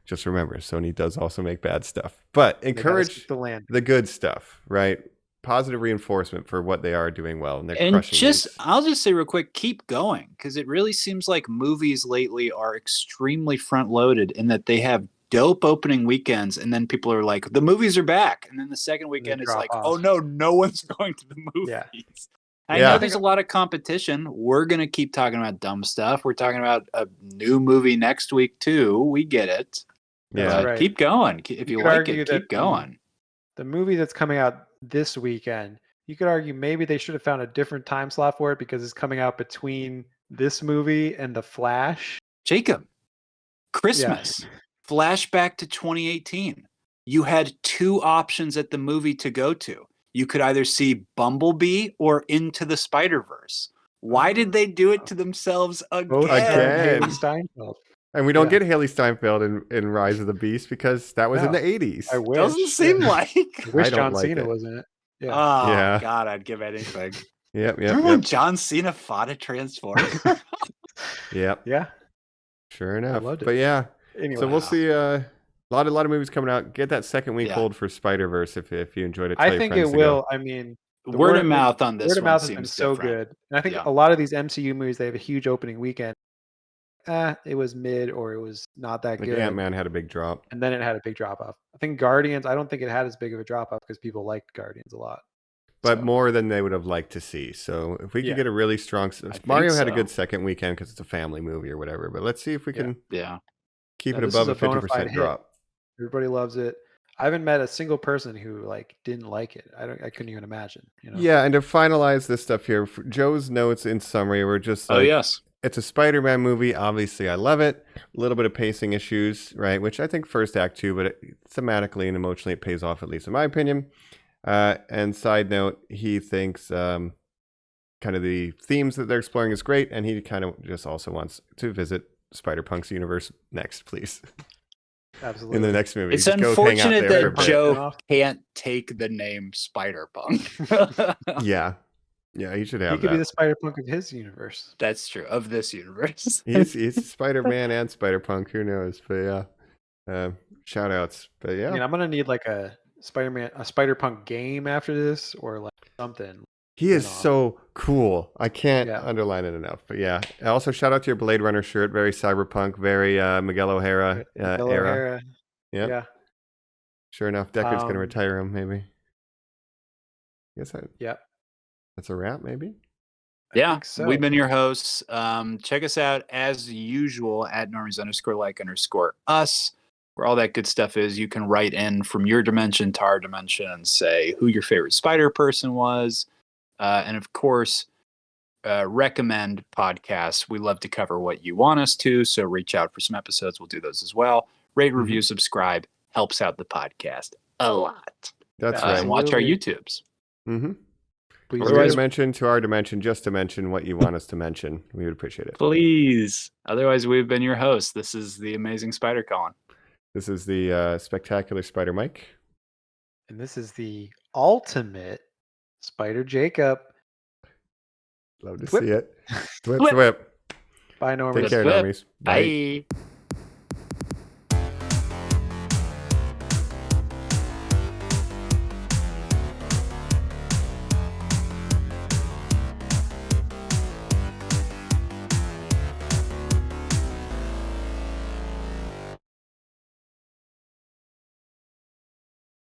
just remember, Sony does also make bad stuff. But they gotta encourage speak the land. the good stuff, right? Positive reinforcement for what they are doing well, and they're And crushing these. I'll just say real quick, keep going, because it really seems like movies lately are extremely front loaded in that they have dope opening weekends, and then people are like, the movies are back, and then the second weekend is drop like, off. oh no one's going to the movies. Yeah. I Yeah. know there's a lot of competition. We're gonna keep talking about dumb stuff. We're talking about a new movie next week too. We get it. Yeah. That's right. Keep going. If you could like argue it, that keep going. The movie that's coming out this weekend, you could argue maybe they should have found a different time slot for it because it's coming out between this movie and The Flash. Jacob, Christmas, flashback to 2018. You had two options at the movie to go to. You could either see Bumblebee or Into the Spider-Verse. Why did they do it to themselves Both again? starring Again. Haley Steinfeld. And we don't Yeah. get Haley Steinfeld in Rise of the Beast because that was in No. the 80s. I wish. Doesn't seem yeah. like. I wish I don't John like Cena it. was in it. Yeah. Oh Yeah. God, I'd give anything. Yep. Remember when John Cena fought a Transformer? Yep. Yeah. Sure enough. loved it. But yeah. Anyway. So we'll see a lot of movies coming out. Get that second week Yeah. hold for Spider-Verse if you enjoyed it. Tell I your think friends it to go. will. I mean, the Word of mouth on this word of one mouth has been seems so different. good. And I think Yeah. a lot of these MCU movies, they have a huge opening weekend. It was mid or it was not that Like good. Ant-Man had a big drop. And then it had a big drop off. I think Guardians, I don't think it had as big of a drop off because people liked Guardians a lot. But So, more than they would have liked to see. So if we could Yeah. get a really strong... think Mario had a so. good second weekend because it's a family movie or whatever. But let's see if we Yeah. can Yeah. keep Yeah, it this above is a a bona fide 50% hit. drop. everybody loves it. I haven't met a single person who didn't like it. I couldn't even imagine. Yeah, and to finalize this stuff here, Joe's notes in summary were just like, yes. it's a Spider-Man movie. Obviously, I love it. A little bit of pacing issues, right? Which I think first act too, but thematically and emotionally, it pays off, at least in my opinion. And side note, he thinks kind of the themes that they're exploring is great, and he kind of just also wants to visit Spider-Punk's universe next, please. Absolutely. In the next movie. It's Just go hang out unfortunate there for a that bit. Joe can't take the name Spider-Punk. Yeah. Yeah, he should He have could be that. the Spider-Punk of his universe. That's true, of this universe. He's Spider-Man and Spider-Punk. Who knows? But yeah. Shout outs. But yeah. I mean, I'm gonna need a Spider-Punk game after this, or something. He is spin-off. so cool. I can't Yeah. underline it enough. But yeah. Also, shout out to your Blade Runner shirt. Very cyberpunk, very Miguel O'Hara Miguel era. O'Hara. Yep. Yeah. Sure enough, Deckard's going to Um, retire him, maybe. Guess Yep. that's a wrap, maybe? Yeah, think so. we've been your hosts. Check us out as usual at normies_like_us, where all that good stuff is. You can write in from your dimension to our dimension and say who your favorite spider person was. And of course, recommend podcasts. We love to cover what you want us to, so reach out for some episodes. We'll do those as well. Rate, review, subscribe. Helps out the podcast a lot. That's And right. watch our Absolutely. YouTubes. Mm-hmm. Please From do. your dimension to our dimension, just to mention what you want us to mention. We would appreciate it. Please. Otherwise, we've been your hosts. This is the amazing Spider Colin. This is the spectacular Spider Mike. And this is the ultimate Spider Jacob. Love to Thwip. see it. Thwip, Thwip. thwip. Bye, Norman. Take care, Thwip. normies. Bye. Bye.